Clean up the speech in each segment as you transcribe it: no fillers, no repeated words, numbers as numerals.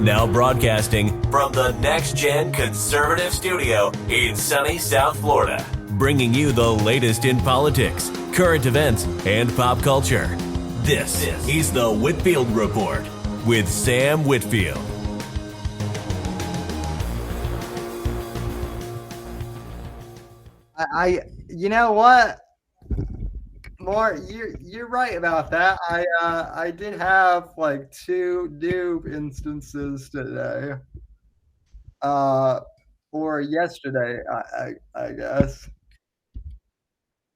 Now broadcasting from the Next Gen Conservative Studio in sunny South Florida, bringing you the latest in politics, current events, and pop culture. This is the Whitfield Report with Sam Whitfield. You know what? More, you're right about that. I did have like 2 new instances today, or yesterday, I guess.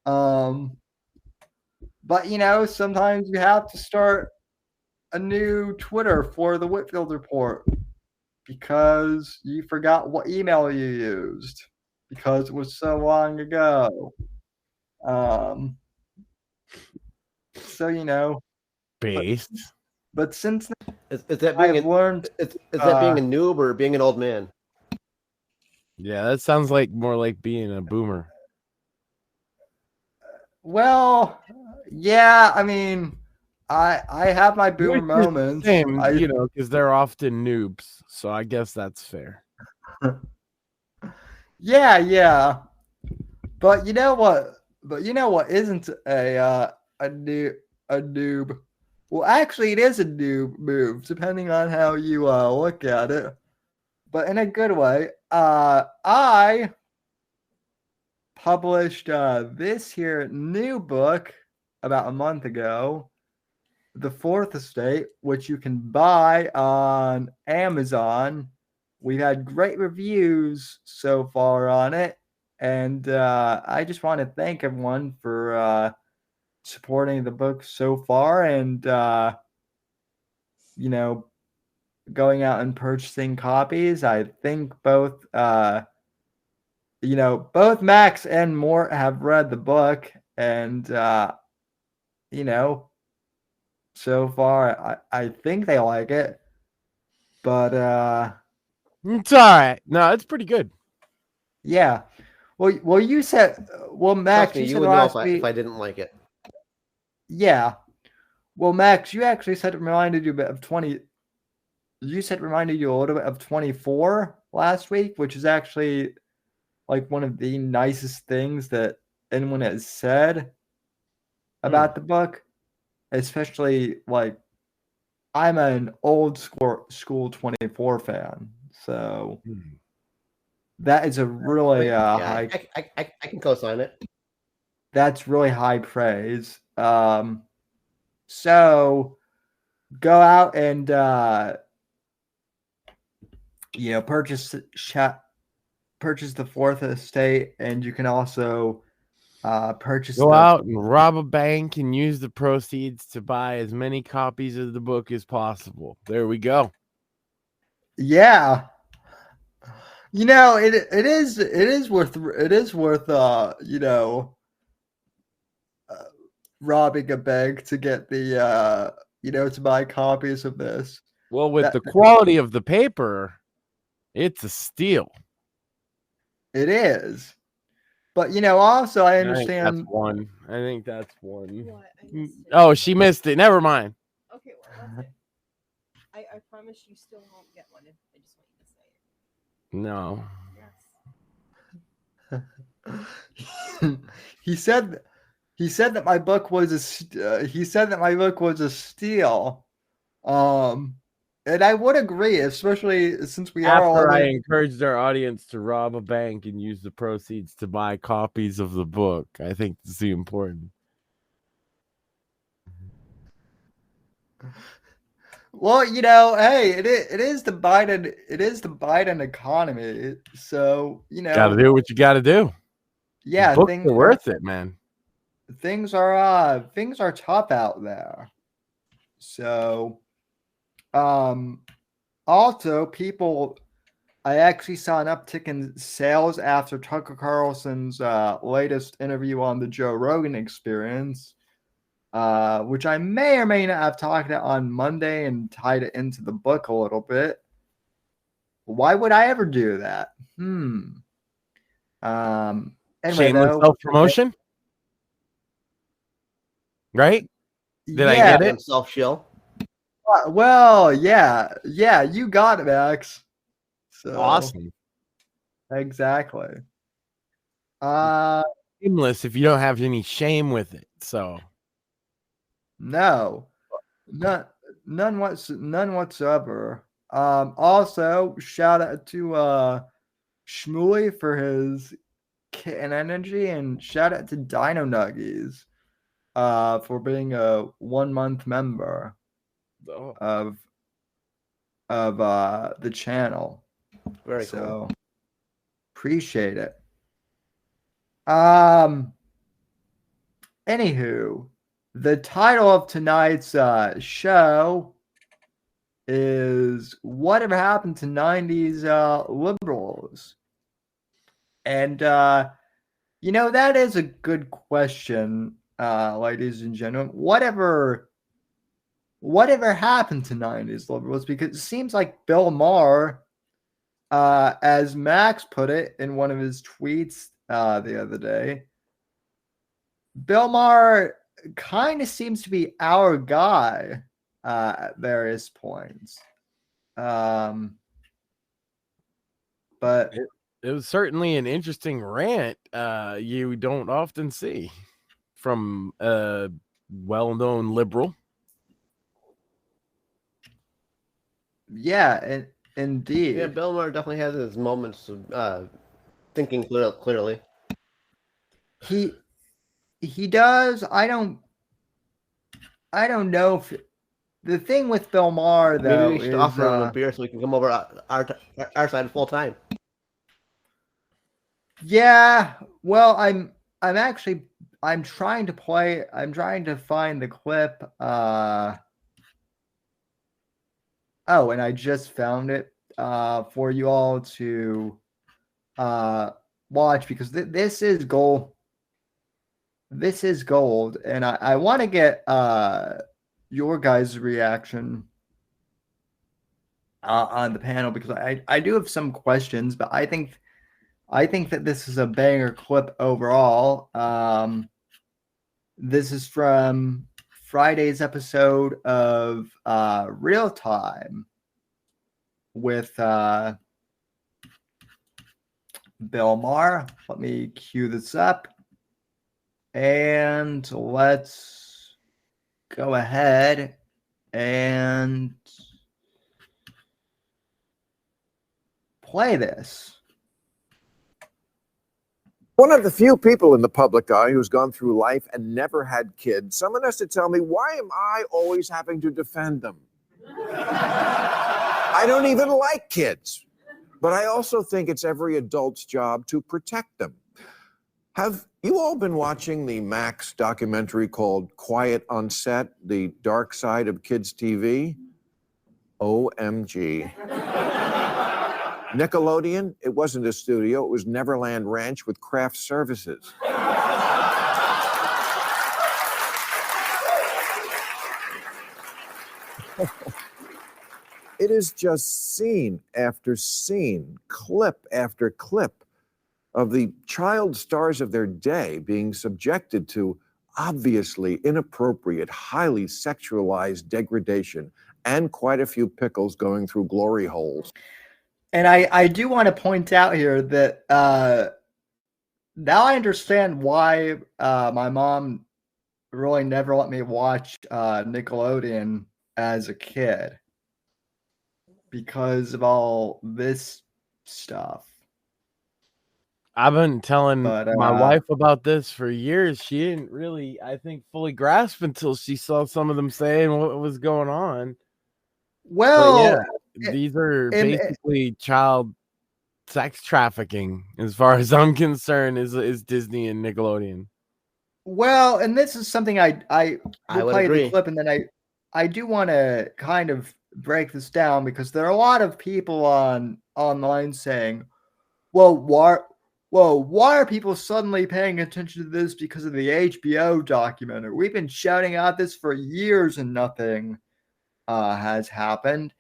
But sometimes you have to start a new Twitter for the Whitfield Report because you forgot what email you used because it was so long ago. So Based. but since Is that being I've learned, is that being a noob or being an old man? Yeah, that sounds like more like being a boomer. well, yeah, I mean, I have my boomer moments. Same, because they're often noobs. So I guess that's fair. Yeah. But you know what? Isn't a noob? Well, actually, it is a noob move, depending on how you look at it. But in a good way. I published this here new book about a month ago, The Fourth Estate, which you can buy on Amazon. We've had great reviews so far on it, and I just want to thank everyone for supporting the book so far and going out and purchasing copies. I think both Max and Mort have read the book, and so far I think they like it. But it's all right. No, it's pretty good. Yeah. Well, you said, Max, Me, you you said would know last if week. I didn't like it. Yeah. Well, Max, you actually said it reminded you a bit of 20. You said it reminded you a little bit of 24 last week, which is actually like one of the nicest things that anyone has said about the book, especially like I'm an old school 24 fan, so that is a really high. I can co-sign it. That's really high praise. So go out and purchase the Fourth Estate, and you can also purchase. Go out and rob a bank and use the proceeds to buy as many copies of the book as possible. There we go. Yeah. It is worth robbing a bank to get the to buy copies of this. Well, with the quality of the paper, it's a steal. It is. But also I understand. I think that's one. What? Oh, she missed it. Never mind. Okay, well, that's it. I promise you still won't get one. I just want you to say it. No. He said that my book was a steal. And I would agree, especially since we are all. After I encouraged our audience to rob a bank and use the proceeds to buy copies of the book, I think this is important. Well, hey, it is the Biden economy, so gotta do what you gotta do. Yeah, books are worth it, man. Things are tough out there. So, also I actually saw an uptick in sales after Tucker Carlson's latest interview on the Joe Rogan Experience, which I may or may not have talked about on Monday and tied it into the book a little bit. Why would I ever do that? Anyway, shameless self-promotion, right? Did I get it? Self-shill. Well, yeah, you got it, Max. So, Awesome. Exactly. Uh, Shameless if you don't have any shame with it. So no, none whatsoever. Also, shout out to Shmuley for his kitten energy, and shout out to Dino Nuggies for being a 1 month member oh, of the channel. Very So cool. appreciate it. Anywho, the title of tonight's show is "Whatever Happened to '90s Liberals?" And that is a good question, ladies and gentlemen. Whatever happened to '90s Liberals? Because it seems like Bill Maher, as Max put it in one of his tweets the other day, Bill Maher kind of seems to be our guy at various points. But it was certainly an interesting rant you don't often see from a well-known liberal. yeah, indeed. Yeah, Bill Maher definitely has his moments of thinking clearly. He does. I don't know if the thing with Bill Maher though Maybe we should is offer him a beer so we can come over our side full time. yeah. Well, I'm trying to find the clip. Oh, and I just found it for you all to watch because this is gold. This is gold, and I want to get your guys' reaction on the panel because I do have some questions, but I think that this is a banger clip overall. This is from Friday's episode of Real Time with Bill Maher. Let me cue this up. And let's go ahead and play this. One of the few people in the public eye who's gone through life and never had kids. Someone has to tell me, why am I always having to defend them? I don't even like kids, but I also think it's every adult's job to protect them. Have you all been watching the Max documentary called Quiet on Set, The Dark Side of Kids TV? OMG. Nickelodeon, it wasn't a studio, it was Neverland Ranch with craft services. It is just scene after scene, clip after clip of the child stars of their day being subjected to obviously inappropriate, highly sexualized degradation, and quite a few pickles going through glory holes. And I do want to point out here that now I understand why my mom really never let me watch Nickelodeon as a kid because of all this stuff. I've been telling But, my wife about this for years. She didn't really, I think, fully grasp until she saw some of them saying what was going on. Well, But yeah, these are basically child sex trafficking, as far as I'm concerned, is Disney and Nickelodeon. Well, and this is something I will would play agree. the clip, and then I do want to kind of break this down because there are a lot of people online saying, well, why are people suddenly paying attention to this because of the HBO documentary? We've been shouting out this for years and nothing has happened.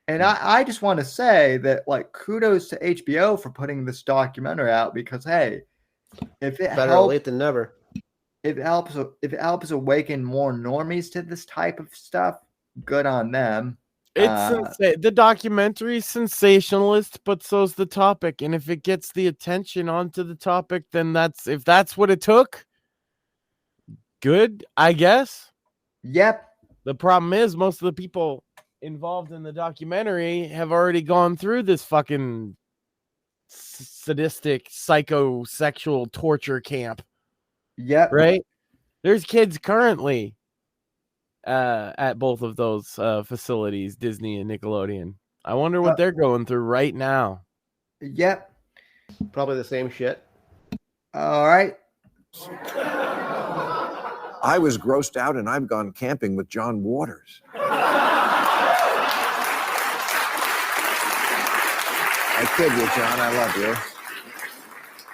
And I just want to say that, like, kudos to HBO for putting this documentary out because, hey, if it Better helps, late than never. if it helps awaken more normies to this type of stuff, good on them. The documentary is sensationalist, but so's the topic. And if it gets the attention onto the topic, then if that's what it took, good, I guess. Yep. The problem is most of the people involved in the documentary have already gone through this fucking sadistic psychosexual torture camp. Yep. Right? There's kids currently at both of those facilities, Disney and Nickelodeon. I wonder what they're going through right now. Yep. Probably the same shit. All right. I was grossed out and I've gone camping with John Waters. I kid you, John. I love you.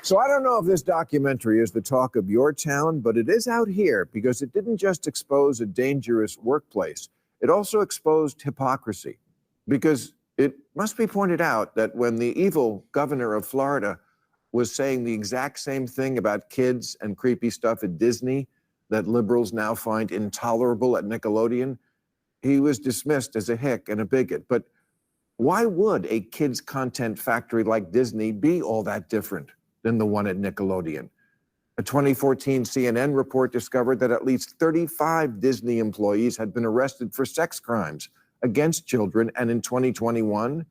So I don't know if this documentary is the talk of your town, but it is out here because it didn't just expose a dangerous workplace. It also exposed hypocrisy. Because it must be pointed out that when the evil governor of Florida was saying the exact same thing about kids and creepy stuff at Disney that liberals now find intolerable at Nickelodeon, he was dismissed as a hick and a bigot. But why would a kids' content factory like Disney be all that different than the one at Nickelodeon? A 2014 CNN report discovered that at least 35 Disney employees had been arrested for sex crimes against children, and in 2021,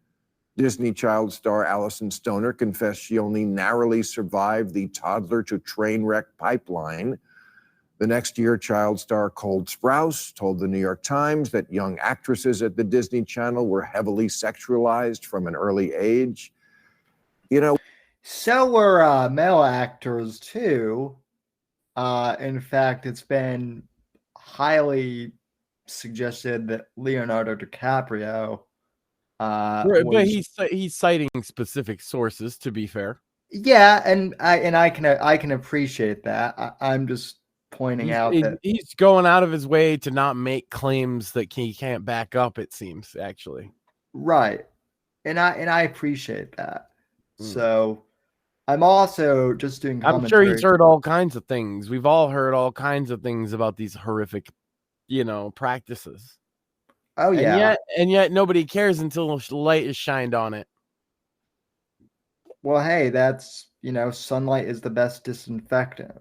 Disney child star Allison Stoner confessed she only narrowly survived the toddler to train wreck pipeline. The next year, child star Cole Sprouse told the New York Times that young actresses at the Disney Channel were heavily sexualized from an early age. You know, so were male actors too. In fact, it's been highly suggested that Leonardo DiCaprio but he's citing specific sources, to be fair. Yeah, and I can appreciate that. I'm just pointing out that he's going out of his way to not make claims that he can't back up, it seems, actually. Right. And I appreciate that. So I'm also just doing commentary. I'm sure he's heard all kinds of things. We've all heard all kinds of things about these horrific, practices. Oh yeah. And yet nobody cares until light is shined on it. Well, hey, that's, sunlight is the best disinfectant.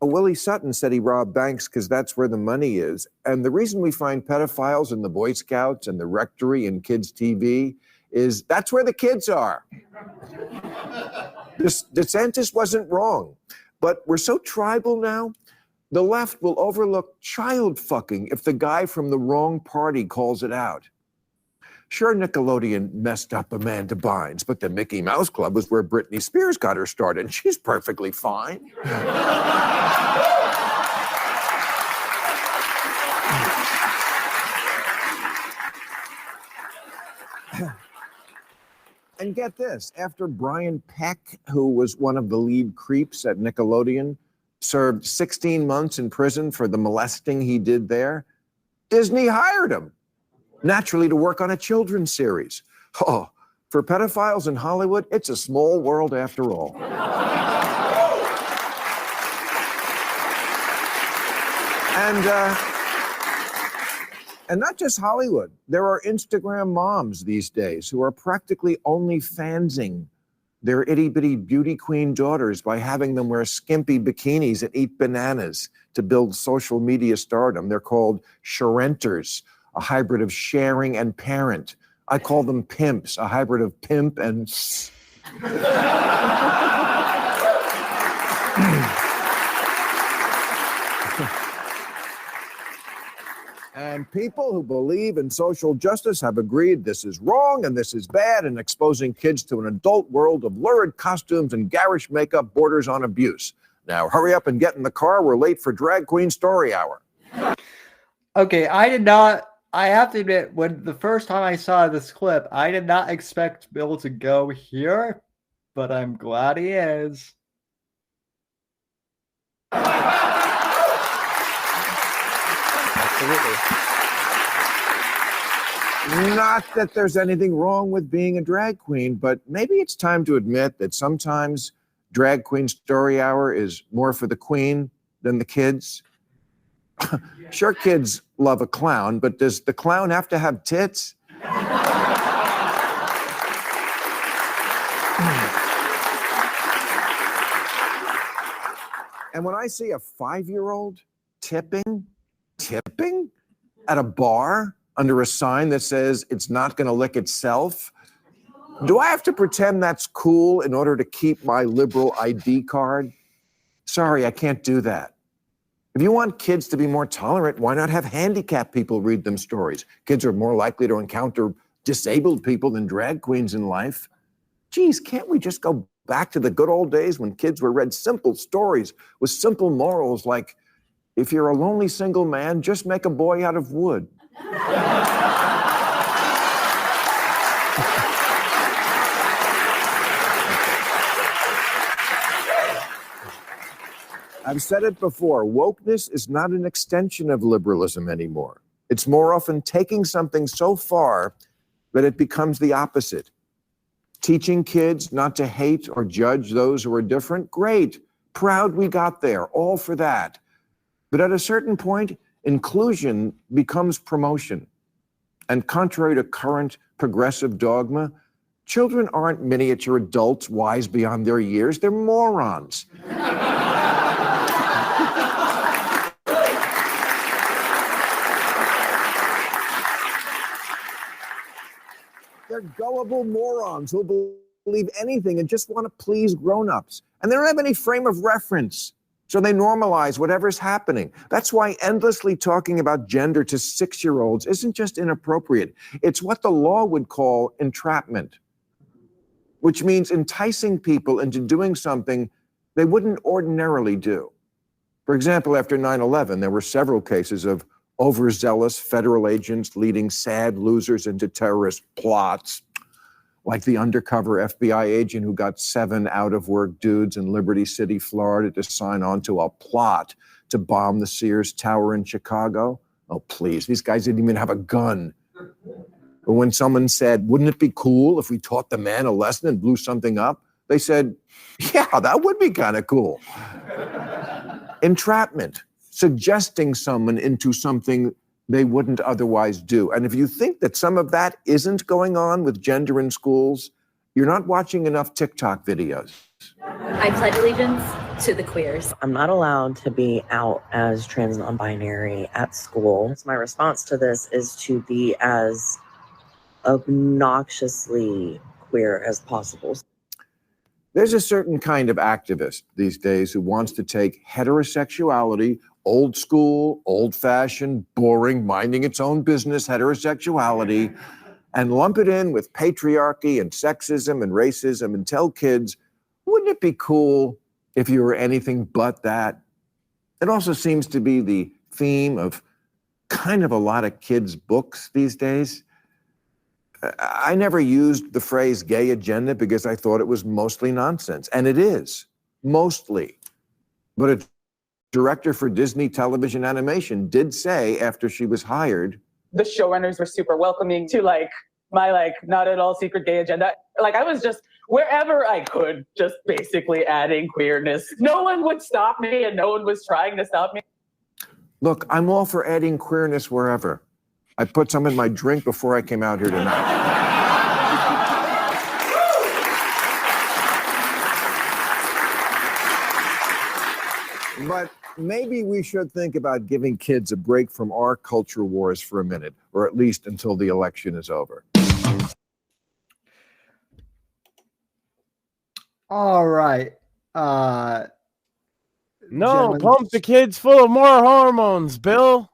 Willie Sutton said he robbed banks because that's where the money is. And the reason we find pedophiles in the Boy Scouts and the Rectory and kids' TV is that's where the kids are. DeSantis wasn't wrong, but we're so tribal now. The left will overlook child fucking if the guy from the wrong party calls it out. Sure, Nickelodeon messed up Amanda Bynes, but the Mickey Mouse Club was where Britney Spears got her start, and she's perfectly fine. And get this, after Brian Peck, who was one of the lead creeps at Nickelodeon, served 16 months in prison for the molesting he did there, Disney hired him, naturally to work on a children's series. Oh, for pedophiles in Hollywood, it's a small world after all. And not just Hollywood. There are Instagram moms these days who are practically only fansing their itty-bitty beauty queen daughters by having them wear skimpy bikinis and eat bananas to build social media stardom. They're called sharenters, a hybrid of sharing and parent. I call them pimps, a hybrid of pimp and... And people who believe in social justice have agreed this is wrong and this is bad, and exposing kids to an adult world of lurid costumes and garish makeup borders on abuse. Now, hurry up and get in the car. We're late for Drag Queen Story Hour. Okay, I have to admit, when the first time I saw this clip, I did not expect Bill to go here, but I'm glad he is. Absolutely. Not that there's anything wrong with being a drag queen, but maybe it's time to admit that sometimes Drag Queen Story Hour is more for the queen than the kids. Sure, kids love a clown, but does the clown have to have tits? And when I see a 5-year-old tipping at a bar under a sign that says it's not going to lick itself, do I have to pretend that's cool in order to keep my liberal ID card? Sorry, I can't do that. If you want kids to be more tolerant, why not have handicapped people read them stories? Kids are more likely to encounter disabled people than drag queens in life. Geez, can't we just go back to the good old days when kids were read simple stories with simple morals like, if you're a lonely single man, just make a boy out of wood. I've said it before, wokeness is not an extension of liberalism anymore. It's more often taking something so far that it becomes the opposite. Teaching kids not to hate or judge those who are different, great. Proud we got there, all for that. But at a certain point, inclusion becomes promotion. And contrary to current progressive dogma, children aren't miniature adults wise beyond their years, they're morons. They're gullible morons who believe anything and just want to please grown-ups. And they don't have any frame of reference. So they normalize whatever's happening. That's why endlessly talking about gender to 6-year-olds isn't just inappropriate. It's what the law would call entrapment, which means enticing people into doing something they wouldn't ordinarily do. For example, after 9/11, there were several cases of overzealous federal agents leading sad losers into terrorist plots, like the undercover FBI agent who got 7 out-of-work dudes in Liberty City, Florida, to sign on to a plot to bomb the Sears Tower in Chicago. Oh, please, these guys didn't even have a gun. But when someone said, wouldn't it be cool if we taught the man a lesson and blew something up? They said, yeah, that would be kind of cool. Entrapment. Suggesting someone into something they wouldn't otherwise do. And if you think that some of that isn't going on with gender in schools, you're not watching enough TikTok videos. I pledge allegiance to the queers. I'm not allowed to be out as trans non-binary at school. So my response to this is to be as obnoxiously queer as possible. There's a certain kind of activist these days who wants to take heterosexuality, old school, old-fashioned, boring, minding its own business heterosexuality, and lump it in with patriarchy and sexism and racism and tell kids, wouldn't it be cool if you were anything but that? It also seems to be the theme of kind of a lot of kids' books these days. I never used the phrase gay agenda because I thought it was mostly nonsense. And it is, mostly. But a director for Disney television animation did say after she was hired, the showrunners were super welcoming to my not at all secret gay agenda. I was just wherever I could, just basically adding queerness. No one would stop me and no one was trying to stop me. Look, I'm all for adding queerness wherever. I put some in my drink before I came out here tonight. But maybe we should think about giving kids a break from our culture wars for a minute, or at least until the election is over. All right. No, Gentlemen. pump the kids full of more hormones, Bill.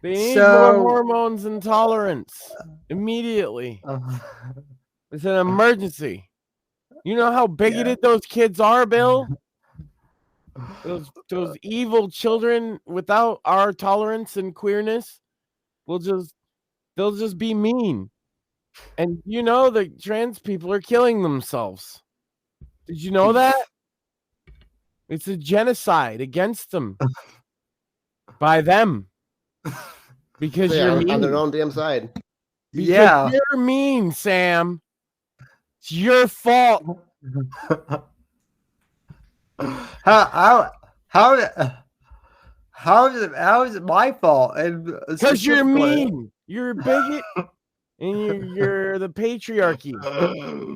They need more hormones and tolerance immediately. It's an emergency. You know how bigoted those kids are, Bill? Those evil children without our tolerance and queerness they'll just be mean. And you know the trans people are killing themselves. Did you know that? It's a genocide against them by them. Because Yeah, you're mean. on their own damn side. Because you're mean, Sam. It's your fault. How How is it my fault? And Because you're specifically- mean. You're a bigot. And you're the patriarchy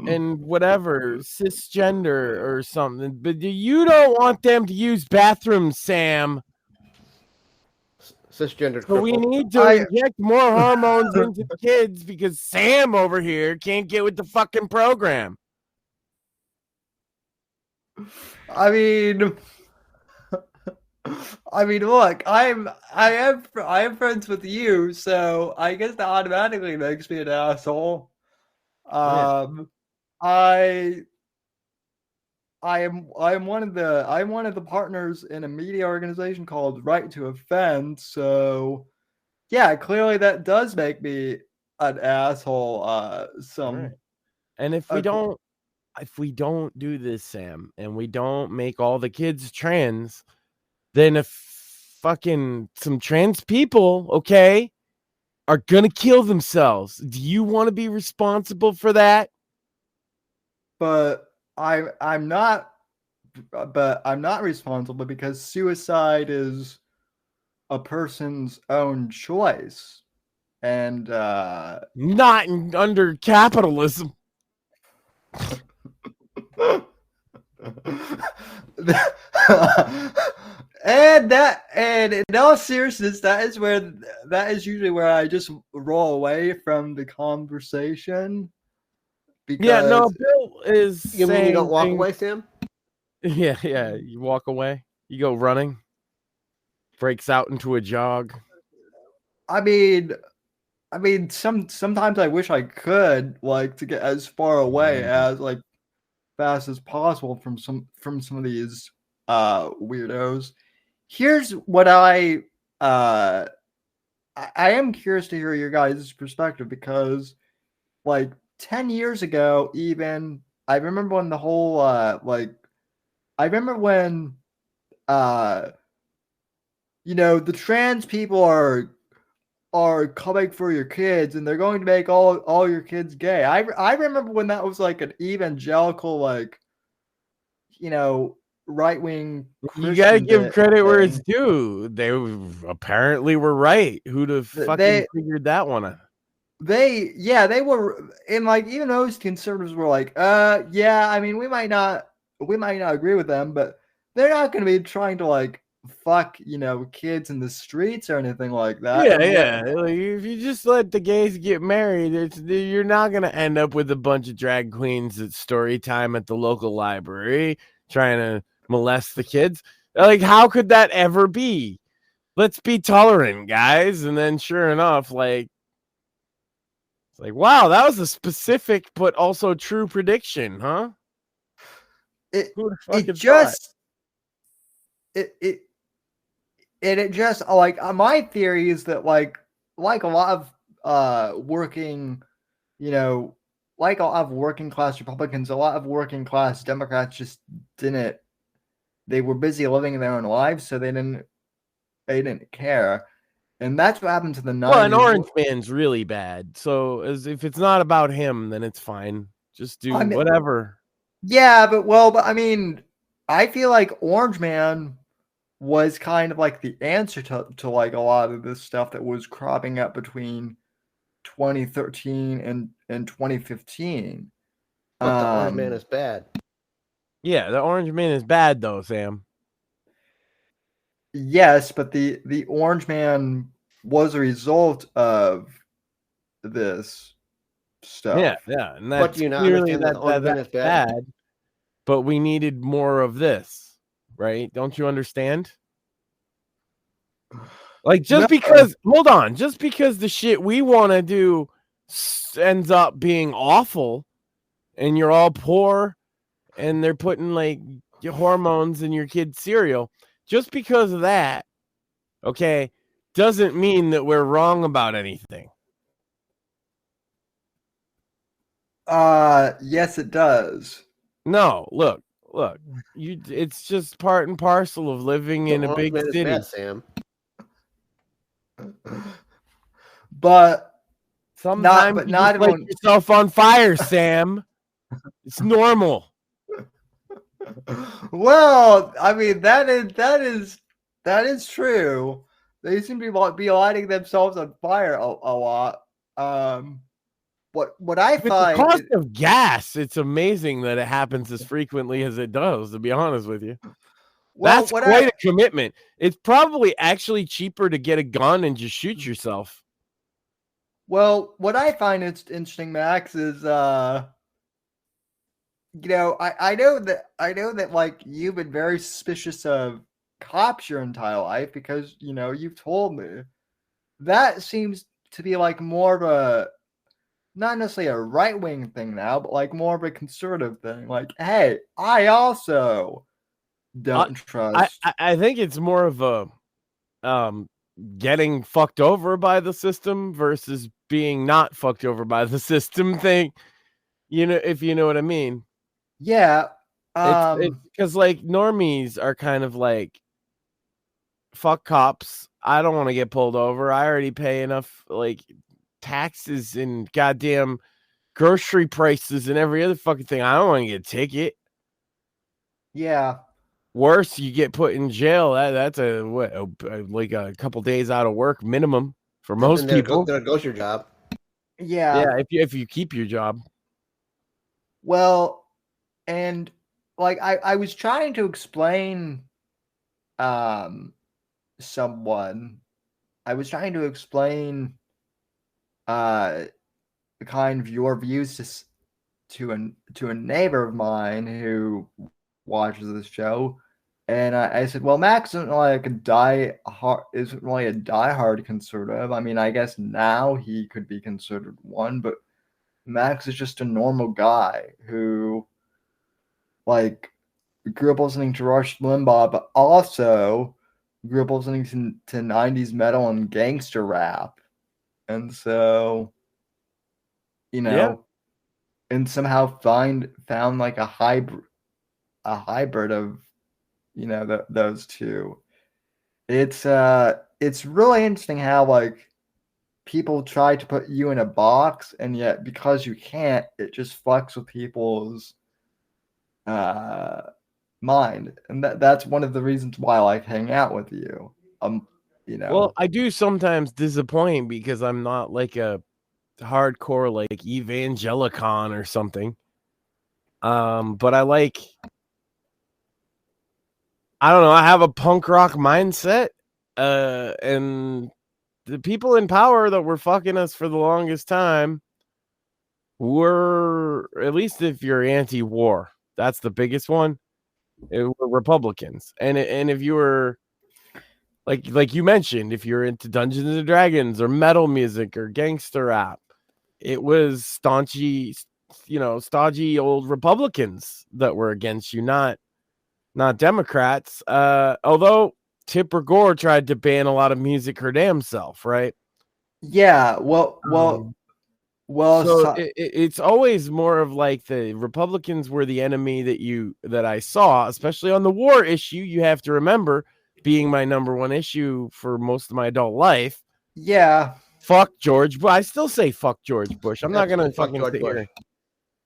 and whatever, cisgender or something. But you don't want them to use bathrooms, Sam. Cisgender. So we cripple. need to inject more hormones into the kids because Sam over here can't get with the fucking program. I mean, look, I am friends with you, so I guess that automatically makes me an asshole. I'm one of the partners in a media organization called Right to Offend. So yeah, clearly that does make me an asshole. Right. And if we don't do this, Sam, and we don't make all the kids trans, then if fucking some trans people, okay, are gonna kill themselves. Do you want to be responsible for that? But I'm not responsible because suicide is a person's own choice. And not under capitalism. And in all seriousness, that is usually where I just roll away from the conversation. Because Yeah, no, Bill is You mean you don't walk saying away, Sam? Yeah, you walk away. You go running. Breaks out into a jog. I mean, sometimes I wish I could like to get as far away as like fast as possible from some of these weirdos. Here's what I am curious to hear your guys' perspective because like 10 years ago, even I remember when the whole I remember when the trans people are coming for your kids and they're going to make all your kids gay. I remember when that was like an evangelical right-wing You gotta Christian give credit where it's thing. due. They apparently were right. Who'd have fucking figured that one out? They were, and like even those conservatives were like, yeah, I mean we might not agree with them, but they're not going to be trying to like fuck kids in the streets or anything like that. Yeah. Like, if you just let the gays get married, you're not gonna end up with a bunch of drag queens at story time at the local library trying to molest the kids. Like, how could that ever be? Let's be tolerant, guys. And then sure enough, like, it's like, wow, that was a specific but also true prediction, huh? It fucking just like my theory is that like a lot of working like a lot of working class Republicans, a lot of working class Democrats just they were busy living their own lives, so they didn't care. And that's what happened to the 90s. Well, an Orange Man's really bad. So if it's not about him, then it's fine. Just do whatever. Yeah, but I mean, I feel like Orange Man was kind of like the answer to like a lot of this stuff that was cropping up between 2013 and 2015. But the Orange Man is bad. Yeah, the Orange Man is bad though, Sam. Yes, but the Orange Man was a result of this stuff. Yeah, and that's But do you not clearly understand that the Orange Man is bad? But we needed more of this, right? Don't you understand? Like, just because the shit we want to do ends up being awful, and you're all poor, and they're putting like hormones in your kid's cereal, just because of that, okay, doesn't mean that we're wrong about anything. Yes, it does. No, look. It's just part and parcel of living in a big city. Bad, Sam. But sometimes you just light yourself on fire, Sam. It's normal. Well, I mean that is That is true. They seem to be lighting themselves on fire a lot. What I With the find cost of gas, it's amazing that it happens as frequently as it does, to be honest with you. That's quite a commitment. It's probably actually cheaper to get a gun and just shoot yourself. Well, what I find is interesting, Max, is I know that like you've been very suspicious of cops your entire life because you've told me. That seems to be like more of a not necessarily a right wing thing now, but like more of a conservative thing. Like, hey, I also don't trust. I think it's more of a getting fucked over by the system versus being not fucked over by the system thing. If you know what I mean. Yeah. It's because like normies are kind of like, fuck cops. I don't want to get pulled over. I already pay enough like taxes and goddamn grocery prices and every other fucking thing. I don't want to get a ticket. Yeah. Worse, you get put in jail. That's like a couple days out of work minimum for most people. There goes your job. Yeah. Yeah, if you keep your job. Well, and like I was trying to explain someone. I was trying to explain kind of your views to a neighbor of mine who watches this show, and I said, well, Max isn't like isn't really a diehard conservative. I mean, I guess now he could be considered one, but Max is just a normal guy who like grew up listening to Rush Limbaugh, but also grew up listening to 90s metal and gangster rap. And so, and somehow found like a hybrid of, those two. It's really interesting how like people try to put you in a box, and yet because you can't, it just fucks with people's mind, and that's one of the reasons why I like hang out with you. Well, I do sometimes disappoint because I'm not like a hardcore like evangelicon or something. But I don't know, I have a punk rock mindset, and the people in power that were fucking us for the longest time were, at least if you're anti-war, that's the biggest one, it were Republicans. And if you were like you mentioned, if you're into Dungeons and Dragons or metal music or gangster rap, it was stodgy old Republicans that were against you, not Democrats. Although Tipper Gore tried to ban a lot of music her damn self, right? Yeah, so it's always more of like the Republicans were the enemy that I saw, especially on the war issue. You have to remember, being my number one issue for most of my adult life. Yeah. Fuck George Bush. I still say fuck George Bush. I'm not gonna fucking sit here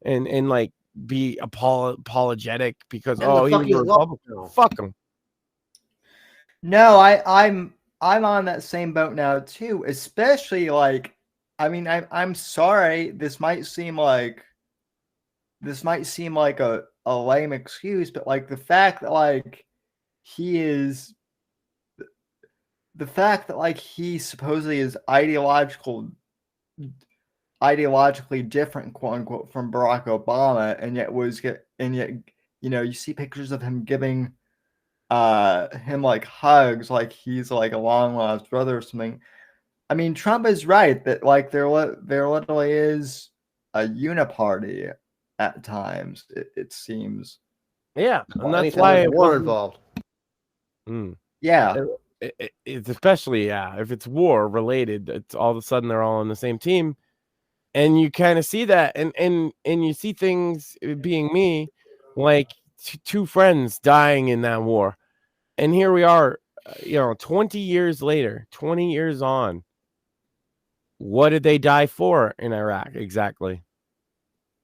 and like be apologetic because he was a Republican. Fuck him. No, I'm on that same boat now too. Especially like, I mean, I'm sorry. This might seem like a lame excuse, but like the fact that like he supposedly is ideologically different, quote unquote, from Barack Obama, and yet you see pictures of him giving him like hugs, like he's like a long lost brother or something. I mean, Trump is right that like there literally is a uniparty at times. It seems. Yeah, and that's why war involved. Yeah. It's especially if it's war related, it's all of a sudden they're all on the same team, and you kind of see that, and you see things being me, like two friends dying in that war, and here we are, 20 years later, 20 years on. What did they die for in Iraq exactly?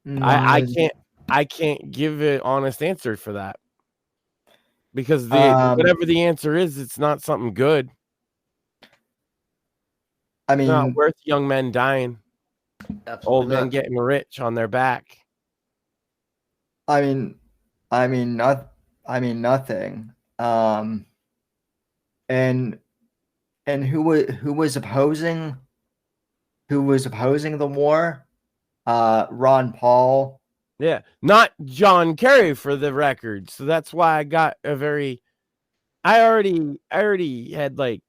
I can't give an honest answer for that. because Um, whatever the answer is, it's not something good. I It's not mean, worth young men dying, Absolutely old men not. getting rich on their back. I mean, nothing. And who was opposing the war? Ron Paul. Yeah, not John Kerry for the record. So that's why I got a very. I already had like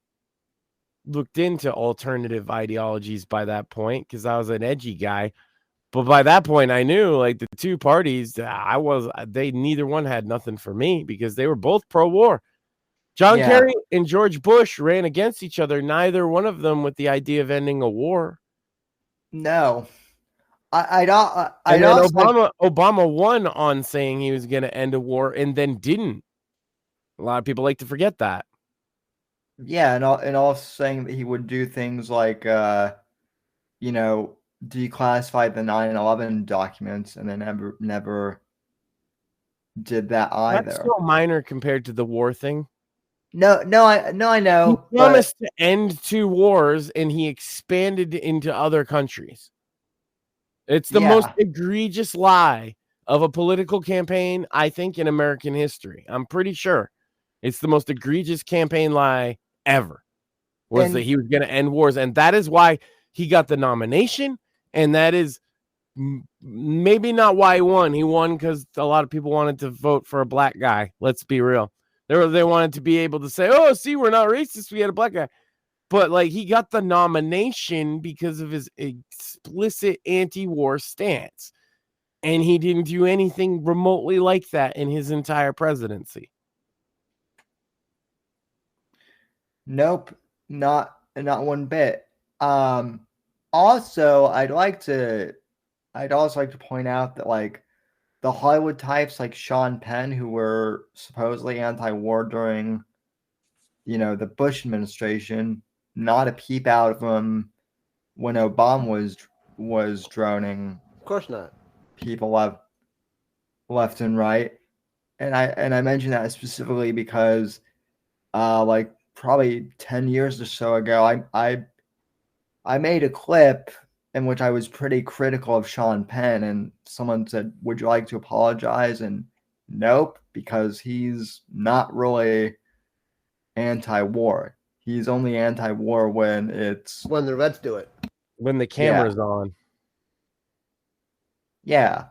looked into alternative ideologies by that point because I was an edgy guy. But by that point, I knew like the two parties. They neither one had nothing for me because they were both pro-war. John Yeah. Kerry and George Bush ran against each other. Neither one of them with the idea of ending a war. No, I don't. And I then don't. Obama won on saying he was going to end a war, and then didn't. A lot of people like to forget that. Yeah, and also saying that he would do things like, declassify the 9/11 documents, and then never did that That's either. so minor compared to the war thing. No, I know. He promised to end 2 wars, and he expanded into other countries. It's the most egregious lie of a political campaign, I think, in American history. I'm pretty sure it's the most egregious campaign lie ever, was that he was going to end wars. And that is why he got the nomination. And that is maybe not why he won. He won because a lot of people wanted to vote for a black guy. Let's be real. They wanted to be able to say, oh, see, we're not racist. We had a black guy. But like he got the nomination because of his explicit anti-war stance. And he didn't do anything remotely like that in his entire presidency. Nope, not one bit. Also, I'd also like to point out that like the Hollywood types like Sean Penn, who were supposedly anti-war during, the Bush administration, not a peep out of them when Obama was droning. Of course not. People left and right, and I mention that specifically because, like probably 10 years or so ago, I made a clip in which I was pretty critical of Sean Penn, and someone said, "Would you like to apologize?" And nope, because he's not really anti-war. He's only anti-war when the Reds do it. When the camera's on. Yeah.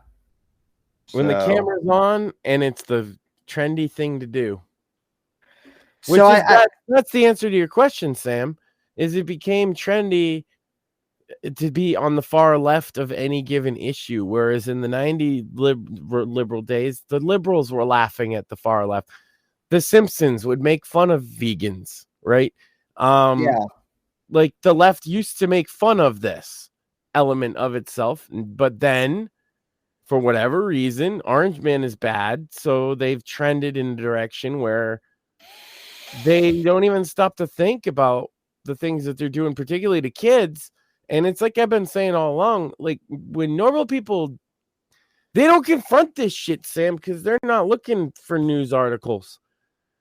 When the camera's on and it's the trendy thing to do. That's the answer to your question, Sam, is it became trendy to be on the far left of any given issue, whereas in the 90s liberal days, the liberals were laughing at the far left. The Simpsons would make fun of vegans, right? Like the left used to make fun of this element of itself, but then for whatever reason, Orange Man is bad, so they've trended in a direction where they don't even stop to think about the things that they're doing, particularly to kids. And it's like I've been saying all along, like when normal people, they don't confront this shit, Sam, because they're not looking for news articles.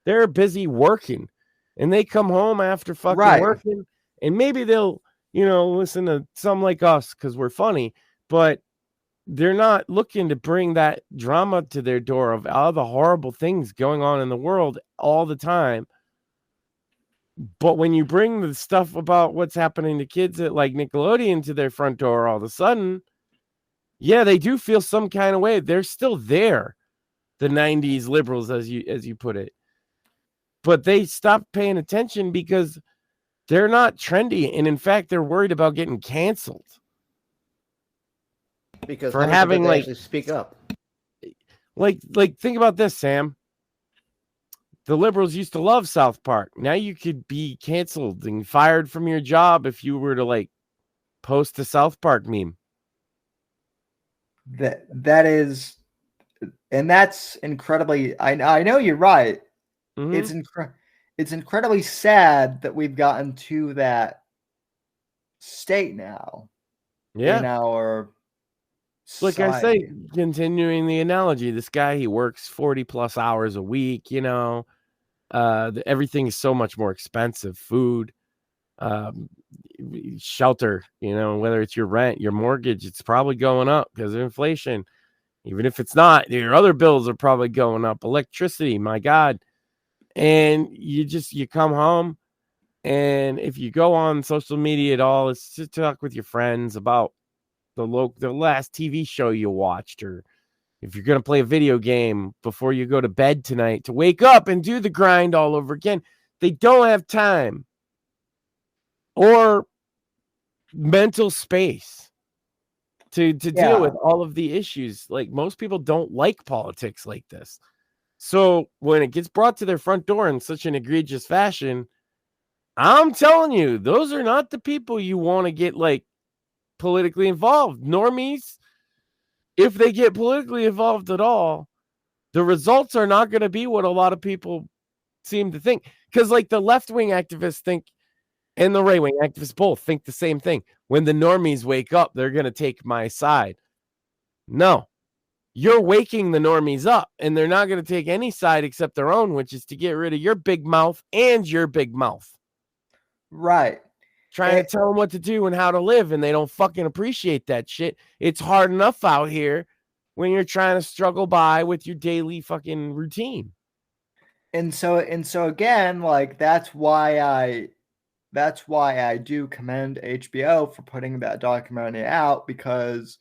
They're busy working, and they come home after fucking working, and maybe they'll, listen to some like us because we're funny, but they're not looking to bring that drama to their door of all the horrible things going on in the world all the time. But when you bring the stuff about what's happening to kids at like Nickelodeon to their front door all of a sudden, yeah, they do feel some kind of way. They're still there, the 90s liberals, as you put it. But they stopped paying attention because they're not trendy. And in fact, they're worried about getting canceled. Because for having like actually speak up. Like think about this, Sam. The liberals used to love South Park. Now you could be canceled and fired from your job if you were to like post a South Park meme. That is, and that's incredibly. I know you're right. Mm-hmm. It's incredibly sad that we've gotten to that state now. Yeah. In our Like I say, society. continuing the analogy, this guy, he works 40 plus hours a week, everything is so much more expensive. Food, shelter, whether it's your rent, your mortgage, it's probably going up because of inflation. Even if it's not, your other bills are probably going up. Electricity, my God. And you come home, and if you go on social media at all, it's to talk with your friends about the last TV show you watched, or if you're going to play a video game before you go to bed tonight, to wake up and do the grind all over again. They don't have time or mental space to deal with all of the issues. Like, most people don't like politics like this. So when it gets brought to their front door in such an egregious fashion, I'm telling you, those are not the people you want to get politically involved. Normies, if they get politically involved at all, the results are not going to be what a lot of people seem to think. Because the left-wing activists think, and the right-wing activists both think the same thing. When the normies wake up, they're going to take my side. No, you're waking the normies up, and they're not going to take any side except their own, which is to get rid of your big mouth and your big mouth. Right. Trying to tell them what to do and how to live, and they don't fucking appreciate that shit. It's hard enough out here when you're trying to struggle by with your daily fucking routine. And so again, that's why I do commend HBO for putting that documentary out, because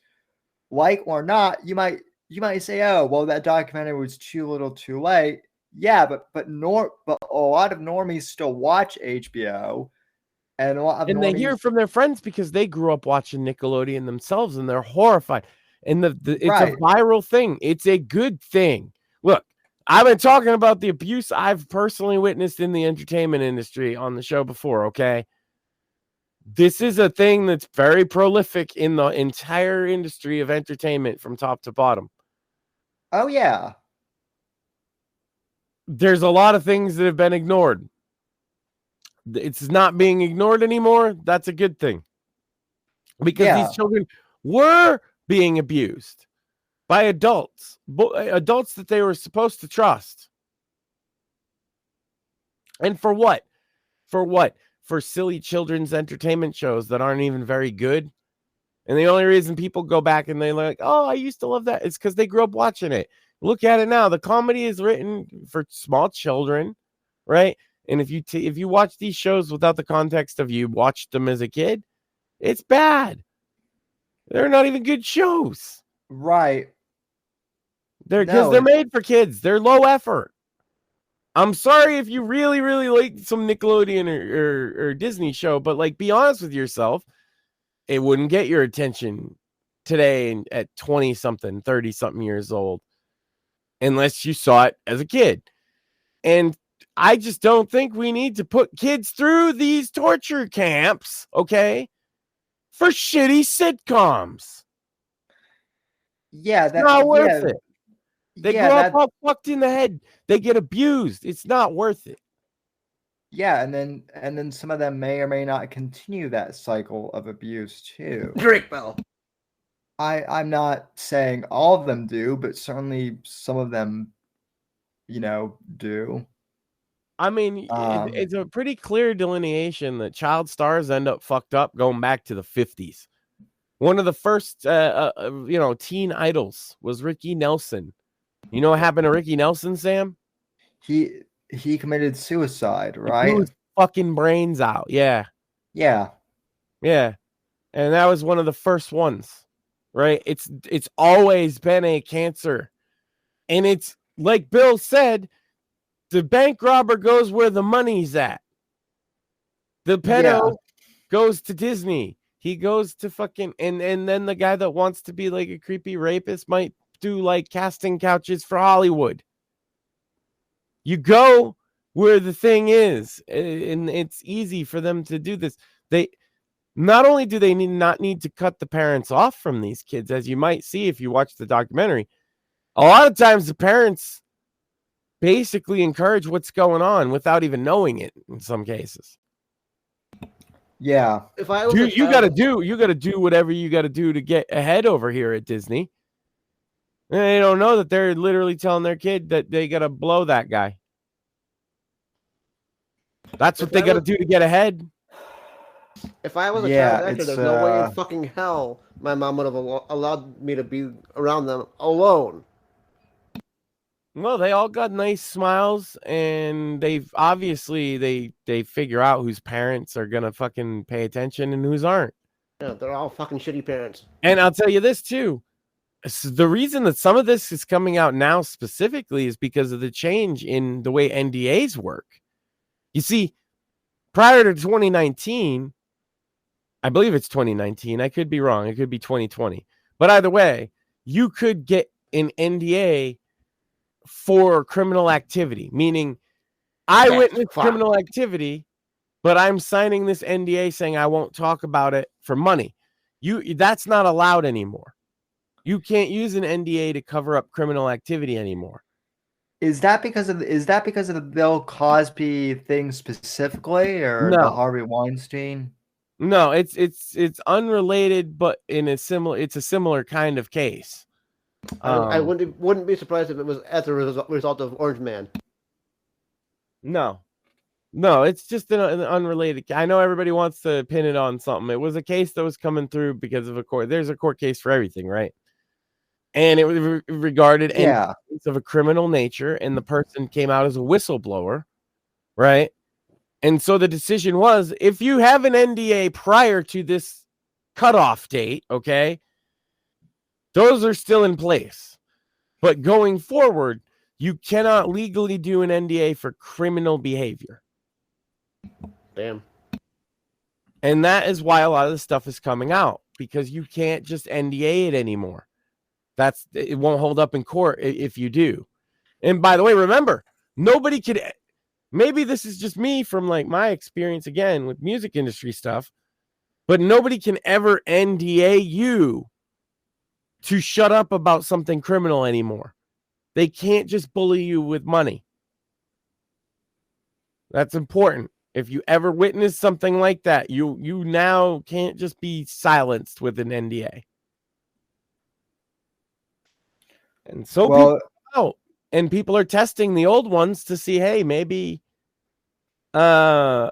or not, you might say, oh, well, that documentary was too little too late. Yeah, but a lot of normies still watch HBO. And they hear from their friends because they grew up watching Nickelodeon themselves, and they're horrified. And it's a viral thing. It's a good thing. Look, I've been talking about the abuse I've personally witnessed in the entertainment industry on the show before, okay? This is a thing that's very prolific in the entire industry of entertainment from top to bottom. Oh, yeah. There's a lot of things that have been ignored. It's not being ignored anymore. That's a good thing. Because these children were being abused by adults that they were supposed to trust. And for what? For silly children's entertainment shows that aren't even very good. And the only reason people go back and they're like, oh, I used to love that, it's because they grew up watching it. Look at it now. The comedy is written for small children, right? And if you watch these shows without the context of you watched them as a kid, it's bad. They're not even good shows. Right. They're made for kids. They're low effort. I'm sorry if you really, really like some Nickelodeon or Disney show, but be honest with yourself. It wouldn't get your attention today at 20-something, 30-something years old, unless you saw it as a kid. And I just don't think we need to put kids through these torture camps, okay, for shitty sitcoms. Yeah, that's not worth it. They grow up all fucked in the head. They get abused. It's not worth it. Yeah, and then some of them may or may not continue that cycle of abuse too. Drake Bell. I'm not saying all of them do, but certainly some of them, do. I mean, it's a pretty clear delineation that child stars end up fucked up going back to the 50s. One of the first, teen idols was Ricky Nelson. You know what happened to Ricky Nelson, Sam? He committed suicide, right? He blew his fucking brains out. Yeah. Yeah. Yeah. And that was one of the first ones, right? It's always been a cancer. And it's like Bill said, the bank robber goes where the money's at. The pedo goes to Disney. He goes to fucking, and then the guy that wants to be like a creepy rapist might do casting couches for Hollywood. You go where the thing is, and it's easy for them to do this. They not only do they not need to cut the parents off from these kids, as you might see if you watch the documentary, a lot of times the parents basically encourage what's going on without even knowing it in some cases. Yeah. If I was a Dude, you child- gotta do whatever you gotta do to get ahead over here at Disney. And they don't know that they're literally telling their kid that they gotta blow that guy. That's what If they I gotta was- do to get ahead. If I was a Yeah, child actor, it's, there's no way in fucking hell my mom would have allowed me to be around them alone. Well, they all got nice smiles, and they've obviously they figure out whose parents are gonna fucking pay attention and whose aren't. Yeah, they're all fucking shitty parents. And I'll tell you this too. The reason that some of this is coming out now specifically is because of the change in the way NDAs work. You see, prior to 2019, I believe it's 2019. I could be wrong. It could be 2020. But either way, you could get an NDA for criminal activity, meaning I witnessed criminal activity, but I'm signing this NDA saying I won't talk about it for money. That's not allowed anymore. You can't use an NDA to cover up criminal activity anymore. Is that because of the Bill Cosby thing specifically, or No. the Harvey Weinstein? No, it's unrelated, but it's a similar kind of case. I wouldn't be surprised if it was as a result of Orange Man. No, it's just an unrelated. I know everybody wants to pin it on something. It was a case that was coming through because of a court. There's a court case for everything, right? And it was regarded of a criminal nature, and the person came out as a whistleblower, right? And so the decision was, if you have an NDA prior to this cutoff date, okay, those are still in place. But going forward, you cannot legally do an NDA for criminal behavior. Damn. And that is why a lot of this stuff is coming out, because you can't just NDA it anymore. It won't hold up in court if you do. And by the way, remember, nobody could, maybe this is just me from like my experience again with music industry stuff, but nobody can ever NDA you to shut up about something criminal anymore. They can't just bully you with money. That's important. If you ever witness something like that, you now can't just be silenced with an NDA. And so people out, and people are testing the old ones to see, hey, maybe a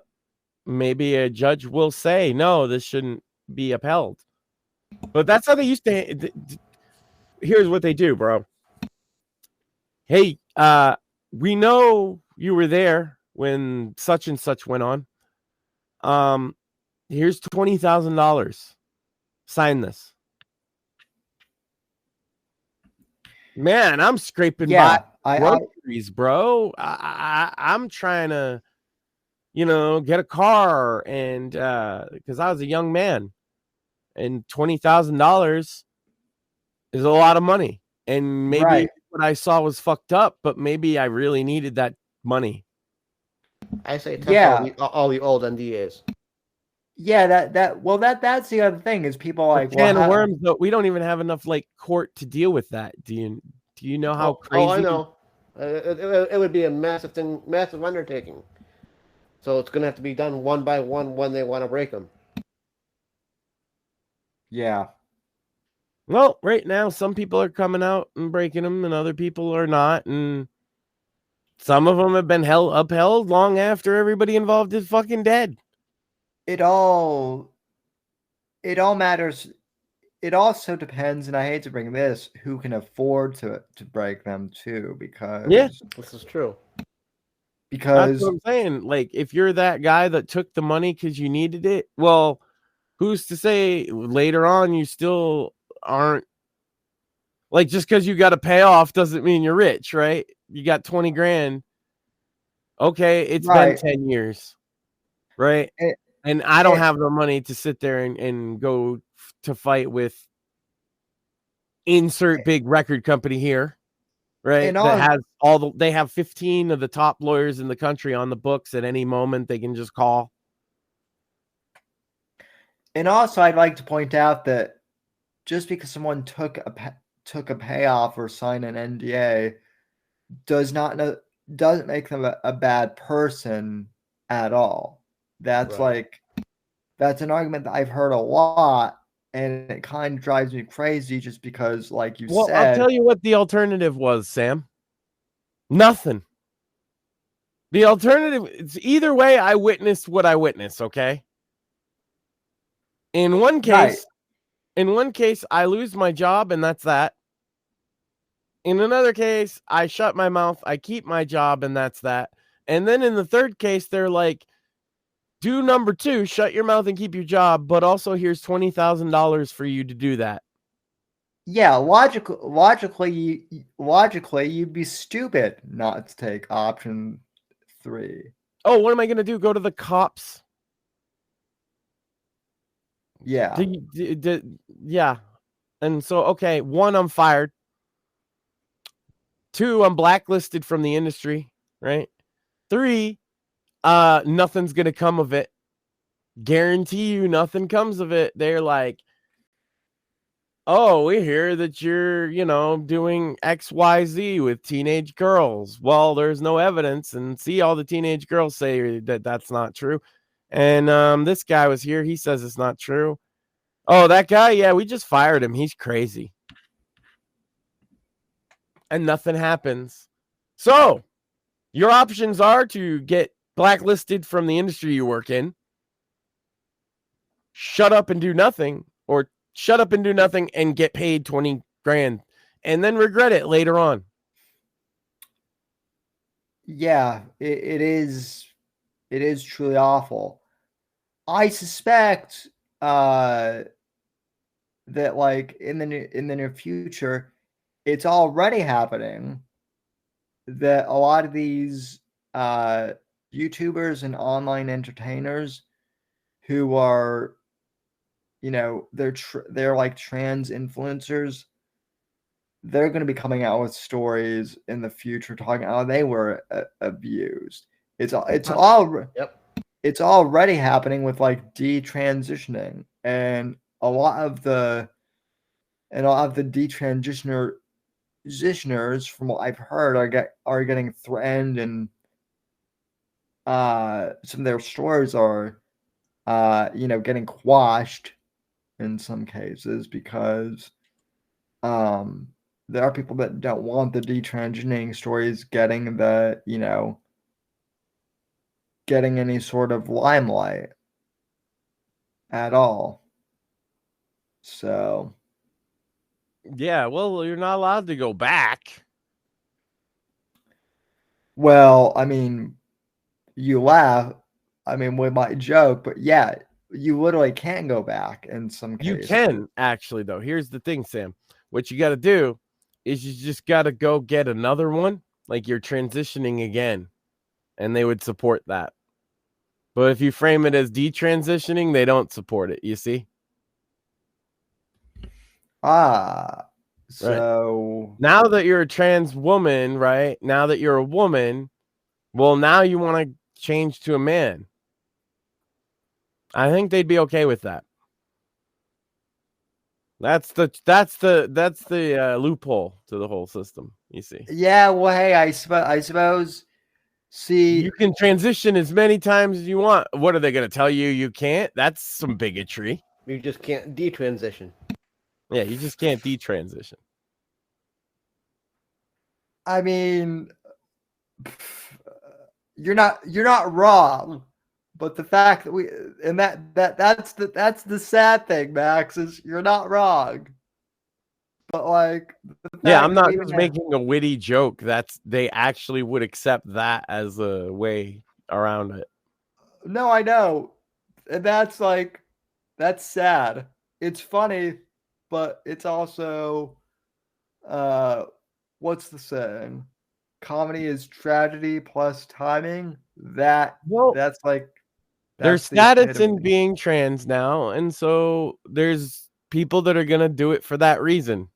judge will say, no, this shouldn't be upheld. But that's how they used to. Here's what they do, bro. Hey, we know you were there when such and such went on. Here's $20,000. Sign this. Man, I'm scraping by groceries, bro. I'm trying to, get a car, and because I was a young man, and $20,000 is a lot of money. And maybe what I saw was fucked up, but maybe I really needed that money. I say test all the old NDAs. Yeah, that's the other thing is people are like, can of worms, though. We don't even have enough like court to deal with that. Do you know how crazy? Oh, I know. It would be a massive thing, massive undertaking. So it's gonna have to be done one by one when they want to break them. Yeah. Well, right now some people are coming out and breaking them, and other people are not, and some of them have been upheld long after everybody involved is fucking dead. It all matters. It also depends, and I hate to bring this, who can afford to break them too, because this is true. Because that's what I'm saying. Like, if you're that guy that took the money because you needed it, well, who's to say later on you still aren't, like, just because you got to pay off doesn't mean you're rich, right? You got 20 grand. Okay, it's been 10 years, right? And I don't have the money to sit there and go to fight with insert big record company here, right? That has they have 15 of the top lawyers in the country on the books at any moment they can just call. And also, I'd like to point out that just because someone took a payoff or signed an NDA doesn't make them a bad person at all. That's that's an argument that I've heard a lot, and it kind of drives me crazy just because, like you Well, said, I'll tell you what the alternative was, Sam. Nothing. The alternative, it's either way, I witnessed what I witnessed, okay? In one case, I lose my job, and that's that. In another case, I shut my mouth, I keep my job, and that's that. And then in the third case, they're like, do number 2, shut your mouth and keep your job, but also here's $20,000 for you to do that. yeah, logically, you'd be stupid not to take option 3. Oh, what am I going to do? Go to the cops? Yeah. Yeah. And so, okay, 1, I'm fired. 2, I'm blacklisted from the industry, right? 3, nothing's going to come of it. Guarantee you nothing comes of it. They're like, oh, we hear that you're, doing XYZ with teenage girls. Well, there's no evidence, and see, all the teenage girls say that that's not true. And this guy was here. He says it's not true. Oh, that guy? Yeah, we just fired him. He's crazy. And nothing happens. So your options are to get blacklisted from the industry you work in, shut up and do nothing, or shut up and do nothing and get paid 20 grand and then regret it later on. Yeah, it is truly awful. I suspect that, like, in the near future, it's already happening that a lot of these YouTubers and online entertainers who are, they're like trans influencers, they're going to be coming out with stories in the future talking how they were abused. It's already happening with like detransitioning, and a lot of the detransitioners, from what I've heard, are getting threatened, and some of their stories are getting quashed in some cases because there are people that don't want the detransitioning stories getting getting any sort of limelight at all. So yeah, well, you're not allowed to go back. Well, I mean, you laugh. I mean, we might joke, but yeah, you literally can go back in some cases. You can actually, though. Here's the thing, Sam. What you got to do is you just got to go get another one, like you're transitioning again, and they would support that. But if you frame it as detransitioning, they don't support it. You see? So now that you're a trans woman, right? Now that you're a woman, well, now you want to change to a man. I think they'd be okay with that. That's the loophole to the whole system. You see? Yeah. Well, hey, I suppose. See, you can transition as many times as you want. What are they going to tell you? You can't. That's some bigotry. You just can't detransition. Yeah, you just can't detransition. I mean, you're not wrong, but the fact that that's the sad thing, Max, is you're not wrong. But like, yeah, I'm not just making a witty joke. They actually would accept that as a way around it. No, I know, and that's sad. It's funny, but it's also, what's the saying? Comedy is tragedy plus timing. That's there's status in being trans now, and so there's people that are gonna do it for that reason.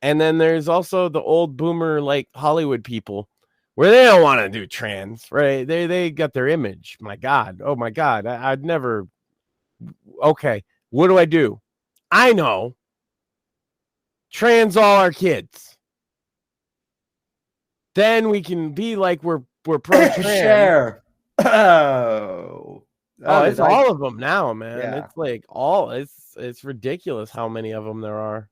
And then there's also the old boomer, like Hollywood people, where they don't want to do trans, right? They got their image. My God. Oh my God. I'd never. Okay. What do? I know. Trans all our kids. Then we can be like we're pro trans. Share. Oh. Oh, dude, it's all of them now, man. Yeah. It's like it's ridiculous how many of them there are.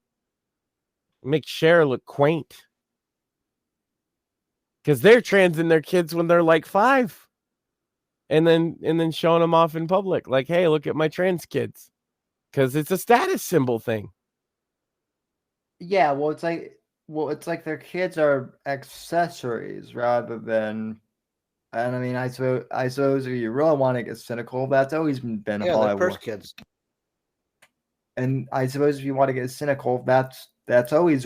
Make Cher look quaint. Because they're transing their kids when they're like 5. And then showing them off in public. Like, hey, look at my trans kids. Because it's a status symbol thing. Yeah, well, it's like their kids are accessories rather than. And I mean, I suppose if you really want to get cynical, that's always been Yeah, they're Hollywood. first kids. And I suppose if you want to get cynical, that's always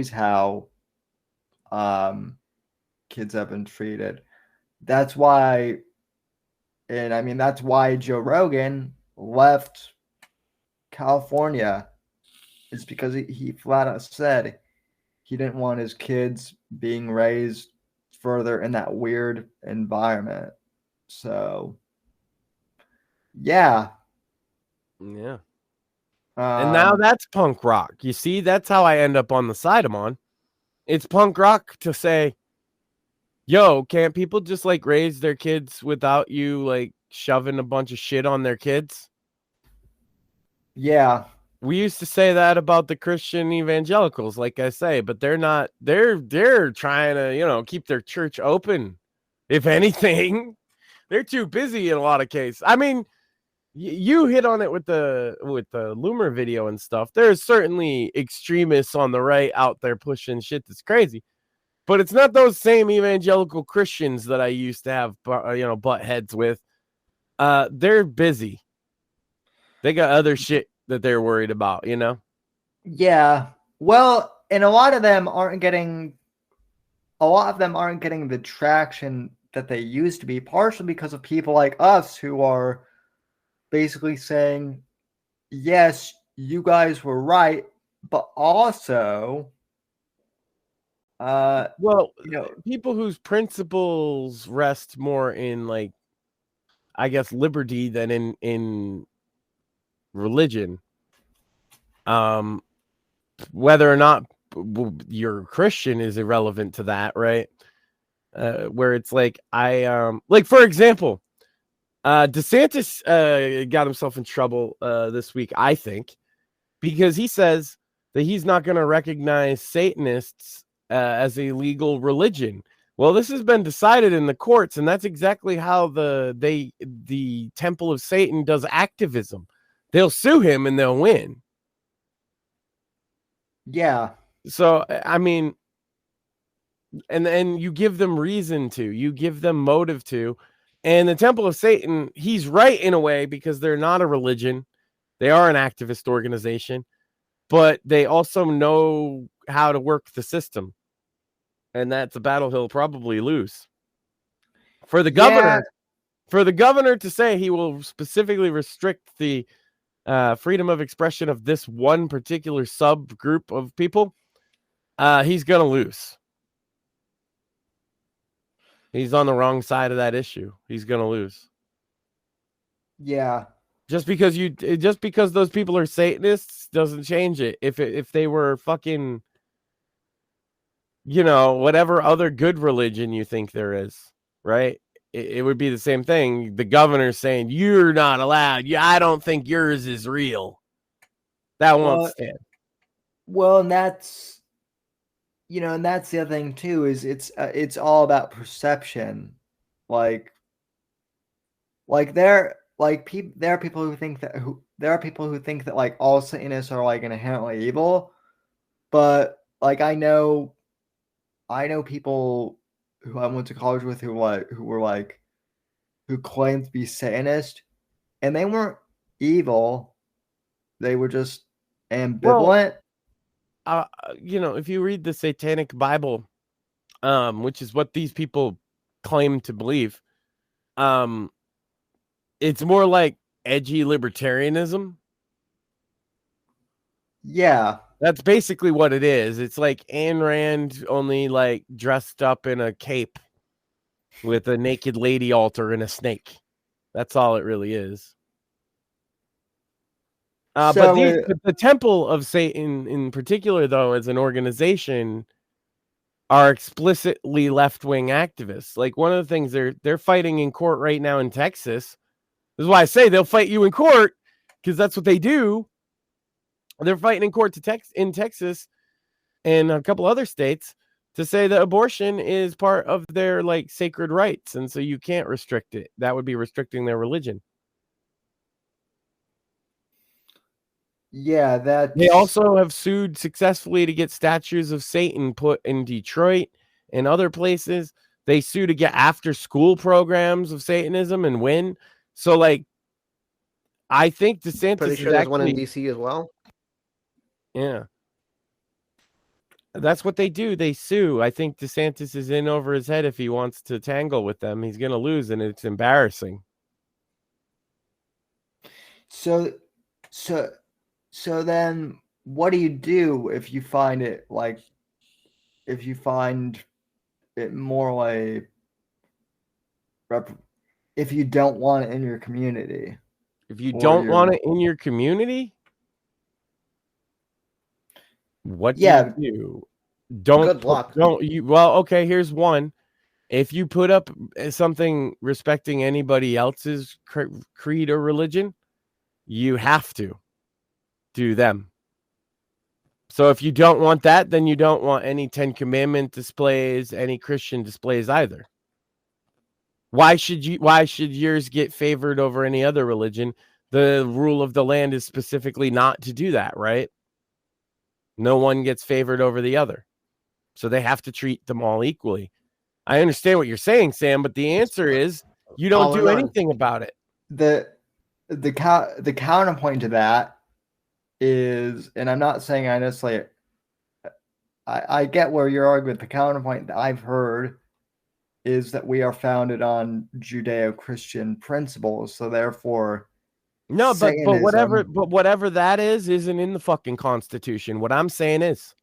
how kids have been treated. That's why, and I mean that's why Joe Rogan left California. It's because he flat out said he didn't want his kids being raised further in that weird environment. So, yeah. Yeah. And now that's punk rock. You see, that's how I end up on the side I'm on. It's punk rock to say, yo, can't people just like raise their kids without you like shoving a bunch of shit on their kids? Yeah. We used to say that about the Christian evangelicals, like I say, but they're not, they're trying to, keep their church open. If anything, they're too busy in a lot of cases. I mean, you hit on it with the Loomer video and stuff. There's certainly extremists on the right out there pushing shit that's crazy, but it's not those same evangelical Christians that I used to have, butt heads with. They're busy. They got other shit that they're worried about, Yeah. Well, and a lot of them aren't getting the traction that they used to be, partially because of people like us who are basically saying, yes, you guys were right, but also people whose principles rest more in like, I guess, liberty than in religion, whether or not you're a Christian is irrelevant to that, right? Where it's like like for example, DeSantis got himself in trouble this week, I think, because he says that he's not going to recognize Satanists as a legal religion. Well, this has been decided in the courts, and that's exactly how the Temple of Satan does activism. They'll sue him and they'll win. Yeah. So, I mean, and you give them reason to, you give them motive to, and the Temple of Satan, he's right in a way because they're not a religion. They are an activist organization, but they also know how to work the system. And that's a battle he'll probably lose. For the governor to say he will specifically restrict the freedom of expression of this one particular subgroup of people, he's going to lose. He's on the wrong side of that issue. He's going to lose. Yeah. Just because those people are Satanists doesn't change it. If they were fucking, whatever other good religion you think there is, right? It would be the same thing. The governor's saying, you're not allowed. I don't think yours is real. That won't stand. Well, and that's, and that's the other thing too, is it's all about perception. There are people who think that like all Satanists are like inherently evil, but like I know people who I went to college with who claimed to be Satanist, and they weren't evil. They were just ambivalent. Well, if you read the Satanic Bible, which is what these people claim to believe, it's more like edgy libertarianism. Yeah. That's basically what it is. It's like Ayn Rand, only like dressed up in a cape with a naked lady altar and a snake. That's all it really is. But the Temple of Satan in particular, though, as an organization, are explicitly left-wing activists. Like one of the things they're fighting in court right now in Texas. This is why I say they'll fight you in court, because that's what they do. They're fighting in court in Texas and a couple other states to say that abortion is part of their like sacred rights, and so you can't restrict it. That would be restricting their religion. Yeah, They also have sued successfully to get statues of Satan put in Detroit and other places. They sue to get after-school programs of Satanism and win. So, like, I think DeSantis Pretty sure is there's one in actually, DC as well. yeah, that's what they do. They sue. I think DeSantis is in over his head if he wants to tangle with them. He's going to lose, and it's embarrassing. So then what do you do if you find it morally if you don't want it in your community? If you don't want it in your community, what do you do? Good luck. Well, okay, here's one. If you put up something respecting anybody else's creed or religion, you have to do them. So if you don't want that, then you don't want any 10 Commandment displays, any Christian displays either. Why should yours get favored over any other religion? The rule of the land is specifically not to do that, right? No one gets favored over the other. So they have to treat them all equally. I understand what you're saying, Sam, but the answer is you don't do anything about it. The counterpoint to that is, and I'm not saying I necessarily, I get where you're arguing. The counterpoint that I've heard is that we are founded on Judeo-Christian principles, so therefore, no, but whatever that is, isn't in the fucking Constitution. What I'm saying is,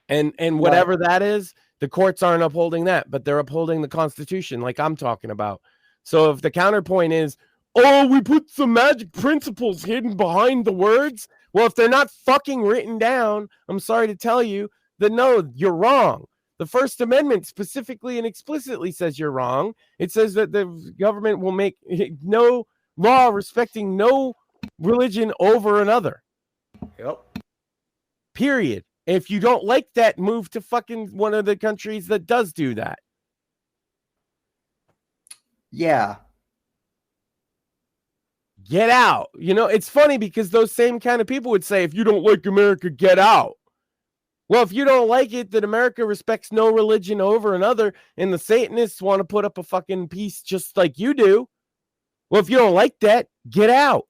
and whatever that is, the courts aren't upholding that, but they're upholding the Constitution, like I'm talking about. So if the counterpoint is, oh, we put some magic principles hidden behind the words, well, if they're not fucking written down, I'm sorry to tell you that no, you're wrong. The First Amendment specifically and explicitly says you're wrong. It says that the government will make no law respecting no religion over another. Yep. Period. If you don't like that, move to fucking one of the countries that does do that. Yeah. Get out. You know, it's funny because those same kind of people would say, if you don't like America, get out. Well, if you don't like it, that America respects no religion over another, and the Satanists want to put up a fucking piece just like you do. Well, if you don't like that, get out.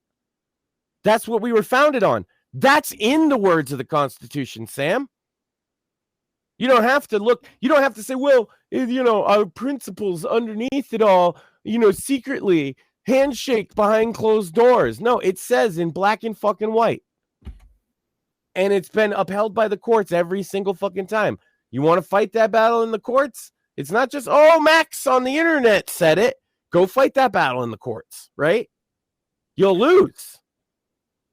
That's what we were founded on. That's in the words of the Constitution, Sam. You don't have to look, you don't have to say, well, you know, our principles underneath it all, you know, secretly handshake behind closed doors. No, it says in black and fucking white. And it's been upheld by the courts every single fucking time. You want to fight that battle in the courts? It's not just, oh, Max on the internet said it. Go fight that battle in the courts, right? You'll lose.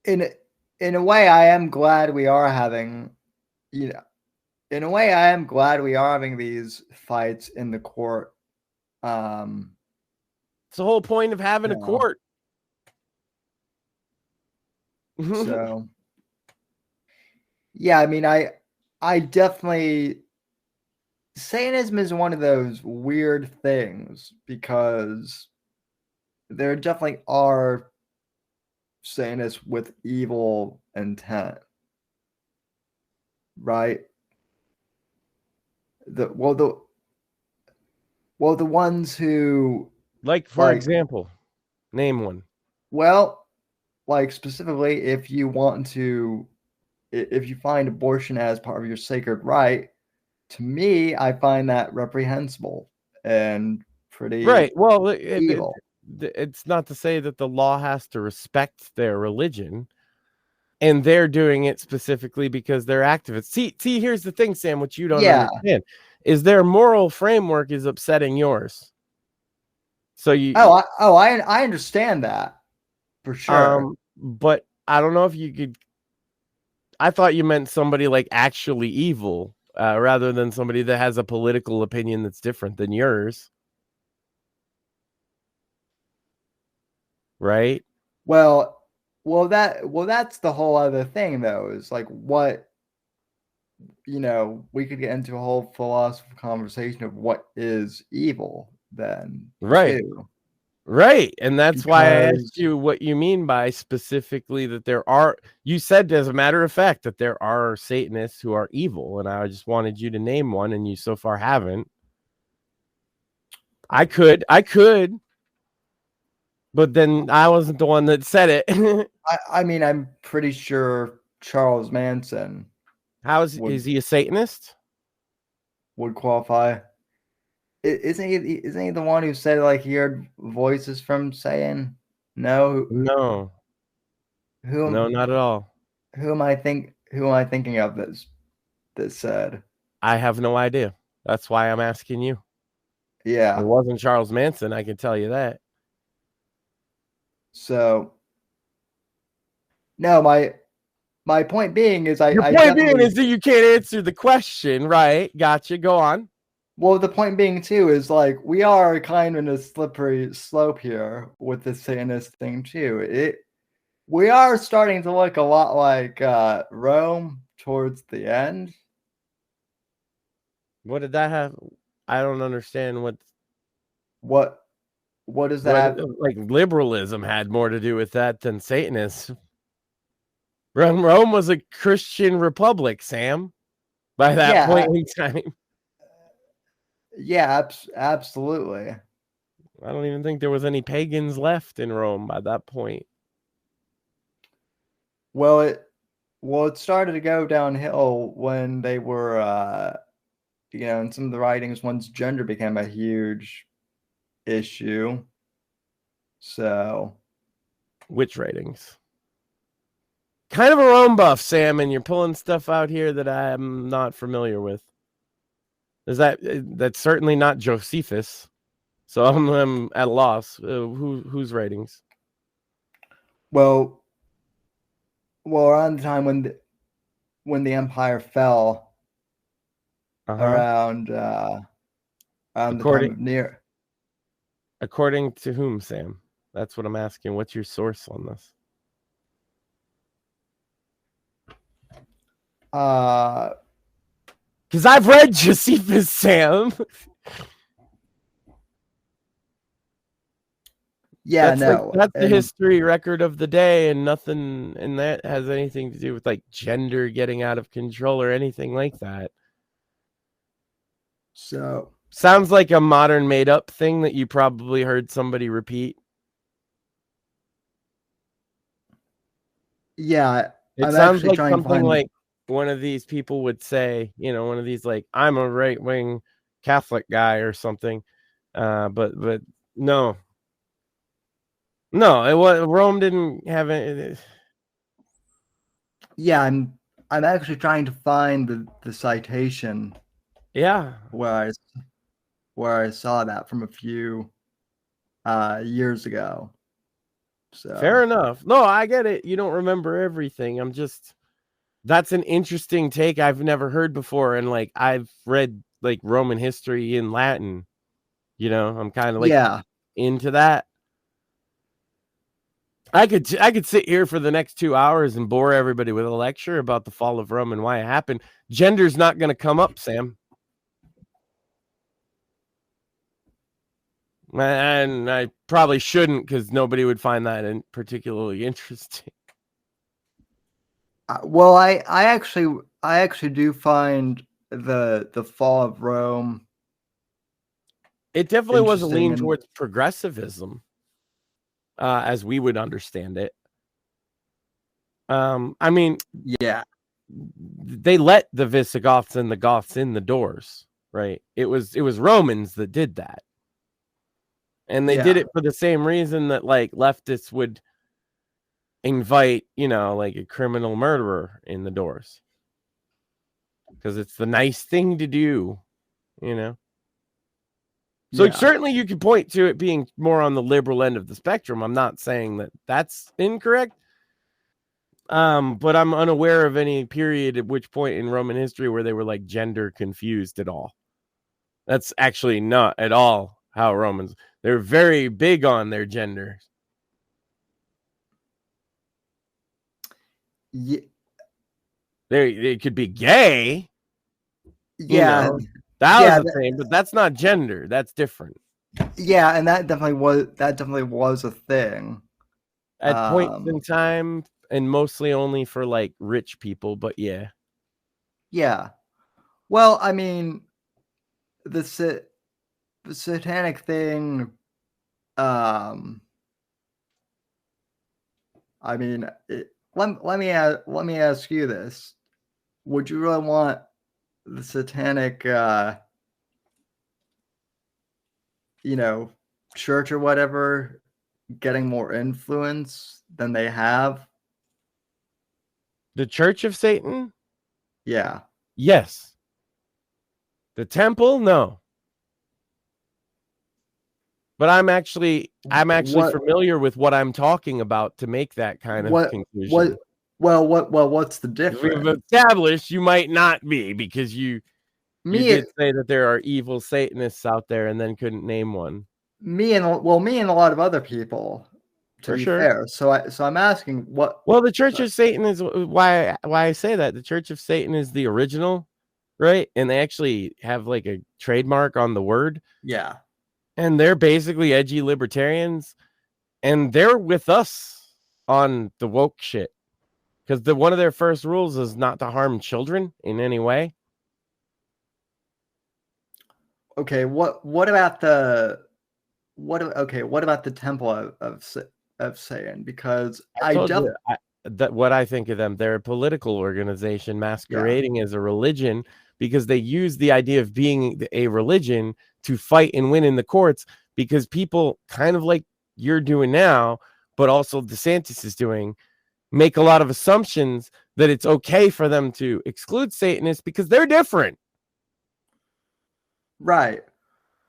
In a way, I am glad we are having, you know, in a way, I am glad we are having these fights in the court. It's the whole point of having a court. So, yeah, I mean, I definitely, Satanism is one of those weird things because there definitely are Satanists with evil intent, right? The ones who, like, for example, name one. Well, like specifically, if you find abortion as part of your sacred right, to me, I find that reprehensible and pretty right. Well, evil. It's not to say that the law has to respect their religion, and they're doing it specifically because they're activists. See, here's the thing, Sam, which you don't understand, is their moral framework is upsetting yours. So I understand that for sure. But I don't know if you could. I thought you meant somebody like actually evil rather than somebody that has a political opinion that's different than yours. Right? Well, that's the whole other thing, though, is like what, we could get into a whole philosophical conversation of what is evil then, Right. too. Right. And that's why I Because- asked you what you mean by specifically that you said, as a matter of fact, that there are Satanists who are evil. And I just wanted you to name one, and you so far haven't. I could, but then I wasn't the one that said it. I mean, I'm pretty sure Charles Manson Is he a Satanist? would qualify. Isn't he the one who said like he heard voices from Satan? No. No. No, not at all. Who am I thinking of that said? I have no idea. That's why I'm asking you. Yeah. It wasn't Charles Manson, I can tell you that. So no, my point being is Your point being is that you can't answer the question, right? Gotcha. Go on. Well, the point being too is like we are kind of in a slippery slope here with the Satanist thing too. We are starting to look a lot like Rome towards the end. What did that have? I don't understand what does that have? Like liberalism had more to do with that than Satanists. Rome was a Christian republic, Sam, by that point in time. Yeah, absolutely. I don't even think there was any pagans left in Rome by that point. Well, it started to go downhill when they were, in some of the writings once gender became a huge issue. So, which writings? Kind of a Rome buff, Sam, and you're pulling stuff out here that I'm not familiar with. That's certainly not Josephus, so I'm at a loss. Whose writings? Well, around the time when the empire fell, around the time of Nero. According to whom, Sam? That's what I'm asking. What's your source on this? Because I've read Josephus, Sam. Yeah, that's the history record of the day, and nothing in that has anything to do with like gender getting out of control or anything like that. So sounds like a modern made up thing that you probably heard somebody repeat. Yeah, it sounds like something like one of these people would say, one of these like, I'm a right wing Catholic guy or something. But no. No, Rome didn't have it. Yeah, I'm actually trying to find the citation. Yeah, where I saw that from a few years ago. So fair enough. No, I get it. You don't remember everything. That's an interesting take I've never heard before, and like I've read like Roman history in Latin. I'm kind of like into that. I could sit here for the next 2 hours and bore everybody with a lecture about the fall of Rome and why it happened. Gender's not going to come up, Sam. And I probably shouldn't, because nobody would find that particularly interesting. Well, I actually do find the fall of Rome. It definitely was a lean towards progressivism. As we would understand it. I mean, yeah, they let the Visigoths and the Goths in the doors, right? It was Romans that did that, and they did it for the same reason that like leftists would invite, like a criminal murderer in the doors, because it's the nice thing to do, So certainly you could point to it being more on the liberal end of the spectrum. I'm not saying that that's incorrect. But I'm unaware of any period at which point in Roman history where they were like gender confused at all. That's actually not at all how Romans. They're very big on their gender. Yeah, They could be gay. yeah, That yeah, was a thing, but that's not gender. That's different. yeah, and that definitely was a thing. At points in time, and mostly only for like rich people, but yeah. Yeah. Well, I mean, the satanic thing, I mean, let me ask you this. Would you really want the satanic church or whatever getting more influence than they have? The Church of Satan? Yeah. Yes. The temple? No. But I'm actually familiar with what I'm talking about to make that kind of conclusion. What's the difference? We've established you might not be, because you did say that there are evil Satanists out there and then couldn't name one. Me and a lot of other people, to be fair. So I'm asking what. Well, the Church of Satan is why I say that. The Church of Satan is the original, right? And they actually have like a trademark on the word. Yeah. And they're basically edgy libertarians, and they're with us on the woke shit, because one of their first rules is not to harm children in any way. Okay, what about the Temple of Satan? Because what I think of them, they're a political organization masquerading as a religion, because they use the idea of being a religion to fight and win in the courts, because people kind of like you're doing now, but also DeSantis is doing, make a lot of assumptions that it's okay for them to exclude Satanists because they're different. Right.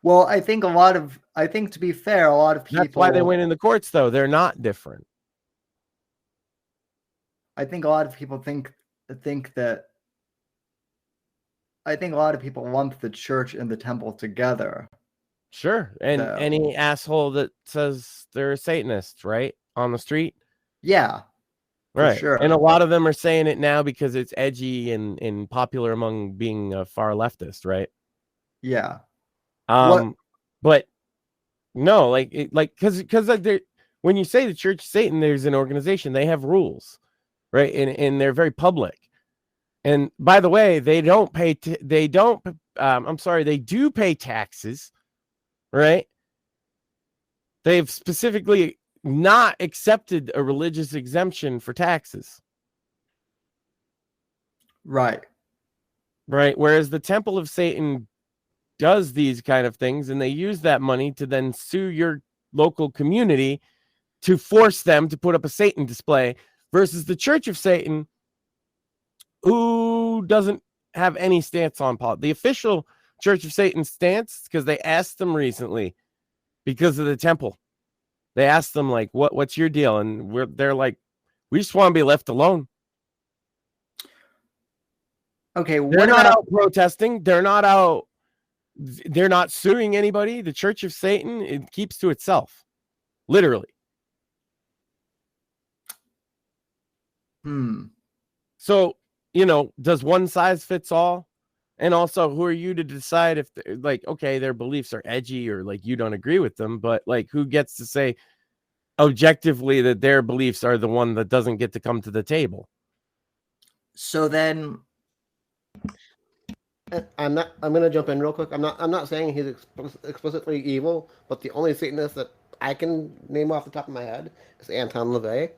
Well, I think to be fair, a lot of people. That's why they win in the courts, though. They're not different. I think a lot of people think that. I think a lot of people lump the church and the temple together. Sure. And any asshole that says they're a Satanist, right? On the street. Yeah. Right. Sure. And a lot of them are saying it now because it's edgy and popular among being a far leftist, right? Yeah. But no, because when you say the Church of Satan, there's an organization, they have rules, right? And they're very public. And by the way, they do pay taxes, right? They've specifically not accepted a religious exemption for taxes. Right. Right. Whereas the Temple of Satan does these kind of things, and they use that money to then sue your local community to force them to put up a Satan display, versus the Church of Satan, who doesn't have any stance on politics. The official Church of Satan stance, because they asked them recently, because of the temple, they asked them, like, what's your deal? And they're like, we just want to be left alone. Okay, they're not out protesting. They're not suing anybody. The Church of Satan, it keeps to itself, literally. So, does one size fits all? And also, who are you to decide if, okay, their beliefs are edgy, or like you don't agree with them, but like, who gets to say objectively that their beliefs are the one that doesn't get to come to the table? So then, I'm going to jump in real quick. I'm not saying he's explicitly evil, but the only Satanist that I can name off the top of my head is Anton LaVey.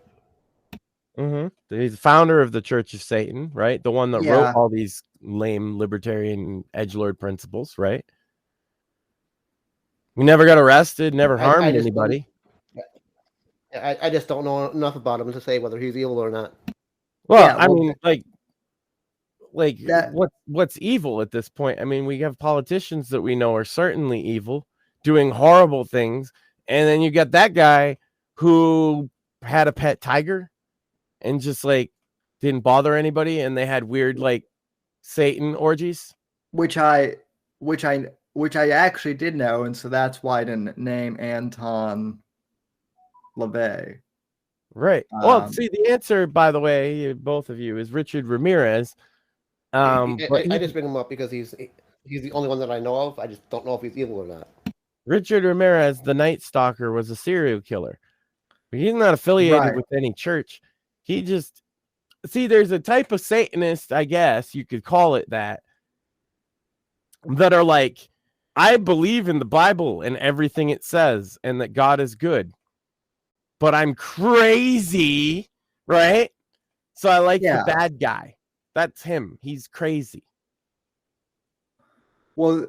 Mm-hmm. He's the founder of the Church of Satan, right? The one that wrote all these lame libertarian edgelord principles, right? He never got arrested, never harmed anybody. I just don't know enough about him to say whether he's evil or not. Well, I mean, what's evil at this point? I mean, we have politicians that we know are certainly evil, doing horrible things, and then you got that guy who had a pet tiger, and just like didn't bother anybody, and they had weird like Satan orgies? which I actually did know, and so that's why I didn't name Anton LaVey. Right. Well, see, the answer, by the way, both of you, is Richard Ramirez. But I just bring him up because he's the only one that I know of. I just don't know if he's evil or not. Richard Ramirez, the Night Stalker, was a serial killer. But he's not affiliated Right. with any church. He just there's a type of Satanist, I guess you could call it that are like, I believe in the Bible and everything it says, and that God is good, but I'm crazy, right? So I like the bad guy. That's him. He's crazy. Well,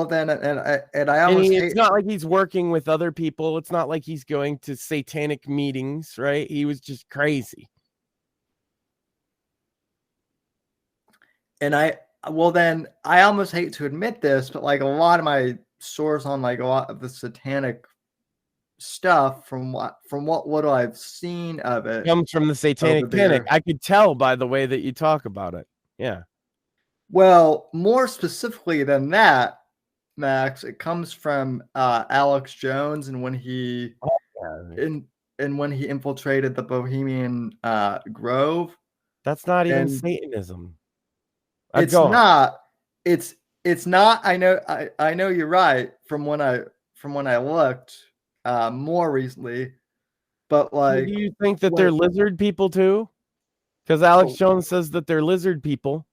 then, and I almost it's not like he's working with other people. It's not like he's going to satanic meetings, right? He was just crazy. And I almost hate to admit this, but like a lot of my source on like a lot of the satanic stuff from what I've seen of it comes from the Satanic Panic. I could tell by the way that you talk about it. Yeah. Well, more specifically than that, Max, it comes from Alex Jones, and when he when he infiltrated the Bohemian Grove. That's not even Satanism. It's not. It's not. I know you're right. From when I looked more recently, but like, do you think that they're lizard people too? Because Alex Jones says that they're lizard people.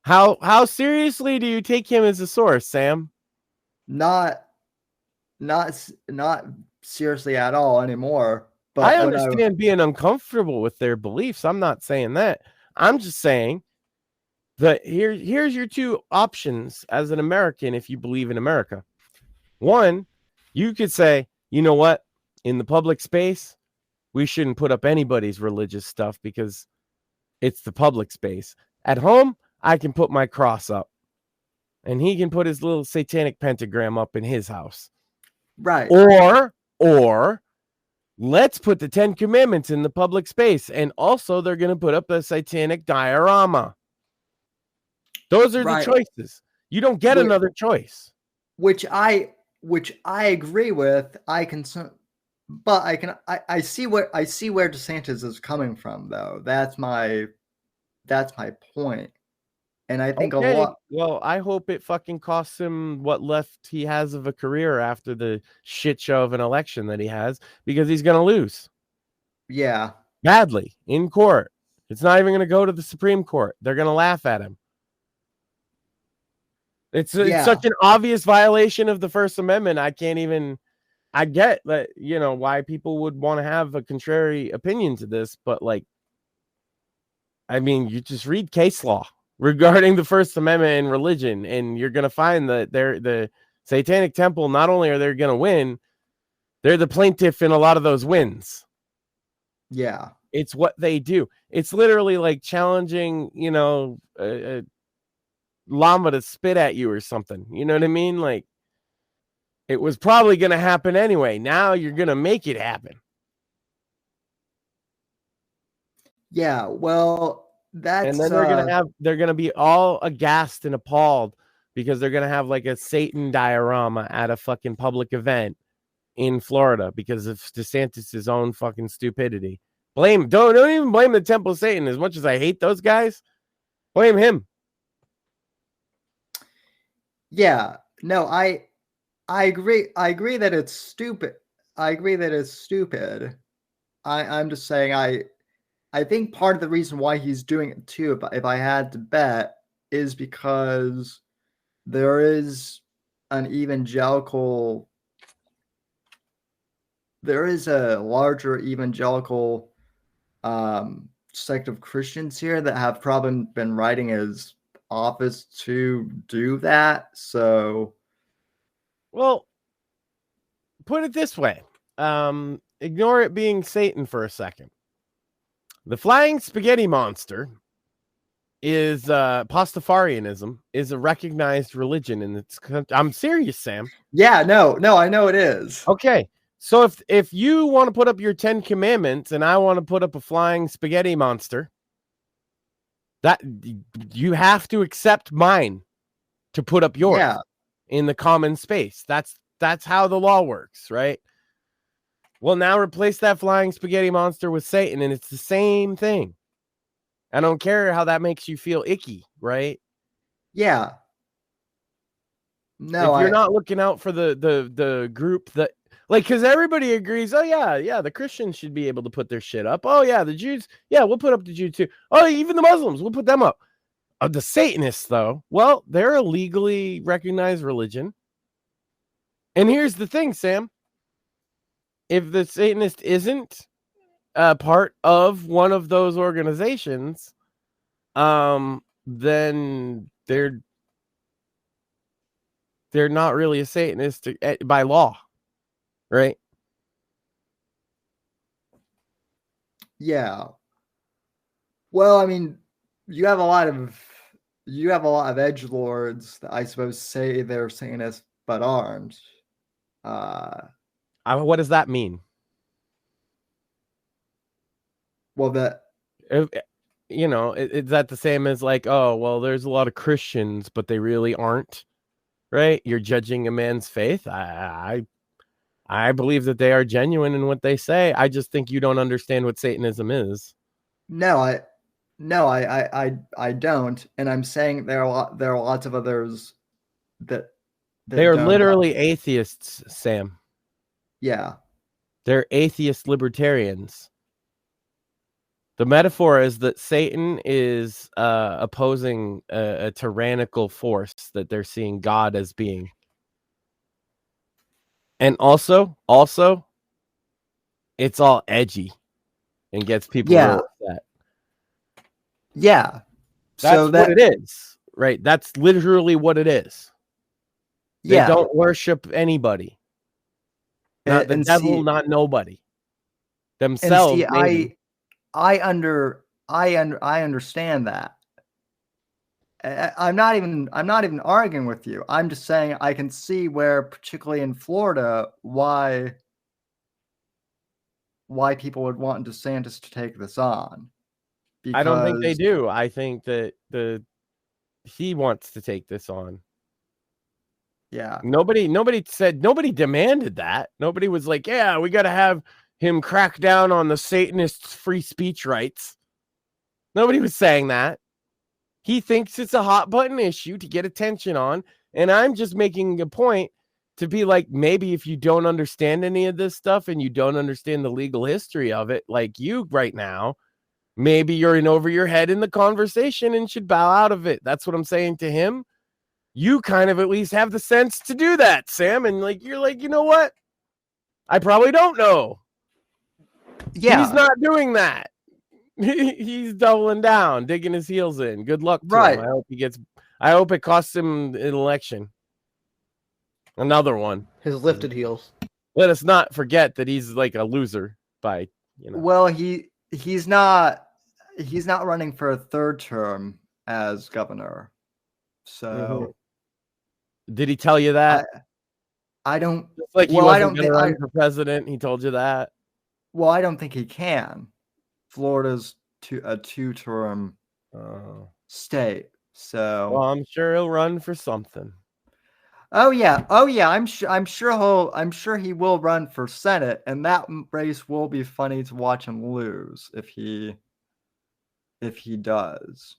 How seriously do you take him as a source, Sam? Not seriously at all anymore. But I understand being uncomfortable with their beliefs. I'm not saying that. I'm just saying that here's your two options as an American if you believe in America. One, you could say, you know what? In the public space, we shouldn't put up anybody's religious stuff because it's the public space. At home, I can put my cross up, and he can put his little satanic pentagram up in his house. Right. Or let's put the 10 Commandments in the public space, and also they're going to put up a satanic diorama. Those are the choices. You don't get another choice. Which I agree with. I see where DeSantis is coming from, though. That's my point. And I think a lot. Well, I hope it fucking costs him what left he has of a career after the shit show of an election that he has, because he's going to lose. Yeah. Badly in court. It's not even going to go to the Supreme Court. They're going to laugh at him. It's such an obvious violation of the First Amendment. I get that, why people would want to have a contrary opinion to this, but like, I mean, you just read case law regarding the First Amendment and religion, and you're going to find that the Satanic Temple, not only are they going to win, they're the plaintiff in a lot of those wins. Yeah. It's what they do. It's literally like challenging, a llama to spit at you or something. You know what I mean? Like, it was probably going to happen anyway. Now you're going to make it happen. Yeah. Well, and then they're gonna be all aghast and appalled because they're gonna have like a Satan diorama at a fucking public event in Florida because of DeSantis' own fucking stupidity. Don't even blame the Temple of Satan. As much as I hate those guys, blame him. Yeah. No, I agree. I agree that it's stupid. I'm just saying I think part of the reason why he's doing it too, if I had to bet, is because there is a larger evangelical sect of Christians here that have probably been writing his office to do that. So, well, put it this way. Ignore it being Satan for a second. The flying spaghetti monster is Pastafarianism is a recognized religion in its country. I'm serious, Sam. Yeah, no, I know it is. Okay, So if you want to put up your 10 commandments and I want to put up a flying spaghetti monster, that you have to accept mine to put up yours in the common space. That's how the law works, right? Well, now replace that flying spaghetti monster with Satan, and it's the same thing. I don't care how that makes you feel icky, right? Yeah. No, if you're not looking out for the group that, like, because everybody agrees, oh yeah, the Christians should be able to put their shit up. Oh yeah, the Jews, yeah, we'll put up the Jews too. Oh, even the Muslims, we'll put them up. The Satanists, though, well, they're a legally recognized religion. And here's the thing, Sam. If the Satanist isn't a part of one of those organizations, then they're not really a Satanist by law, right? Yeah. Well, I mean, you have a lot of edgelords that I suppose say they're Satanists but aren't. What does that mean? Well, that is that the same as like, oh, well, there's a lot of Christians, but they really aren't, right? You're judging a man's faith. I believe that they are genuine in what they say. I just think you don't understand what Satanism is. No, I don't, and I'm saying there are lots of others that they are literally atheists, Sam. Yeah. They're atheist libertarians. The metaphor is that Satan is opposing a tyrannical force that they're seeing God as being. And also, it's all edgy and gets people real upset. Yeah. That's what it is, right? That's literally what it is. They don't worship anybody. Not the devil, not nobody. Themselves. And I understand that. I'm not even arguing with you. I'm just saying I can see where, particularly in Florida, why people would want DeSantis to take this on. I don't think they do. I think that he wants to take this on. Yeah. Nobody demanded that. Nobody was like, yeah, we got to have him crack down on the Satanists' free speech rights. Nobody was saying that. He thinks it's a hot button issue to get attention on. And I'm just making a point to be like, maybe if you don't understand any of this stuff and you don't understand the legal history of it, like you right now, maybe you're in over your head in the conversation and should bow out of it. That's what I'm saying to him. You kind of at least have the sense to do that, Sam. And like, you're like, you know what? I probably don't know. Yeah. He's not doing that. He's doubling down, digging his heels in. Good luck to him. I hope it costs him an election. Another one. His lifted heels. Let us not forget that he's like a loser by, Well, he's not running for a third term as governor. So did he tell you that? I don't. Just like he wasn't going to run for president. He told you that. Well, I don't think he can. Florida's a two-term state, so. Well, I'm sure he'll run for something. Oh yeah. I'm sure he will run for Senate, and that race will be funny to watch him lose if he does.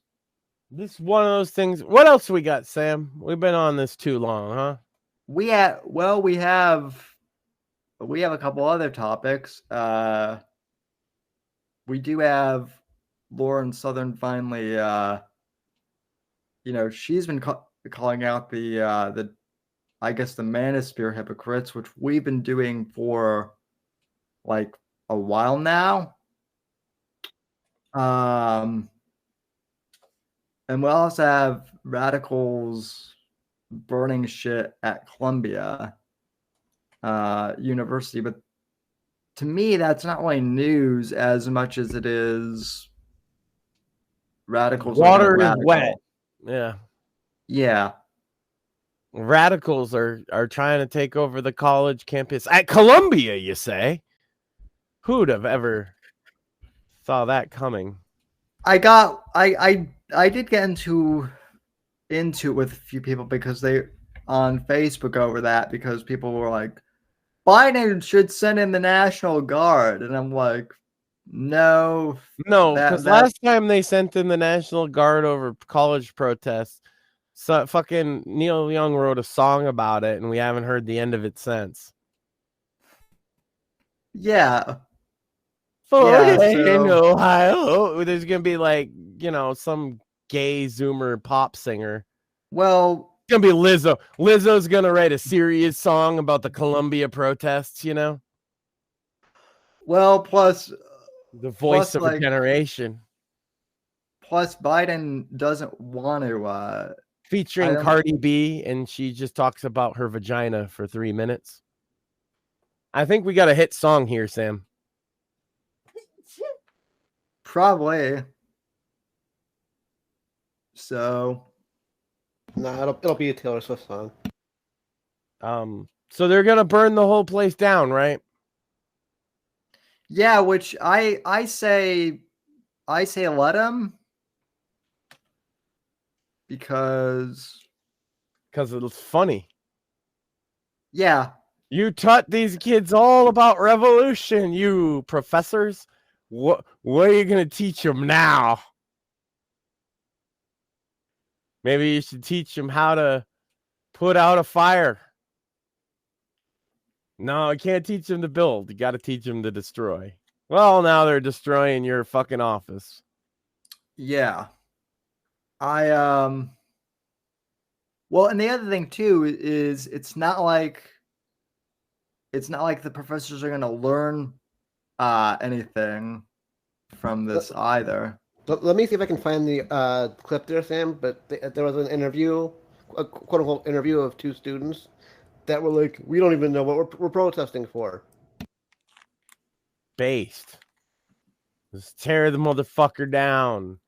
This is one of those things. What else we got, Sam? We've been on this too long, huh? We have a couple other topics. We do have Lauren Southern finally. She's been calling out the I guess the manosphere hypocrites, which we've been doing for like a while now. And we also have radicals burning shit at Columbia University, but to me, that's not really news as much as it is radicals. Water is wet. Yeah. Yeah. radicals are trying to take over the college campus at Columbia, you say? Who'd have ever saw that coming? I did get into it with a few people because they on Facebook over that because people were like, Biden should send in the National Guard, and I'm like, no, because last time they sent in the National Guard over college protests, so fucking Neil Young wrote a song about it, and we haven't heard the end of it since. Yeah. In Ohio, there's gonna be like, some gay Zoomer pop singer. Well, it's gonna be Lizzo. Lizzo's gonna write a serious song about the Columbia protests. Well, plus the voice of a generation. Plus, Biden doesn't want to. Featuring Cardi B, and she just talks about her vagina for 3 minutes. I think we got a hit song here, Sam. Probably. So. No, it'll be a Taylor Swift song. So they're gonna burn the whole place down, right? Yeah, which I say let them, because it's funny. Yeah. You taught these kids all about revolution, you professors. What are you going to teach them now? Maybe you should teach them how to put out a fire. No, you can't teach them to build. You got to teach them to destroy. Well, now they're destroying your fucking office. Yeah. Well, and the other thing too is it's not like the professors are going to learn anything from this either. Let me see if I can find the clip there, Sam. But there was an interview, a quote-unquote interview of two students that were like, we don't even know what we're protesting for. Based. Let's tear the motherfucker down.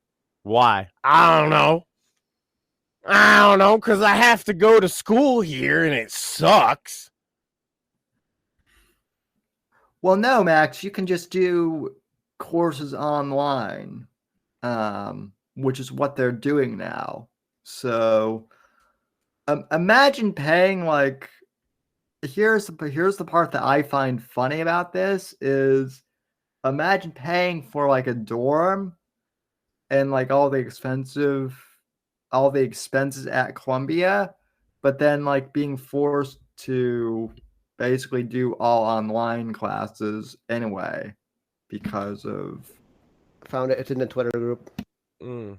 Why? I don't know. Because I have to go to school here and it sucks. Well, no, Max, you can just do courses online, which is what they're doing now. So imagine paying like, here's the part that I find funny about this is imagine paying for like a dorm and like all the expenses at Columbia, but then like being forced to basically do all online classes anyway because of. Found it. It's in the Twitter group. The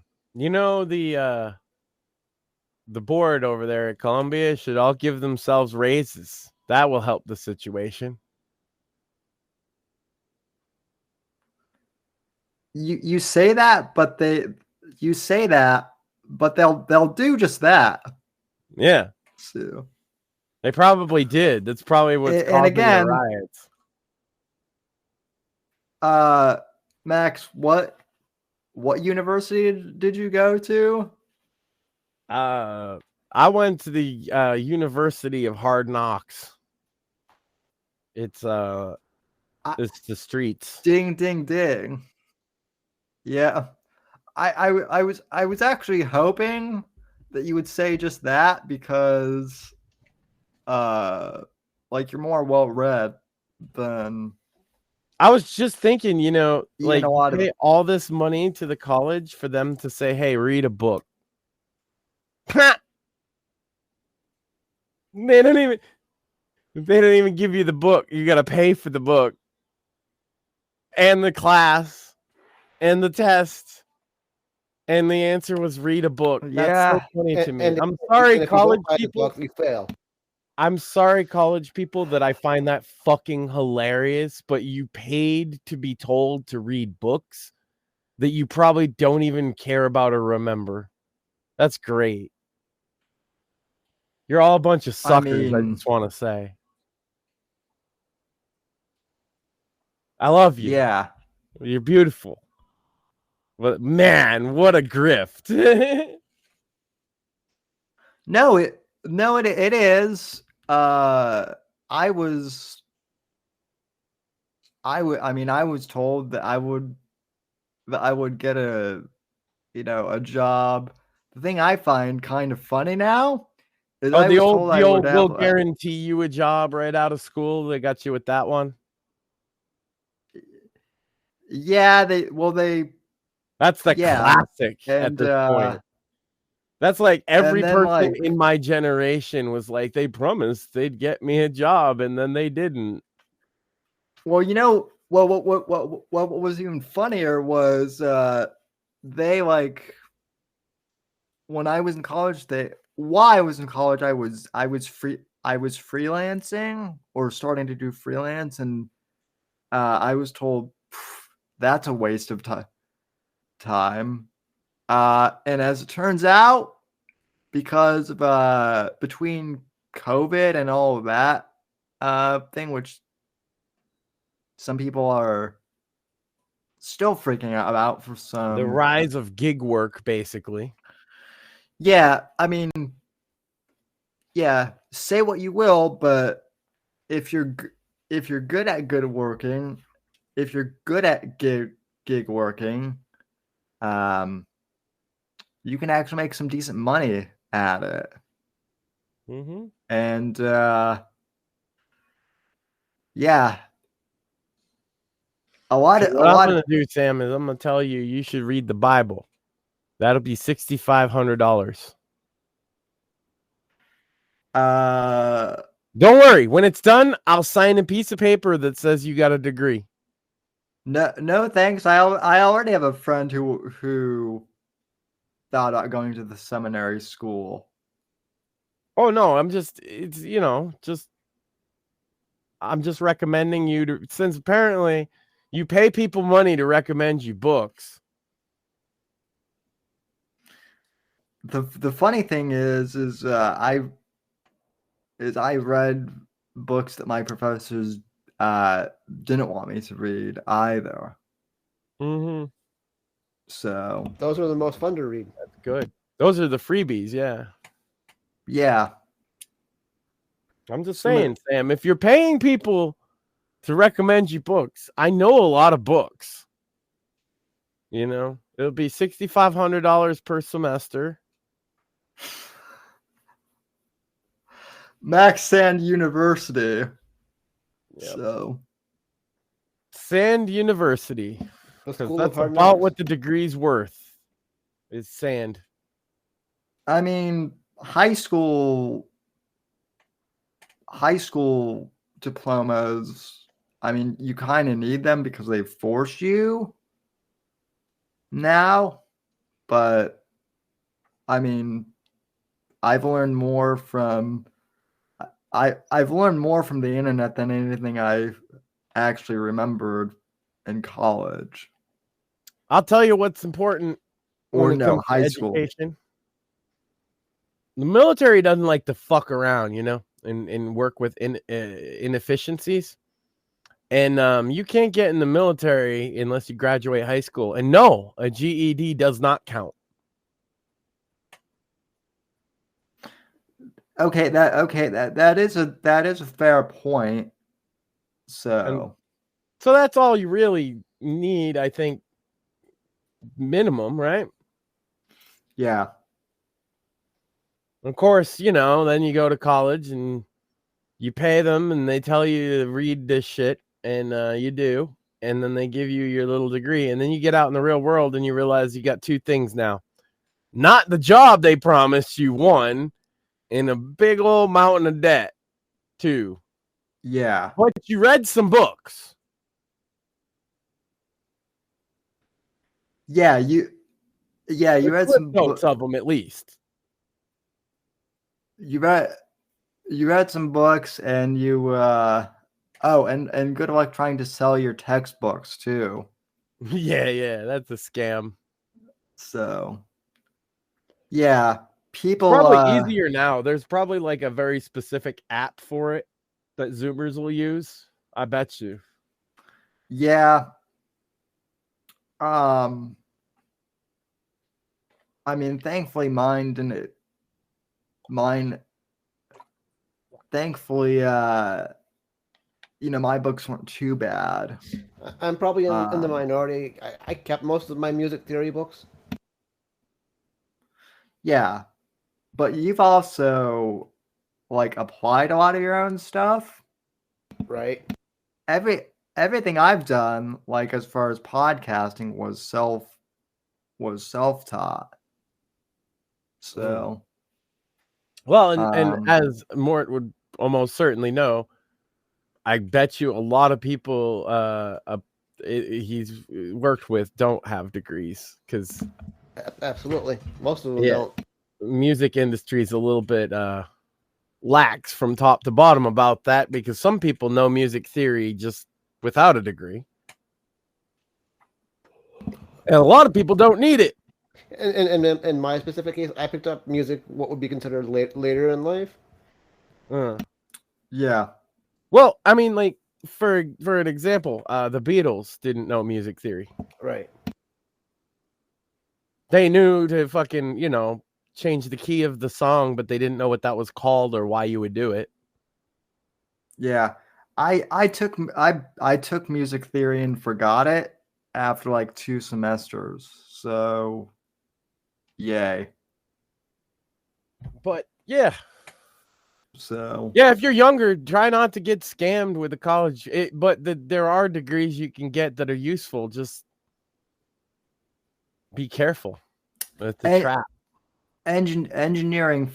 board over there at Columbia should all give themselves raises. That will help the situation. You say that, but they'll do just that. Yeah. So. They probably did. That's probably what's causing the riots. Max, what university did you go to? I went to the University of Hard Knocks. It's the streets. Ding ding ding. Yeah. I was actually hoping that you would say just that because like you're more well read than. I was just thinking, like pay of all this money to the college for them to say, "Hey, read a book." They don't even give you the book. You got to pay for the book and the class and the test. And the answer was read a book. Yeah. That's so funny to me. I'm sorry, college people. You fail. I'm sorry, college people, that I find that fucking hilarious, but you paid to be told to read books that you probably don't even care about or remember. That's great. You're all a bunch of suckers, I just want to say. I love you. Yeah. You're beautiful. But man, what a grift. No, No, it is. I was told that I would get a job. The thing I find kind of funny now is Oh, I was told I would we'll have guarantee you a job right out of school. They got you with that one. yeah, That's the yeah, classic at and this point. That's like every then person in my generation was like, they promised they'd get me a job and then they didn't. well, what was even funnier was they like when I was in college, while I was in college, I was freelancing or starting to do freelance, and I was told that's a waste of time. And as it turns out, because of between COVID and all of that thing, which some people are still freaking out about for some. The rise of gig work, basically. Yeah, I mean, yeah, say what you will, but if you're good at good working, if you're good at gig working, you can actually make some decent money at it. Mm-hmm. And yeah, What I'm gonna do, Sam, is I'm gonna tell you you should read the Bible. That'll be $6,500. Don't worry. When it's done, I'll sign a piece of paper that says you got a degree. No, thanks. I already have a friend who thought about going to the seminary school. Oh no, I'm just recommending you to, since apparently you pay people money to recommend you books. The funny thing is I read books that my professors didn't want me to read either. Mm-hmm. So those are the most fun to read. That's good. Those are the freebies, yeah. Yeah. I'm just saying, Sam, if you're paying people to recommend you books, I know a lot of books. You know, it'll be $6,500 per semester. Max Sand University. Yep. So Sand University. The Because School that's of Hard about Knocks. what the degree's worth. Is sand. I mean, high school diplomas, I mean, you kind of need them because they force you now, but I mean, I've learned more from I've learned more from the internet than anything I actually remembered in college. I'll tell you what's important Or when it no, comes high to school. education. The military doesn't like to fuck around, and work with inefficiencies. And you can't get in the military unless you graduate high school. And no, a GED does not count. Okay, that is a fair point. So that's all you really need, I think, minimum, right? Yeah. Of course, then you go to college and you pay them and they tell you to read this shit, and you do. And then they give you your little degree. And then you get out in the real world and you realize you got two things now. Not the job they promised you, one, and a big old mountain of debt, two. Yeah. But you read some books. Yeah, you read some notes of them at least. You read some books, and you and good luck trying to sell your textbooks too. Yeah, that's a scam. So yeah, people it's probably easier now. There's probably like a very specific app for it that Zoomers will use. I bet you. Yeah. I mean, thankfully mine thankfully, my books weren't too bad. I'm probably in the minority. I kept most of my music theory books. Yeah, but you've also like applied a lot of your own stuff. Right. Everything I've done, like as far as podcasting, was self-taught. So, well, and as Mort would almost certainly know, I bet you a lot of people he's worked with don't have degrees, because absolutely most of them don't. Music industry is a little bit lax from top to bottom about that, because some people know music theory just without a degree, and a lot of people don't need it. And in my specific case, I picked up music what would be considered later in life. Yeah. Well, I mean, like for an example, the Beatles didn't know music theory. Right. They knew to fucking, change the key of the song, but they didn't know what that was called or why you would do it. Yeah. I took music theory and forgot it after like 2 semesters. So, yay. But yeah. So yeah, if you're younger, try not to get scammed with the college. But there are degrees you can get that are useful. Just be careful with the trap. Engineering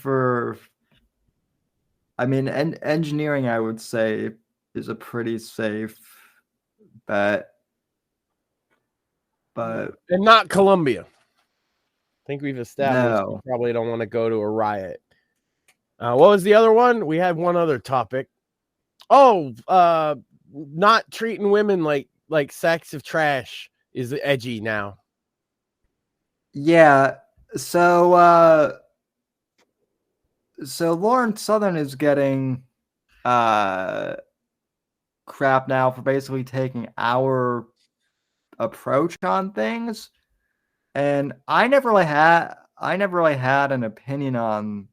engineering, I would say, is a pretty safe bet. But and not Columbia. I think we've established No. you probably don't want to go to a riot. What was the other one? We had one other topic. Oh, not treating women like sacks of trash is edgy now. Yeah. So Lauren Southern is getting crap now for basically taking our approach on things. And I never really had an opinion on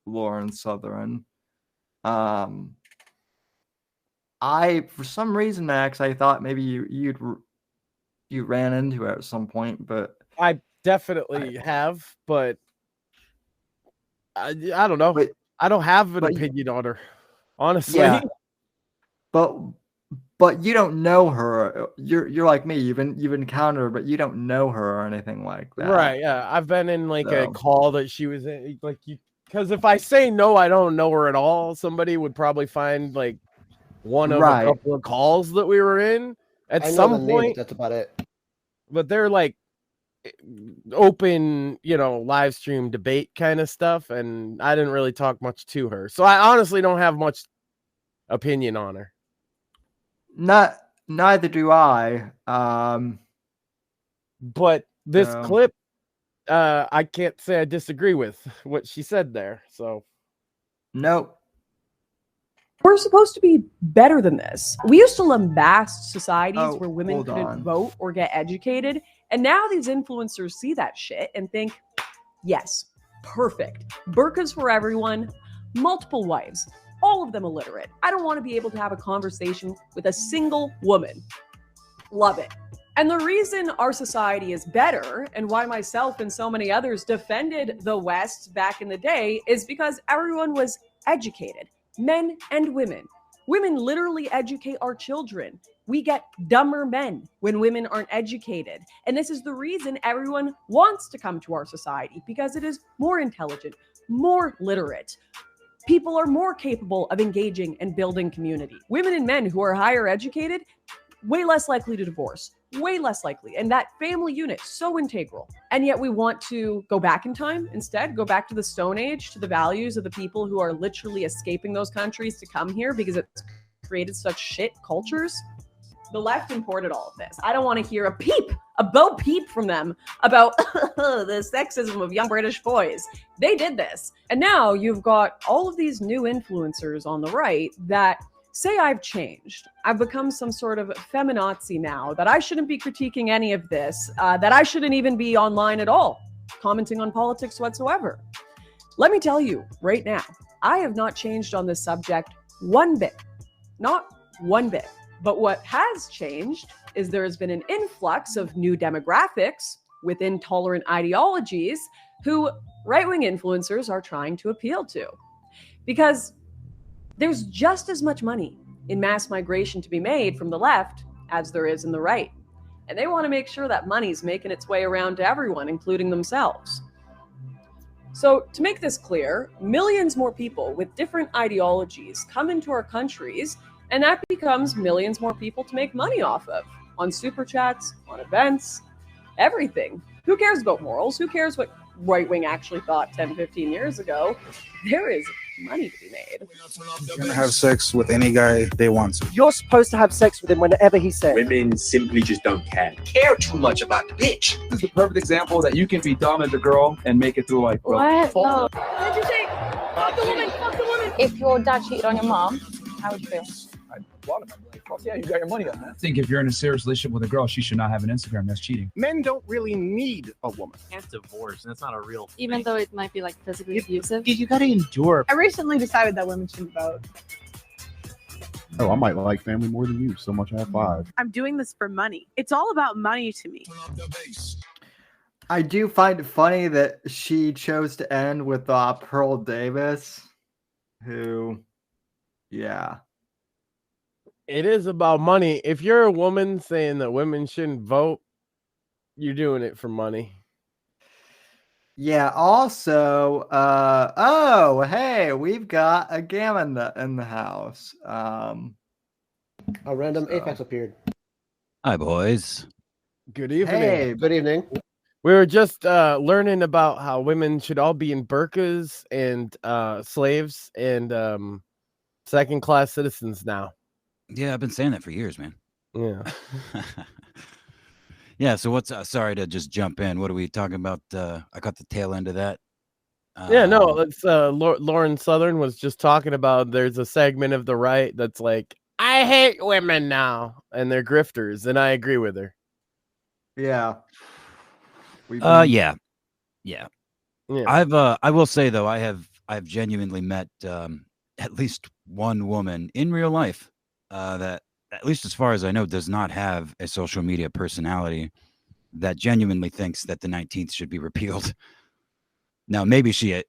Lauren Southern. For some reason, Max, I thought maybe you ran into it at some point, but I definitely have, but I don't know. I don't have an opinion on her, honestly. Yeah. But you don't know her. You're like me. You've encountered her, but you don't know her or anything like that. Right? Yeah, I've been in a call that she was in, because if I say no, I don't know her at all, somebody would probably find one of a couple of calls that we were in at some point. That's about it. But they're open, live stream debate kind of stuff, and I didn't really talk much to her, so I honestly don't have much opinion on her. Neither do I. But this clip, I can't say I disagree with what she said there. So, nope. We're supposed to be better than this. We used to lambast societies where women couldn't vote or get educated. And now these influencers see that shit and think, yes, perfect. Burqas for everyone, multiple wives, all of them illiterate. I don't want to be able to have a conversation with a single woman. Love it. And the reason our society is better, and why myself and so many others defended the West back in the day, is because everyone was educated, men and women. Women literally educate our children. We get dumber men when women aren't educated. And this is the reason everyone wants to come to our society, because it is more intelligent, more literate. People are more capable of engaging and building community. Women and men who are higher educated, way less likely to divorce, way less likely. And that family unit, so integral. And yet we want to go back in time instead, go back to the Stone Age, to the values of the people who are literally escaping those countries to come here because it's created such shit cultures. The left imported all of this. I don't want to hear a bo peep from them about the sexism of young British boys. They did this. And now you've got all of these new influencers on the right that say I've changed. I've become some sort of feminazi now, that I shouldn't be critiquing any of this, that I shouldn't even be online at all, commenting on politics whatsoever. Let me tell you right now, I have not changed on this subject one bit. Not one bit. But what has changed is there has been an influx of new demographics with intolerant ideologies who right-wing influencers are trying to appeal to. Because there's just as much money in mass migration to be made from the left as there is in the right. And they want to make sure that money's making its way around to everyone, including themselves. So to make this clear, millions more people with different ideologies come into our countries, and that becomes millions more people to make money off of, on super chats, on events, everything. Who cares about morals? Who cares what right-wing actually thought 10, 15 years ago? There is money to be made. You're gonna have sex with any guy they want to. You're supposed to have sex with him whenever he says. Women simply just don't care too much about the bitch. This is the perfect example that you can be dumb as a girl and make it through life, bro. What? No. What did you say? Fuck the woman, fuck the woman. If your dad cheated on your mom, how would you feel? I'd applaud him. I'd be like, fuck yeah, you got your money on that. I think if you're in a serious relationship with a girl, she should not have an Instagram. That's cheating. Men don't really need a woman. Can't divorce, and that's not a real thing. Even though it might be like physically abusive. You gotta endure. I recently decided that women shouldn't vote. Oh, I might like family more than you. So much high five. I'm doing this for money. It's all about money to me. I do find it funny that she chose to end with Pearl Davis, who, yeah. It is about money. If you're a woman saying that women shouldn't vote, you're doing it for money. Yeah, also, oh, hey, we've got a Gammon in the house. A random Apex appeared. Hi, boys. Good evening. Hey, good evening. We were just learning about how women should all be in burqas and slaves and second-class citizens now. Yeah, I've been saying that for years, man. Yeah. Yeah, so what's sorry to just jump in. What are we talking about? I got the tail end of that. Yeah, no, it's Lauren Southern was just talking about there's a segment of the right that's like, I hate women now, and they're grifters, and I agree with her. Yeah. Yeah. I will say though, I've genuinely met at least one woman in real life that, at least as far as I know, does not have a social media personality that genuinely thinks that the 19th should be repealed. Now, maybe she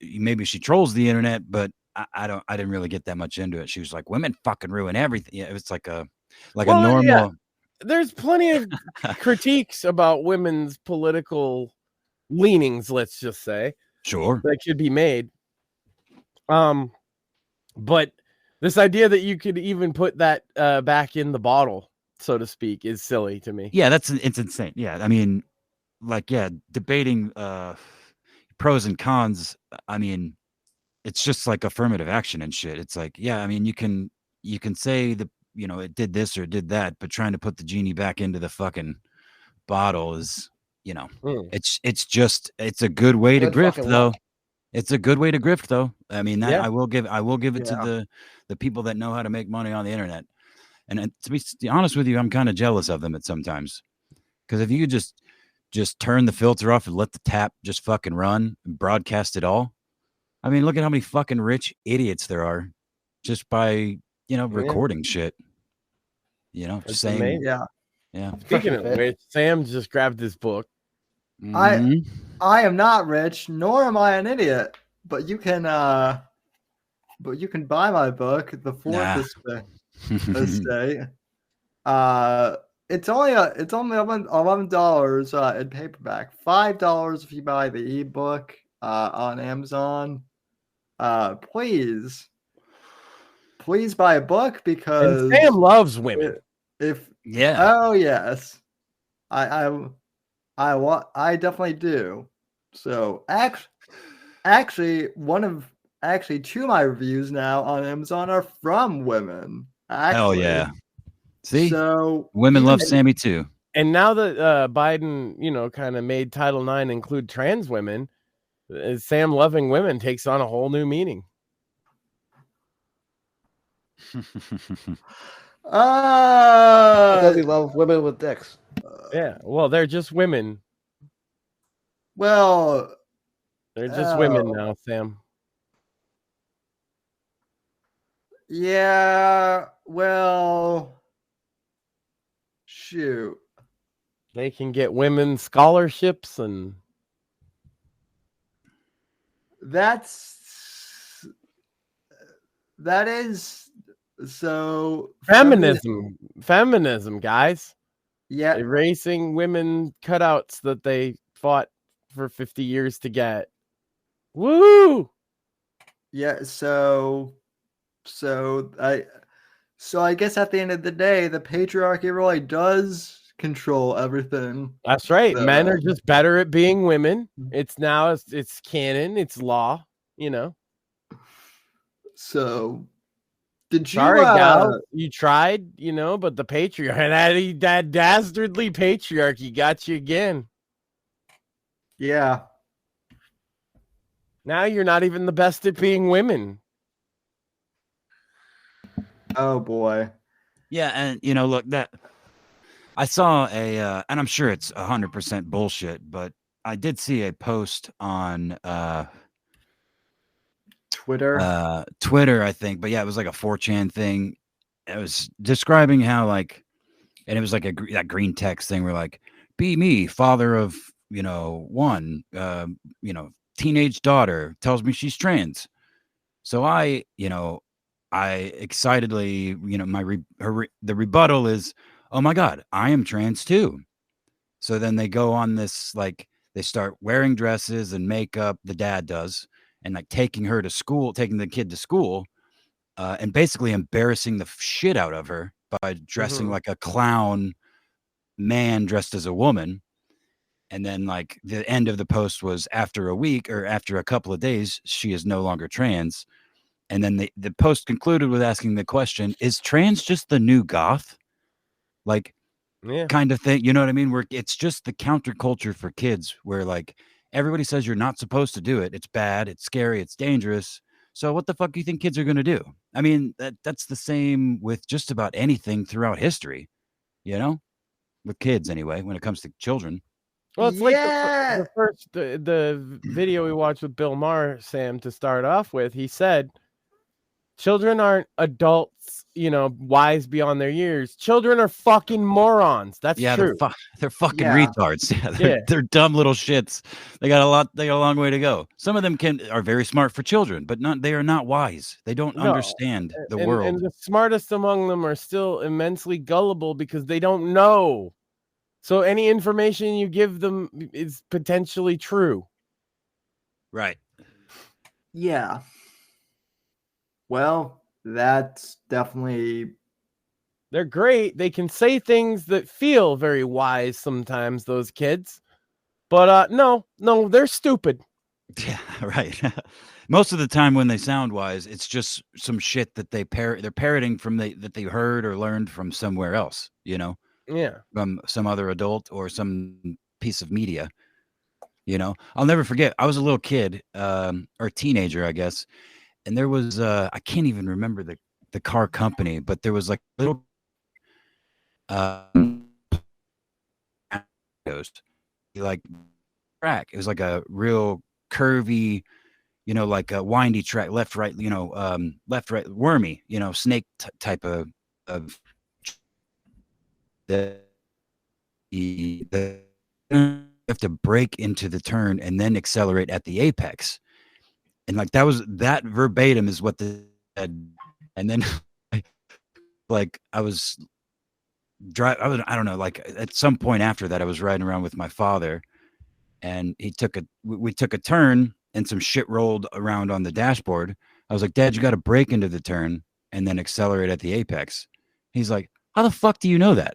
trolls the internet, but I didn't really get that much into it. She was like, women fucking ruin everything. Yeah, it's like a normal. Yeah. There's plenty of critiques about women's political leanings, let's just say. Sure. That could be made. But this idea that you could even put that back in the bottle, so to speak, is silly to me. Yeah, it's insane. Yeah, I mean, debating pros and cons. I mean, it's just like affirmative action and shit. It's like, yeah, I mean, you can say it did this or did that, but trying to put the genie back into the fucking bottle is, it's a good way to grift though. It's a good way to grift though. I mean, that I will give it to the people that know how to make money on the internet. And to be honest with you, I'm kind of jealous of them at sometimes, because if you could just turn the filter off and let the tap just fucking run and broadcast it all. I mean, look at how many fucking rich idiots there are just by, recording shit, That's saying, amazing. Yeah. Speaking of which, Sam just grabbed his book. I am not rich, nor am I an idiot, but you can buy my book, The Fourth Estate. It's only $11 in paperback, $5 if you buy the ebook on Amazon. Please buy a book, because and Sam loves women. Oh yes, I definitely do. So actually, two of my reviews now on Amazon are from women. Actually. Hell yeah! See, so women love Sammy too. And now that Biden, kind of made Title IX include trans women, Sam loving women takes on a whole new meaning. Because we love women with dicks. Yeah, well, they're just women. Well, they're just women now, Sam. Yeah, well, shoot. They can get women scholarships, and that is so feminism, guys. Yeah, erasing women cutouts that they fought for 50 years to get. Woo! Yeah, so I guess at the end of the day, the patriarchy really does control everything. That's right. So, Men are just better at being women. It's canon, it's law, So, did you? Sorry, gal, you tried, but the patriarchy, that dastardly patriarchy got you again. Yeah. Now you're not even the best at being women. Oh boy. Yeah, and look, that I saw and I'm sure it's 100% bullshit, but I did see a post on Twitter, I think, but yeah, it was like a 4chan thing. It was describing how and it was like that green text thing where be me, father of one, teenage daughter tells me she's trans, so I excitedly, the rebuttal is, oh my God, I am trans too. So then they go on this, they start wearing dresses and makeup, the dad does, and taking the kid to school, and basically embarrassing the shit out of her by dressing like a clown man dressed as a woman. And then the end of the post was, after a week or after a couple of days, she is no longer trans. And then the post concluded with asking the question, is trans just the new goth? Kind of thing. You know what I mean? Where it's just the counterculture for kids where everybody says you're not supposed to do it. It's bad. It's scary. It's dangerous. So what the fuck do you think kids are going to do? I mean, that's the same with just about anything throughout history, with kids anyway, when it comes to children. Well, it's like the video we watched with Bill Maher, Sam, to start off with. He said, children aren't adults, wise beyond their years. Children are fucking morons. That's true. They're fucking retards. Yeah, they're dumb little shits. They got a long way to go. Some of them are very smart for children, but they are not wise. They don't understand the world. And the smartest among them are still immensely gullible because they don't know. So any information you give them is potentially true. Right. Yeah. Well, that's definitely... They're great. They can say things that feel very wise sometimes, those kids. But no, they're stupid. Yeah, right. Most of the time when they sound wise, it's just some shit that they're parroting from that they heard or learned from somewhere else, Yeah. From some other adult or some piece of media. I'll never forget. I was a little kid, or teenager, I guess. And there was, I can't even remember the car company, but there was little, track. It was like a real curvy, like a windy track, left, right, left, right, wormy, snake type of you have to brake into the turn and then accelerate at the apex. And that verbatim is what the said. And then I was driving, I don't know, at some point after that, I was riding around with my father, and we took a turn and some shit rolled around on the dashboard. I was like, Dad, you got to brake into the turn and then accelerate at the apex. He's like, how the fuck do you know that?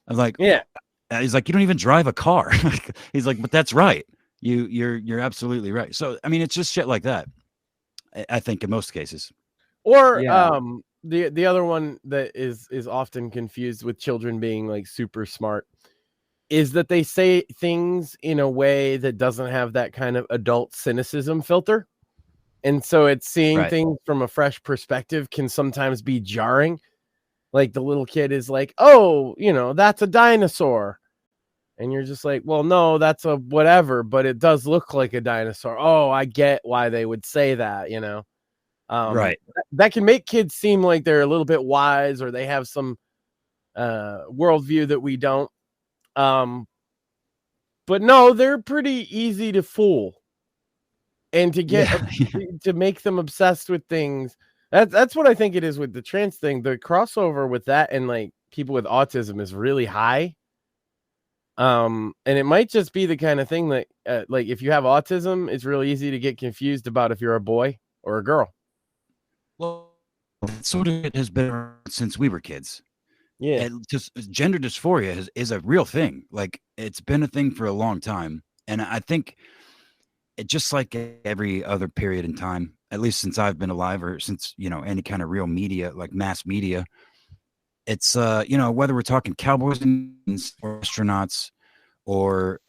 I'm like, yeah. He's like, you don't even drive a car. He's like, but that's right. You're absolutely right. So, I mean, it's just shit like that, I think, in most cases. Or the other one that is often confused with children being super smart is that they say things in a way that doesn't have that kind of adult cynicism filter. And so it's seeing things from a fresh perspective can sometimes be jarring. Like the little kid is like, oh, that's a dinosaur. And you're just like, well, no, that's a whatever, but it does look like a dinosaur. Oh, I get why they would say that, Right. That can make kids seem like they're a little bit wise or they have some worldview that we don't. But no, they're pretty easy to fool. And to get to make them obsessed with things. That's what I think it is with the trans thing. The crossover with that and like people with autism is really high. And it might just be the kind of thing that like if you have autism, it's really easy to get confused about if you're a boy or a girl. Well, that sort of has been around since we were kids. Yeah. And just gender dysphoria is a real thing. Like it's been a thing for a long time. And I think it just like every other period in time, at least since I've been alive or since, any kind of real media, like mass media, it's, whether we're talking cowboys or astronauts or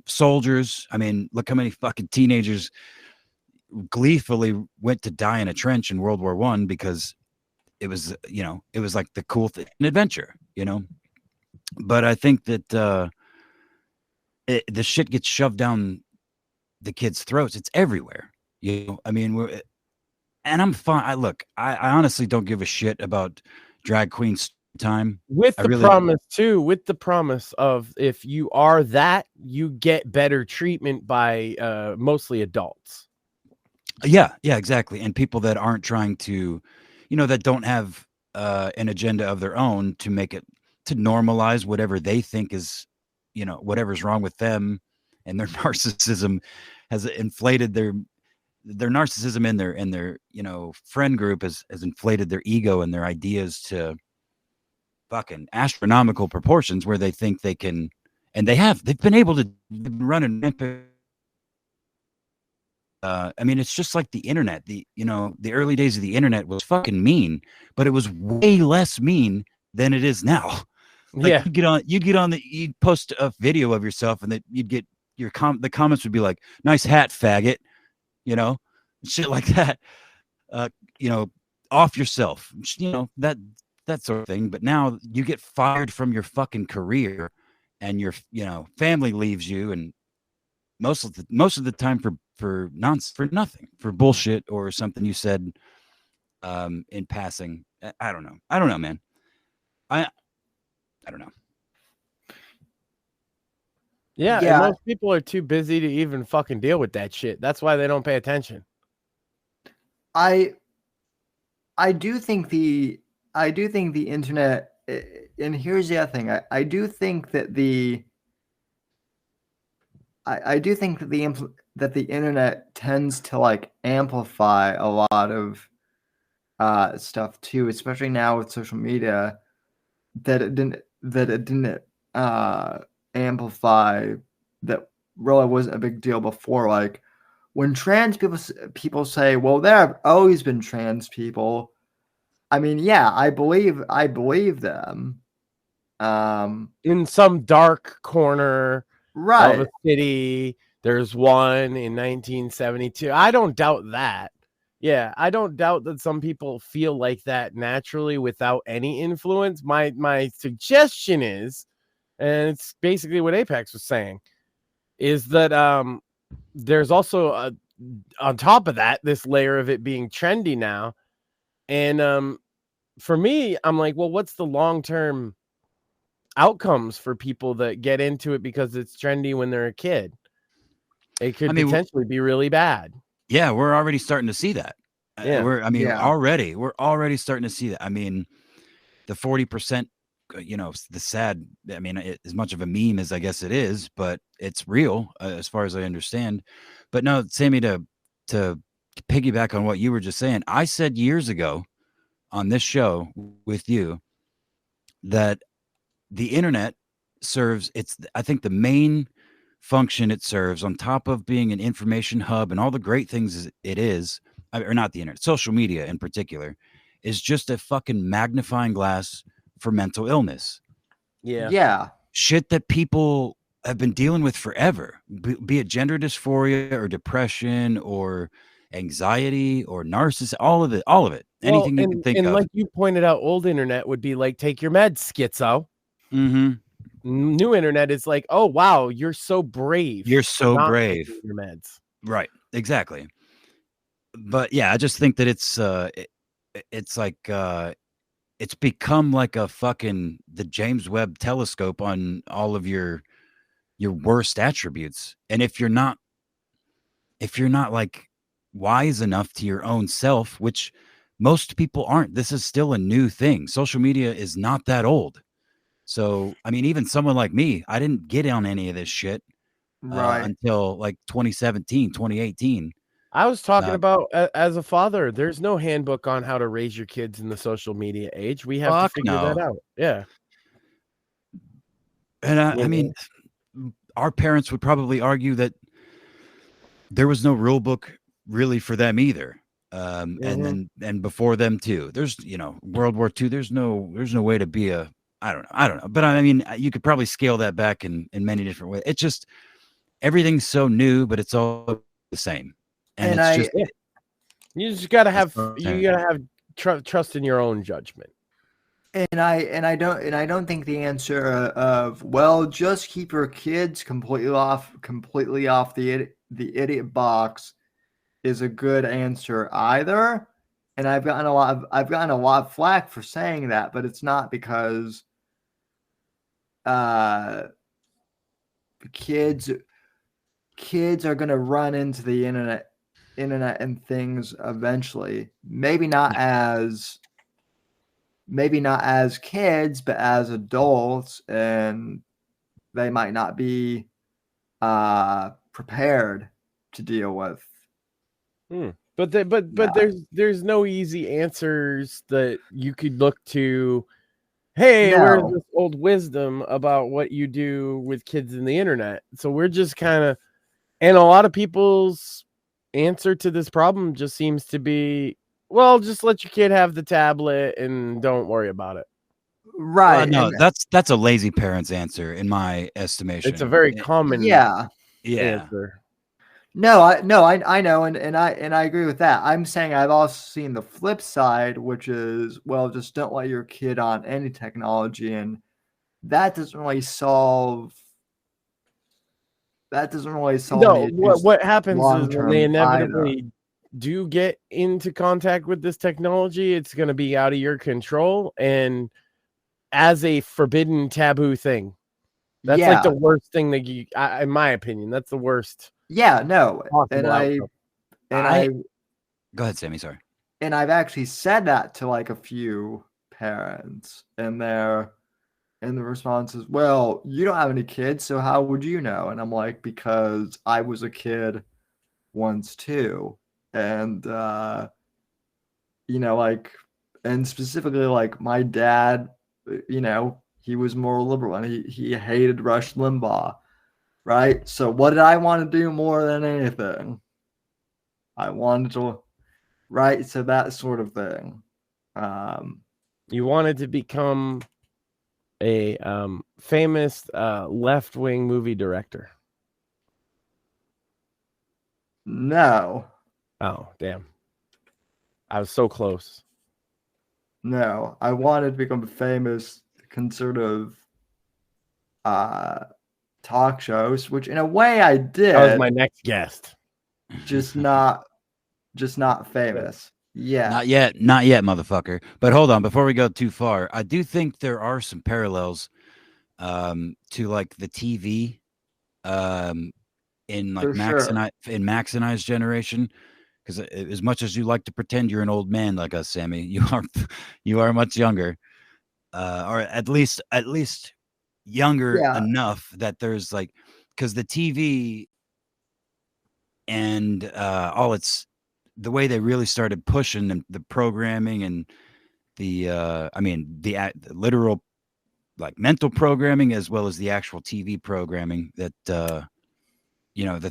soldiers. I mean, look how many fucking teenagers gleefully went to die in a trench in World War I because it was, it was like the cool thing, an adventure, But I think that the shit gets shoved down the kids' throats. It's everywhere. I mean, and I'm fine. I honestly don't give a shit about drag queens time. With the promise of if you are that, you get better treatment by mostly adults. Yeah, exactly. And people that aren't trying to, that don't have an agenda of their own to make it, to normalize whatever they think is, whatever's wrong with them, and their narcissism has inflated their narcissism in their friend group has inflated their ego and their ideas to fucking astronomical proportions where they think they can, and they've been able to run an I mean, it's just like the internet. The early days of the internet was fucking mean, but it was way less mean than it is now. Like you'd post a video of yourself, and that you'd get the comments would be like, "Nice hat, faggot," shit like that. Off yourself, that sort of thing. But now you get fired from your fucking career, and your family leaves you, and most of the time for nothing, for bullshit or something you said in passing. I don't know, man. I don't know. Yeah, and most people are too busy to even fucking deal with that shit. That's why they don't pay attention. I do think the internet, and here's the other thing. I do think that the internet tends to like amplify a lot of stuff too, especially now with social media, that it didn't amplify, that really wasn't a big deal before. Like when trans people say, well, there have always been trans people. I mean, yeah, I believe them. In some dark corner of a city, there's one in 1972. I don't doubt that. Yeah, I don't doubt that some people feel like that naturally without any influence. My suggestion is, and it's basically what Apex was saying, is that there's also on top of that this layer of it being trendy now. And for me, I'm like, well, what's the long-term outcomes for people that get into it because it's trendy when they're a kid? It could potentially be really bad. Yeah, we're already starting to see that. Yeah. We're already starting to see that. I mean, the 40%, the sad, I mean, as much of a meme as I guess it is, but it's real as far as I understand. But no, Sammy, to piggyback on what you were just saying, I said years ago on this show with you that the internet serves, I think the main function it serves, on top of being an information hub and all the great things it is, or not the internet, social media in particular, is just a fucking magnifying glass for mental illness. Yeah. Shit that people have been dealing with forever, be it gender dysphoria or depression or anxiety or narcissism, all of it. Anything you can think of. And like you pointed out, old internet would be like, take your meds, schizo. Mm-hmm. New internet is like, oh wow, you're so brave. You're so brave. Your meds. Right. Exactly. but yeah, I just think that it's like it's become like a fucking the James Webb telescope on all of your worst attributes. And if you're not like wise enough to your own self, which most people aren't, this is still a new thing. Social media is not that old. So, I mean, even someone like me, I didn't get on any of this shit until like 2017, 2018. I was talking about as a father, there's no handbook on how to raise your kids in the social media age. We have to figure that out. Yeah. And I mean, our parents would probably argue that there was no rule book really for them either. And before them too, there's, World War II, there's no way to be I don't know. But I mean, you could probably scale that back in many different ways. It's just, everything's so new, but it's all the same. And it's you just gotta have trust in your own judgment. And I don't think the answer of, well, just keep your kids completely off the idiot box is a good answer either. And I've gotten a lot of flack for saying that, but it's not because kids are going to run into the internet and things eventually. Maybe not as kids, but as adults, and they might not be prepared to deal with. But there's no easy answers that you could look to. Hey, where's this old wisdom about what you do with kids in the internet? So we're just kind of, and a lot of people's answer to this problem just seems to be, well, just let your kid have the tablet and don't worry about it. Right. No, that's a lazy parent's answer in my estimation. It's a very common answer. No, I know, and I agree with that. I'm saying I've also seen the flip side, which is, well, just don't let your kid on any technology, and that doesn't really solve. No, what happens is when they inevitably do get into contact with this technology, it's going to be out of your control and as a forbidden taboo thing. That's like the worst thing that you, in my opinion, that's the worst. Yeah, no. And I go ahead, Sammy, sorry. And I've actually said that to like a few parents, and the response is, well, you don't have any kids, so how would you know? And I'm like, because I was a kid once too. And and specifically like my dad, he was more liberal and he hated Rush Limbaugh. Right. So what did I want to do more than anything? I wanted to, right. So that sort of thing. You wanted to become a famous left-wing movie director. No. Oh, damn. I was so close. No, I wanted to become a famous conservative talk shows, which in a way I did. That was my next guest. Just not famous. Yeah. Not yet, motherfucker. But hold on, before we go too far, I do think there are some parallels to like the TV in like Max and I's generation. Because as much as you like to pretend you're an old man like us, Sammy, you are much younger, or at least younger enough that there's like, because the TV and the way they really started pushing the programming and the literal like mental programming as well as the actual TV programming that the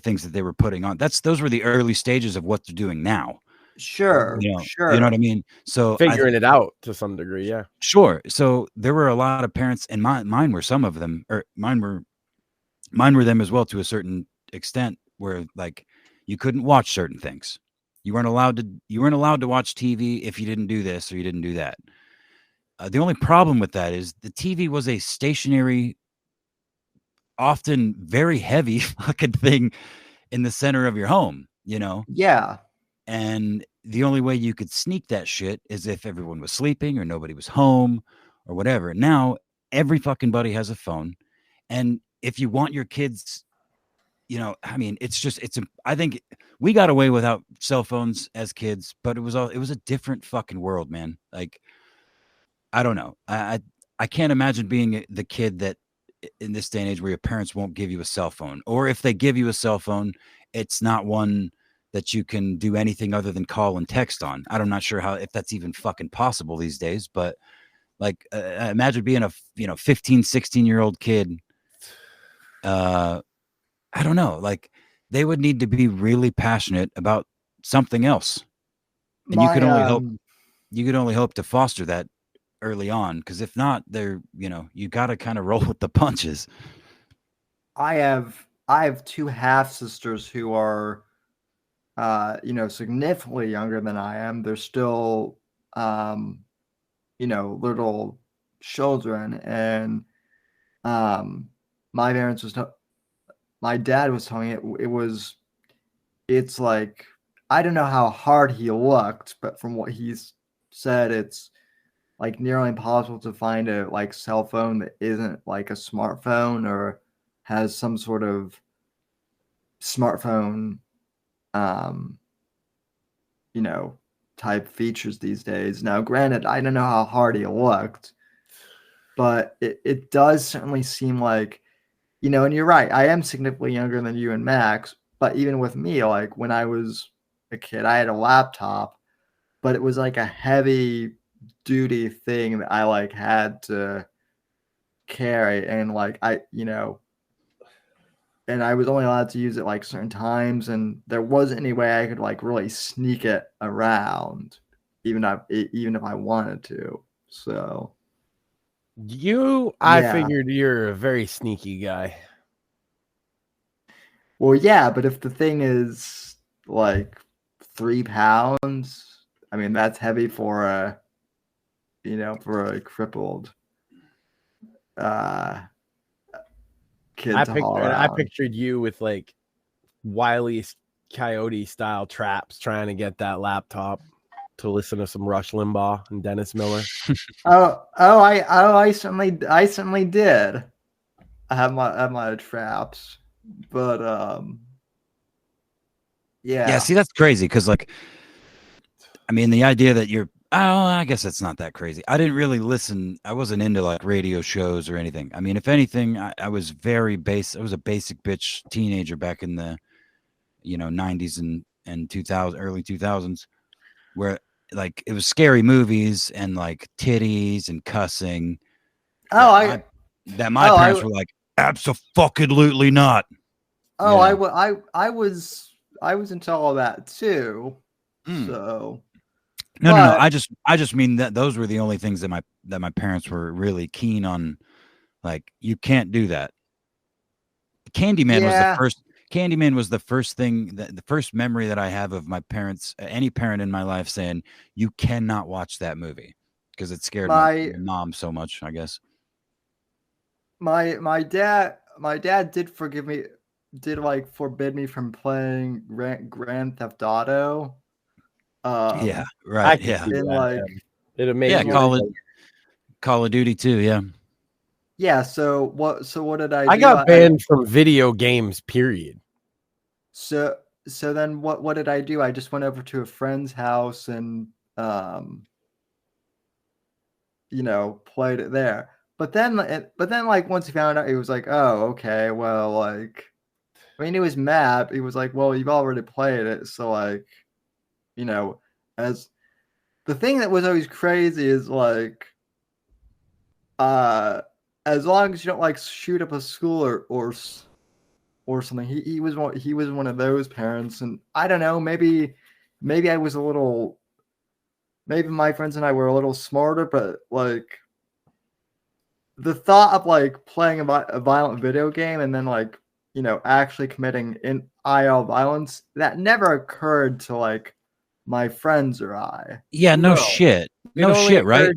things that they were putting on, those were the early stages of what they're doing now. Sure. You know what I mean? So figuring it out to some degree. Yeah, sure. So there were a lot of parents, and mine were some of them, or mine were them as well to a certain extent, where like you couldn't watch certain things. You weren't allowed to watch TV if you didn't do this or you didn't do that. The only problem with that is the TV was a stationary, often very heavy fucking thing in the center of your home, Yeah. And the only way you could sneak that shit is if everyone was sleeping or nobody was home or whatever. Now every fucking buddy has a phone. And if you want your kids, you know, I mean, I think we got away without cell phones as kids, but it was a different fucking world, man. Like, I don't know. I can't imagine being the kid that in this day and age where your parents won't give you a cell phone, or if they give you a cell phone, it's not one that you can do anything other than call and text on. I'm not sure if that's even fucking possible these days, but like, imagine being a 15, 16-year-old kid. I don't know. Like, they would need to be really passionate about something else, and you could only hope to foster that early on, because if not, you got to kind of roll with the punches. I have two half sisters who are significantly younger than I am. They're still little children, and my dad was telling it's like, I don't know how hard he looked, but from what he's said, it's like nearly impossible to find a like cell phone that isn't like a smartphone or has some sort of smartphone type features these days. Now granted, I don't know how hard he looked, but it does certainly seem like, and you're right, I am significantly younger than you and Max, but even with me, like when I was a kid, I had a laptop, but it was like a heavy duty thing that I like had to carry, and like and I was only allowed to use it like certain times, and there wasn't any way I could like really sneak it around, even if I wanted to. So I figured you're a very sneaky guy. Well, yeah, but if the thing is like 3 pounds, I mean, that's heavy for a crippled kid to haul around. I pictured you with like Wile E. Coyote style traps trying to get that laptop to listen to some Rush Limbaugh and Dennis Miller. I certainly did. I have my traps, but yeah. See, that's crazy because, like, I mean, the idea that I guess it's not that crazy. I didn't really listen. I wasn't into like radio shows or anything. I mean, if anything, I was very basic. I was a basic bitch teenager back in the 90s and 2000, early 2000s, where like it was scary movies and like titties and cussing. My parents were like, absolutely not. I was into all that too. So no. I just mean that those were the only things that my parents were really keen on. Like, you can't do that. Candyman was the first thing, the first memory that I have of my parents, any parent in my life saying, you cannot watch that movie, because it scared my mom so much, I guess. My dad did forbid me from playing Grand Theft Auto. Yeah, right. Yeah. Call of Duty too. Yeah. Yeah. So what did I do? I got banned from video games, period. So then what did I do? I just went over to a friend's house and played it there. But then like once he found out, he was like, oh, okay, well, like, I mean, he was mad. He was like, well, you've already played it, so like, as the thing that was always crazy is like, as long as you don't like shoot up a school or something. He was one of those parents, and I don't know, maybe I was maybe my friends and I were a little smarter, but like the thought of like playing a violent video game and then like actually committing IL violence, that never occurred to like my friends or I. Yeah, no shit. No shit, right?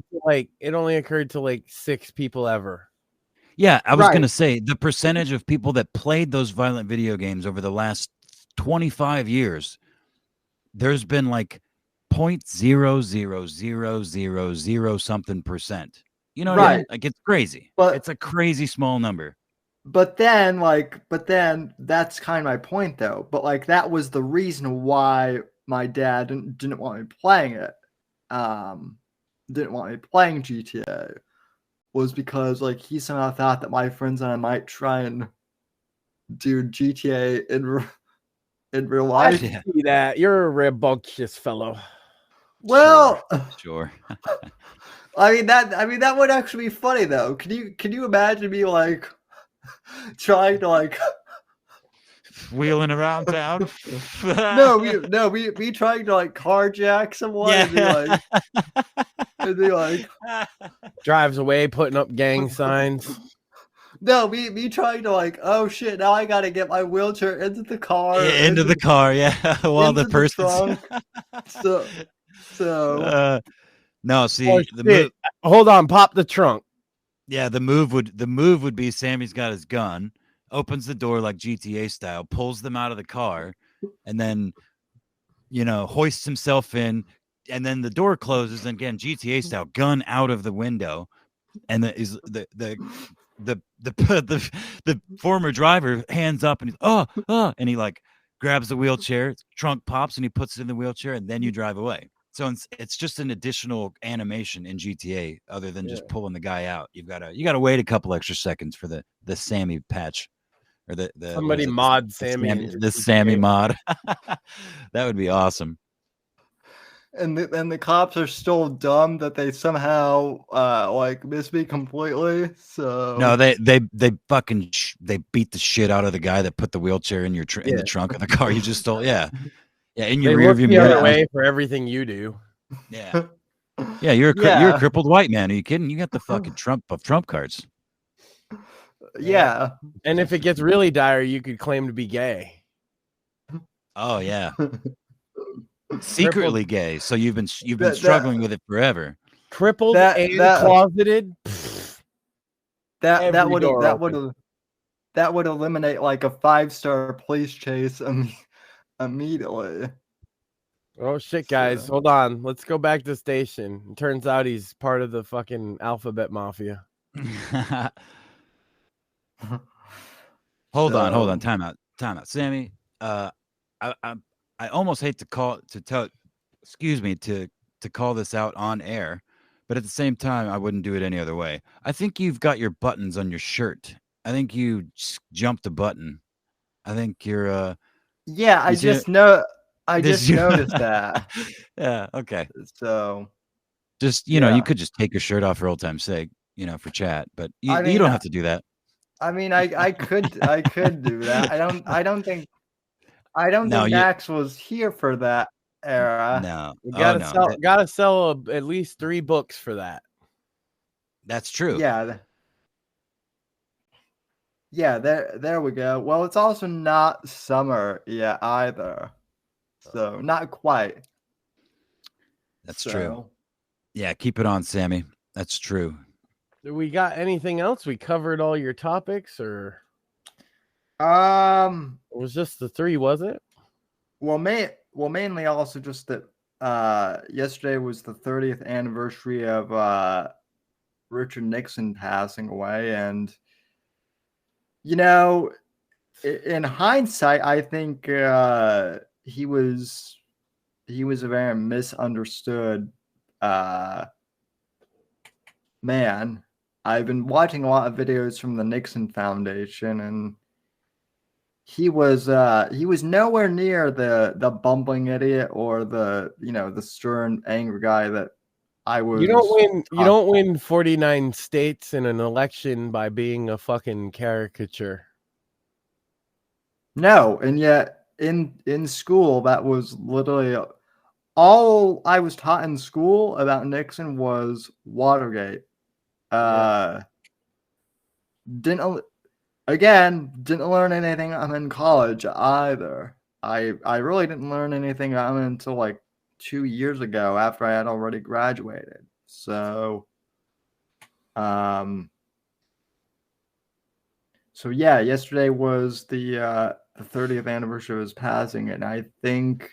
It only occurred to like 6 people ever. Yeah, I was going to say the percentage of people that played those violent video games over the last 25 years there's been like 0.00000 something percent. You know what I mean? Right. Like it's crazy. But it's a crazy small number. But then that's kind of my point though. But like that was the reason why my dad didn't want me playing it. Didn't want me playing GTA was because like he somehow thought that my friends and I might try and do GTA in real I life. see that. You're a rambunctious fellow. Well, Sure. I mean that would actually be funny though. Can you imagine me like trying to like wheeling around town? we trying to like carjack someone and be like drives away putting up gang signs. No, me trying to like, oh shit, now I gotta get my wheelchair into the car. Yeah, into the car, yeah. While the person's so no, see the move. Hold on, pop the trunk. Yeah, the move would be Sammy's got his gun, opens the door like GTA style, pulls them out of the car, and then hoists himself in, and then the door closes, and again GTA style, gun out of the window, and the former driver hands up and he's and he like grabs the wheelchair, trunk pops, and he puts it in the wheelchair, and then you drive away. So it's just an additional animation in GTA other than just pulling the guy out. You gotta wait a couple extra seconds for the Sammy patch or the somebody mod Sammy the Sammy mod. That would be awesome. And the cops are still dumb that they somehow like miss me completely. So no, they fucking they beat the shit out of the guy that put the wheelchair in your in the trunk of the car you just stole. Yeah, in your rear view mirror. Way for everything you do. Yeah, you're a crippled white man. Are you kidding? You got the fucking trump cards. Yeah, and if it gets really dire, you could claim to be gay. Oh yeah. Secretly gay, so you've been struggling with it forever. Crippled and closeted. That would eliminate like a 5-star police chase immediately. Oh shit, guys, hold on. Let's go back to station. It turns out he's part of the fucking alphabet mafia. Hold on. Time out. Sammy, I almost hate to call this out on air, but at the same time, I wouldn't do it any other way. I think you've got your buttons on your shirt. I think you jumped a button. I think you're yeah, I just noticed that. Yeah, okay. So just you could just take your shirt off for old time's sake, for chat, but you don't have to do that. I mean, I could do that. I don't think Max was here for that era. No, you gotta sell at least 3 books for that. That's true. Yeah. There we go. Well, it's also not summer yet either, so not quite. That's true. Yeah, keep it on, Sammy. That's true. Do we got anything else? We covered all your topics, or it was just the 3, was it? Well, mainly also just that yesterday was the 30th anniversary of Richard Nixon passing away, and in hindsight, I think he was a very misunderstood man. I've been watching a lot of videos from the Nixon Foundation, and he was nowhere near the bumbling idiot or the stern, angry guy that I was. You don't win 49 states in an election by being a fucking caricature. No, and yet in school, that was literally all I was taught in school about Nixon was Watergate. Didn't learn anything in college either. I really didn't learn anything until like 2 years ago after I had already graduated. So yeah, yesterday was the 30th anniversary of his passing, and I think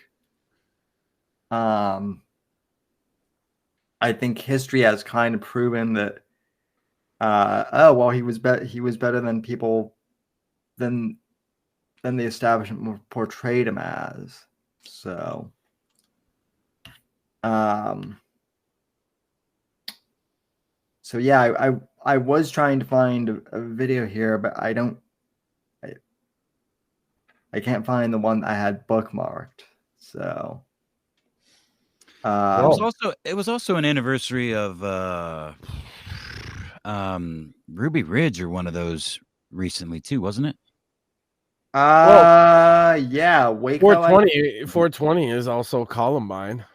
I think history has kind of proven that he was better than people than the establishment portrayed him as. So yeah, I was trying to find a video here, but I can't find the one I had bookmarked. So it was also an anniversary of Ruby Ridge or one of those recently too, wasn't it? Yeah, Waco. 420 is also Columbine.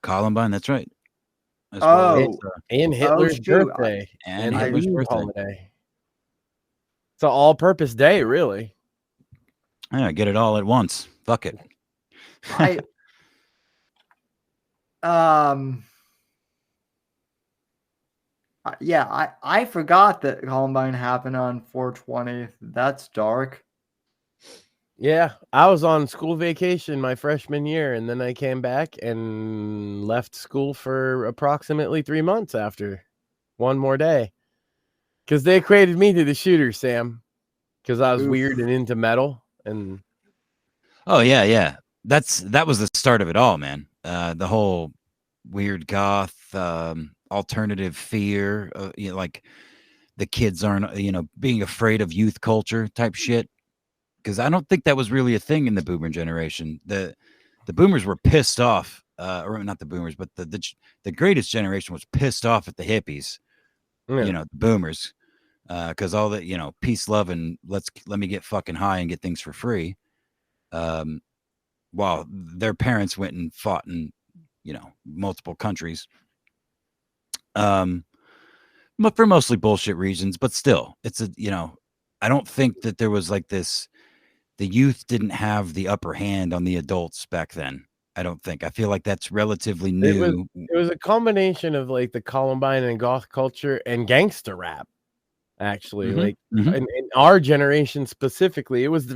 Columbine, that's right. And Hitler's birthday and Hitler's birthday holiday. It's an all-purpose day, really. Yeah, get it all at once. Fuck it. I forgot that Columbine happened on 420. That's dark. Yeah, I was on school vacation my freshman year, and then I came back and left school for approximately 3 months after. One more day. Because they equated me to the shooter, Sam. Because I was weird and into metal. And oh, yeah. That was the start of it all, man. The whole weird goth, alternative fear, like the kids aren't, being afraid of youth culture type shit. Because I don't think that was really a thing in the boomer generation. The boomers were pissed off, or not the boomers, but the greatest generation was pissed off at the hippies, the boomers, because all the, peace, love, and let me get fucking high and get things for free. While their parents went and fought in, multiple countries. But for mostly bullshit reasons, but still, it's I don't think that there was like this. The youth didn't have the upper hand on the adults back then. I don't think. I feel like that's relatively new. It was a combination of like the Columbine and goth culture and gangster rap. Actually, in our generation specifically, it was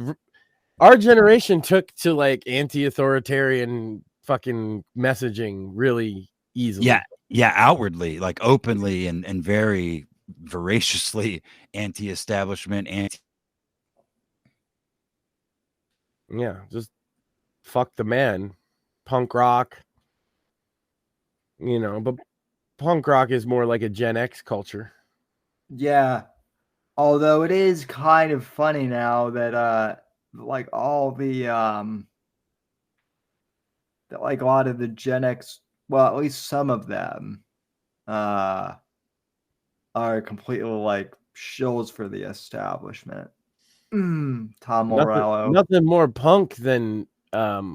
our generation took to like anti-authoritarian fucking messaging really easily. Yeah, outwardly, like openly and very voraciously anti-establishment, Yeah, just fuck the man. Punk rock. But punk rock is more like a Gen X culture. Yeah. Although it is kind of funny now that like all the that like a lot of the Gen X, well, at least some of them are completely like shills for the establishment. Tom Morello. Nothing more punk than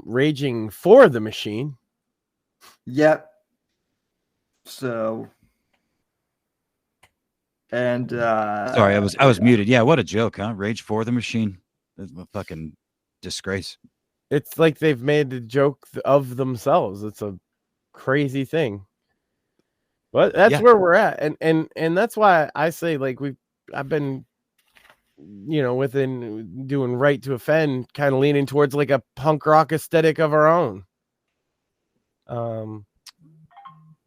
raging for the machine. Yep. So, and sorry, I was muted. Yeah, what a joke, huh? Rage for the machine. That's a fucking disgrace. It's like they've made a joke of themselves. It's a crazy thing. But that's where we're at, and that's why I say like I've been within doing Right to Offend, kind of leaning towards like a punk rock aesthetic of our own.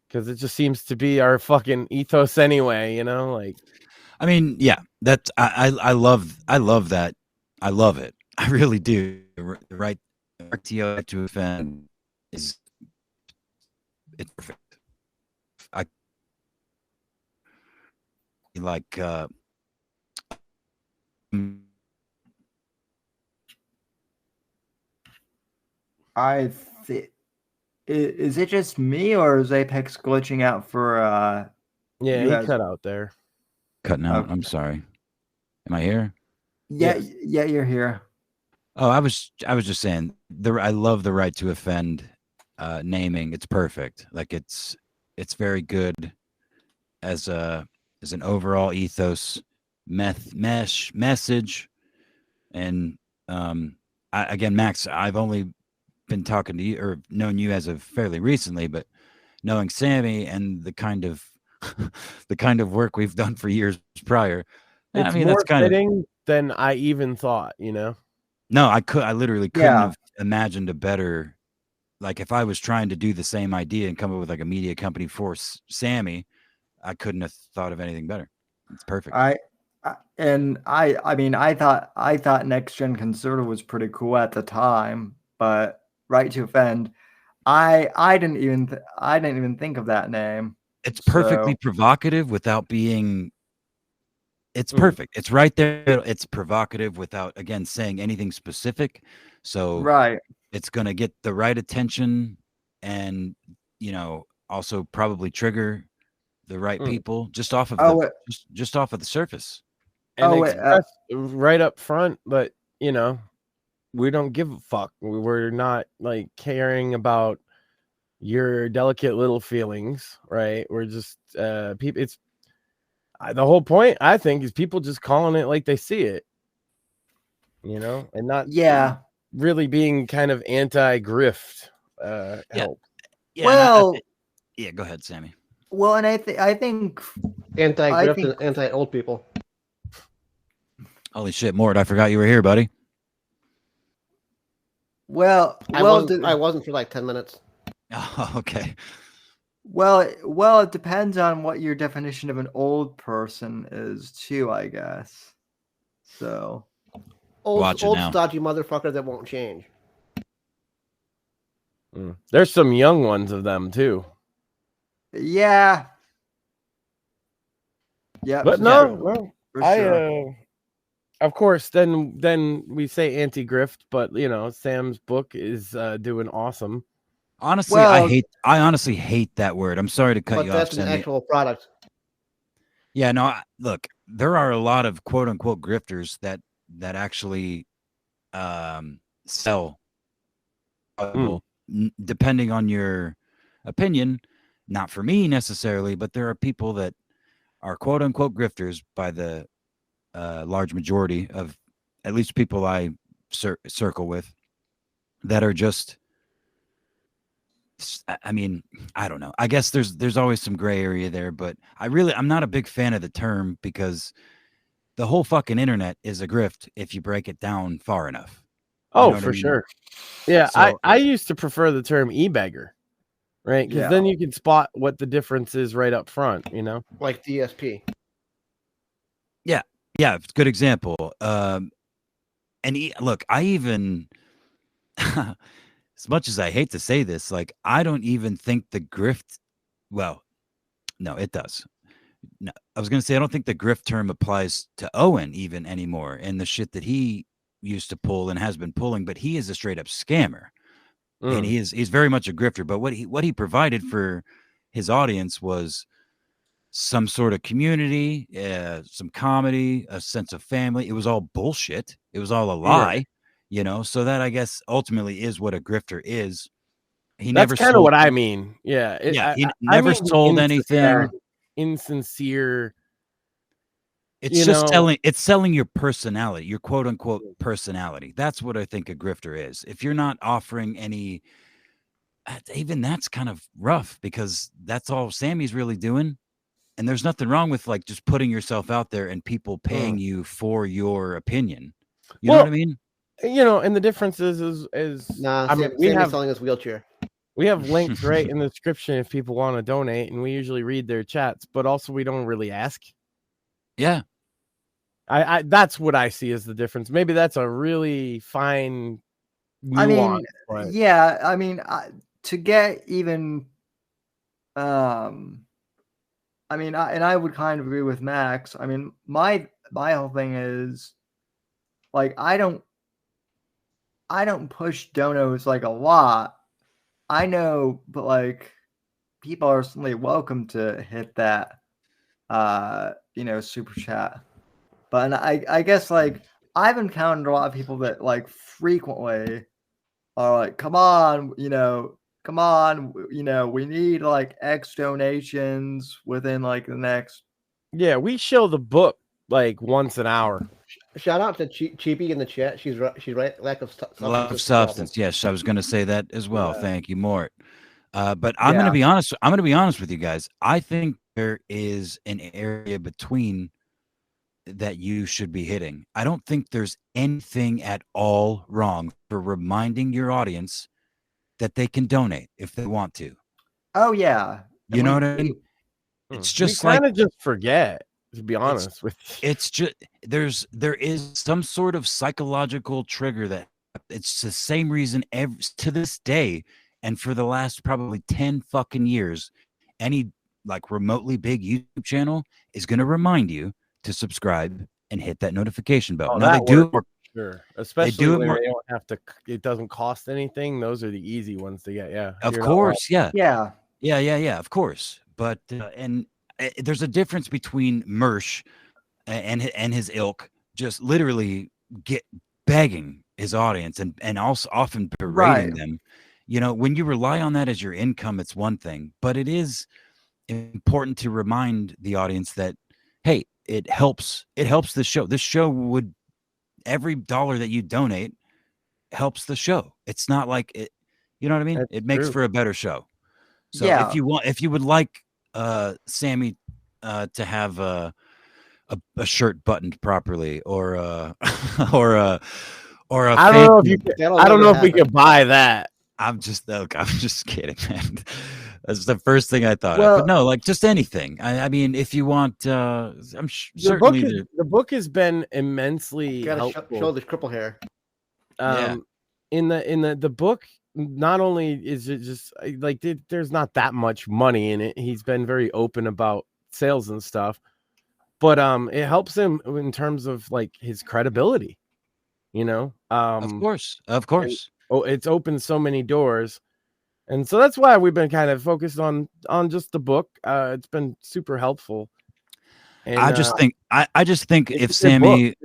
Because it just seems to be our fucking ethos anyway, like. I mean, yeah, that's I love that. I love it. I really do. Right to Offend it's perfect. I like is it just me or is Apex glitching out for yeah, he cut out there. Cutting out. Okay. I'm sorry. Am I here? Yeah, you're here. Oh, I was just saying I love the Right to Offend naming. It's perfect. Like it's very good as an overall ethos message. And again, Max, I've only been talking to you or known you as of fairly recently, but knowing Sammy and the kind of work we've done for years prior, it's more that's kind fitting than I even thought. No, I literally couldn't have imagined a better like if I was trying to do the same idea and come up with like a media company for Sammy, I couldn't have thought of anything better. It's perfect. I mean, I thought Next Gen Conservative was pretty cool at the time, but Right to Offend, I didn't even think of that name. It's perfectly provocative without being. It's perfect. It's right there. It's provocative without, again, saying anything specific. So right, it's going to get the right attention, and also probably trigger the right people just off of just off of the surface. And express right up front, but we don't give a fuck. We're not like caring about your delicate little feelings, right? We're just people. It's the whole point, I think, is people just calling it like they see it, and not really being kind of anti-grift. Help. Yeah. Well, yeah. Go ahead, Sammy. Well, and I think anti-grift and anti-old people. Holy shit, Mort! I forgot you were here, buddy. Well, I wasn't for like 10 minutes. Oh, okay. Well, it depends on what your definition of an old person is, too, I guess. So, old stodgy motherfucker that won't change. There's some young ones of them too. Yeah. Yeah, but no, sure. Of course, then we say anti-grift, but Sam's book is doing awesome. Honestly, I honestly hate that word. I'm sorry to cut you off. But that's an actual product. Yeah, no. Look, there are a lot of quote unquote grifters that actually sell. Depending on your opinion, not for me necessarily, but there are people that are quote unquote grifters by the large majority of at least people I circle with that are just. I mean, I don't know. I guess there's always some gray area there, but I'm not a big fan of the term because the whole fucking internet is a grift if you break it down far enough. For sure. Yeah, so, I used to prefer the term e-beggar, right? Because then you can spot what the difference is right up front, Like DSP. Yeah, it's a good example. Look, I even... as much as I hate to say this, like, I don't even think the grift, well, no, it does. No, I was going to say, I don't think the grift term applies to Owen even anymore and the shit that he used to pull and has been pulling, but he is a straight up scammer and he's very much a grifter. But what he provided for his audience was some sort of community, some comedy, a sense of family. It was all bullshit. It was all a lie. Right. So that I guess ultimately is what a grifter is. That's kind of what I mean. Yeah. He never sold anything. Insincere. It's just selling your personality, your quote unquote personality. That's what I think a grifter is. If you're not offering any, even that's kind of rough because that's all Sammy's really doing. And there's nothing wrong with like just putting yourself out there and people paying you for your opinion. You know what I mean? And the difference is we have selling his wheelchair. We have links right in the description if people want to donate, and we usually read their chats, but also we don't really ask. Yeah. I that's what I see as the difference. Maybe that's a really fine nuance. To get even I would kind of agree with Max. I mean, my whole thing is like I don't push donos like a lot. I know, but like people are certainly welcome to hit that super chat. But I guess like I've encountered a lot of people that like frequently are like, come on, we need like X donations within like the next. Yeah, we show the book like once an hour. Shout out to Cheapy in the chat. She's right. Lack of substance. Yes, I was going to say that as well. Yeah. Thank you, Mort. But I'm going to be honest. I'm going to be honest with you guys. I think there is an area between that you should be hitting. I don't think there's anything at all wrong for reminding your audience that they can donate if they want to. Oh yeah. You know what I mean? It's just like kind of just forget, to be honest with you. it's just there is some sort of psychological trigger that it's the same reason to this day, and for the last probably 10 fucking years, any like remotely big YouTube channel is going to remind you to subscribe and hit that notification bell. Oh, Now they that do works, it more, sure. Especially they do it when more, they don't have to. It doesn't cost anything. Those are the easy ones to get. Yeah, of you're not wrong. course, yeah, Yeah. of course. But there's a difference between Mersh and his ilk just literally begging his audience and also often berating them. You know, when you rely on that as your income, it's one thing, but it is important to remind the audience that, hey, it helps the show. This show would, every dollar that you donate helps the show. It's not like it, you know what I mean? It makes for a better show. So if you would like Sammy to have a shirt buttoned properly or or a I don't know if you could, I don't know if we could buy that. I'm just kidding, man. That's the first thing I thought of. But no, like just anything. I mean, if you want, certainly the book has been immensely helpful. Show the cripple hair. In the book, not only is it just like there's not that much money in it. He's been very open about sales and stuff, but it helps him in terms of like his credibility. You know, of course. It's opened so many doors. And so that's why we've been kind of focused on just the book. It's been super helpful. And, I just think if Sammy,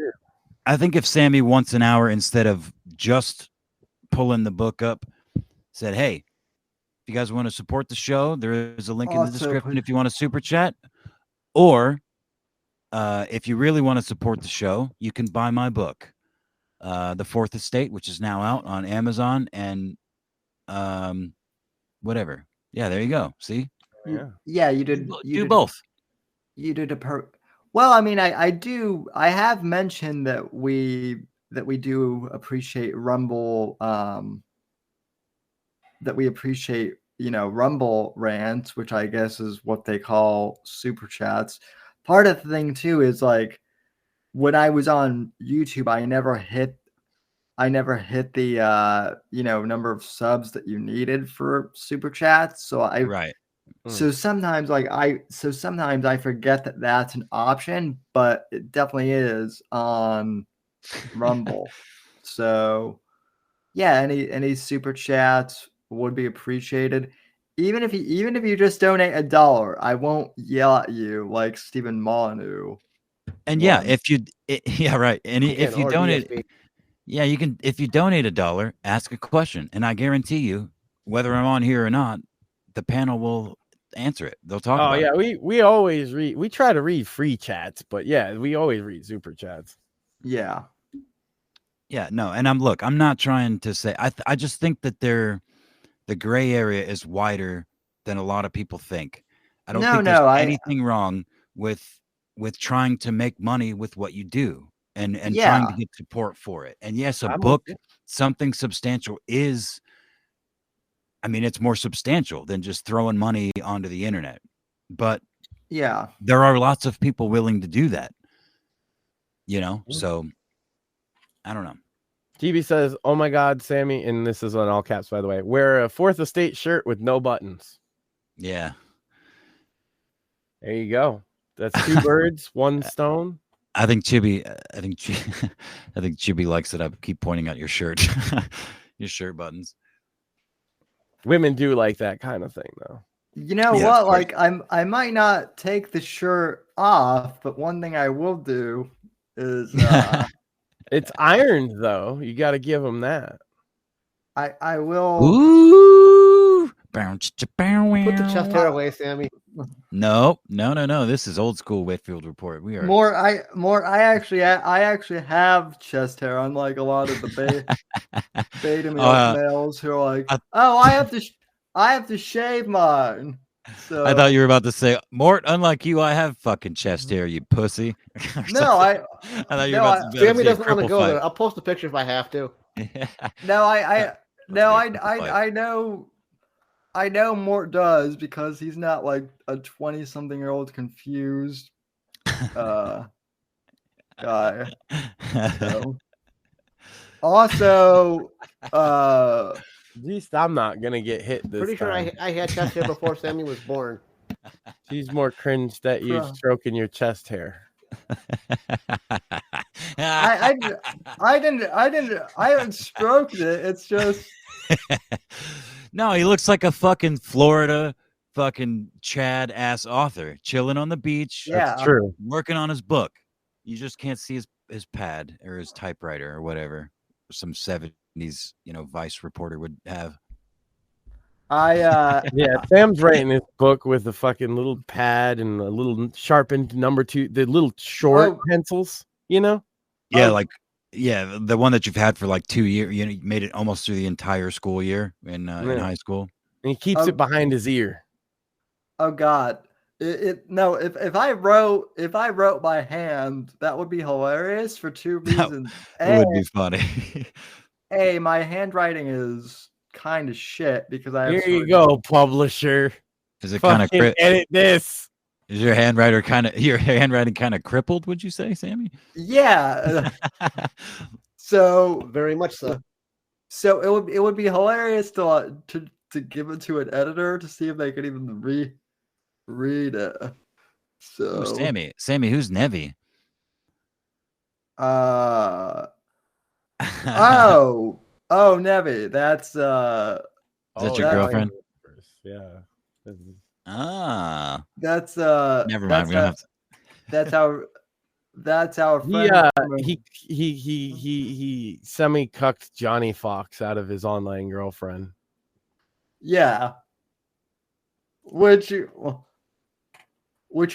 I think if Sammy once an hour, instead of just pulling the book up, said, "Hey, if you guys want to support the show, there is a link in the description if you want to super chat, or if you really want to support the show, you can buy my book, The Fourth Estate, which is now out on Amazon and whatever. Yeah, there you go. See? Yeah, you did. You did both. You did well. I mean, I have mentioned that we do appreciate Rumble. That we appreciate, Rumble rants, which I guess is what they call super chats. Part of the thing too is like when I was on YouTube, I never hit the number of subs that you needed for super chats. So so sometimes I forget that that's an option, but it definitely is on Rumble. So yeah, any super chats would be appreciated. Even if you just donate $1, I won't yell at you like Stephen Molyneux. And yeah, if you donate, yeah, you can. If you donate $1, ask a question, and I guarantee you, whether I'm on here or not, the panel will answer it. They'll talk about it. We always read. We try to read free chats, but yeah, we always read super chats. Yeah. Yeah, no, and I'm not trying to say. I just think that the gray area is wider than a lot of people think. I don't think there's anything wrong with trying to make money with what you do. And trying to get support for it. And yes, a book, something substantial is, I mean, it's more substantial than just throwing money onto the internet. But yeah, there are lots of people willing to do that. So I don't know. GB says, "Oh my God, Sammy," and this is on all caps, by the way. Wear a Fourth Estate shirt with no buttons. Yeah. There you go. That's 2 birds, 1 stone. I think Chibi likes that I keep pointing out your shirt, your shirt buttons. Women do like that kind of thing, though. You know what? Like I might not take the shirt off, but one thing I will do is it's ironed though. You got to give them that. I will. Ooh. Put the chest hair away, Sammy. No. This is old school Whitfield Report. We are I actually have chest hair, unlike a lot of the beta males who are like, I have to shave mine. So I thought you were about to say, Mort, unlike you, I have fucking chest hair, you pussy. No, I thought you were about to Sammy doesn't want to go there. I'll post a picture if I have to. No, No, I know Mort does because he's not like a 20-something-year-old confused guy. So. Also, at least I'm not gonna get hit this Pretty sure time. I had chest hair before Sammy was born. She's more cringe that you stroking your chest hair. I haven't stroked it. It's just No, he looks like a fucking Florida fucking Chad ass author chilling on the beach. That's true. Working on his book. You just can't see his pad or his typewriter or whatever some 70s, Vice reporter would have. yeah, Sam's writing his book with a fucking little pad and a little sharpened number 2, the little short pencils, Yeah, the one that you've had for like 2 years. You made it almost through the entire school year in high school. And he keeps it behind his ear. Oh God. No, if I wrote by hand, that would be hilarious for 2 reasons. It would be funny. A, my handwriting is kind of shit because I have Here you go, publisher. Is it kind of edit this? Is your handwriting kind of crippled? Would you say, Sammy? Yeah. So very much so. So it would be hilarious to give it to an editor to see if they could even read it. So Sammy, who's Nevi? Nevi, that's is that your girlfriend? Yeah. That's never mind. We don't have to. That's our friend. He semi-cucked Johnny Fox out of his online girlfriend. Yeah. Which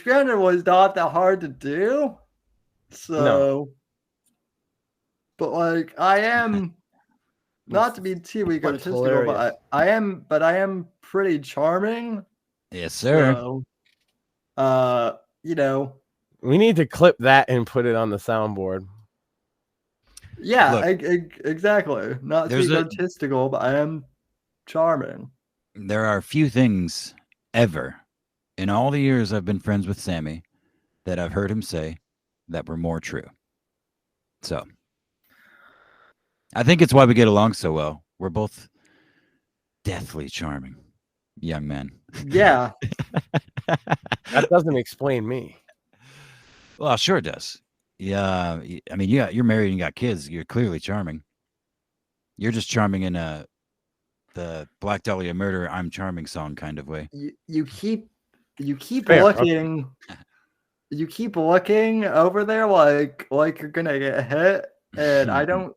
granted was not that hard to do. So No. But like I am not to be too egotistical, but I am pretty charming. Yes, sir. So, we need to clip that and put it on the soundboard. Yeah, Look, exactly. Not to be egotistical, but I am charming. There are few things ever in all the years I've been friends with Sammy that I've heard him say that were more true. So I think it's why we get along so well. We're both deathly charming young men. Yeah. That doesn't explain me. Well, sure it does. Yeah. I mean, you're married and got kids. You're clearly charming. You're just charming in the Black Dahlia Murder, I'm Charming song kind of way. You keep looking. You keep looking over there like you're gonna get hit, and I don't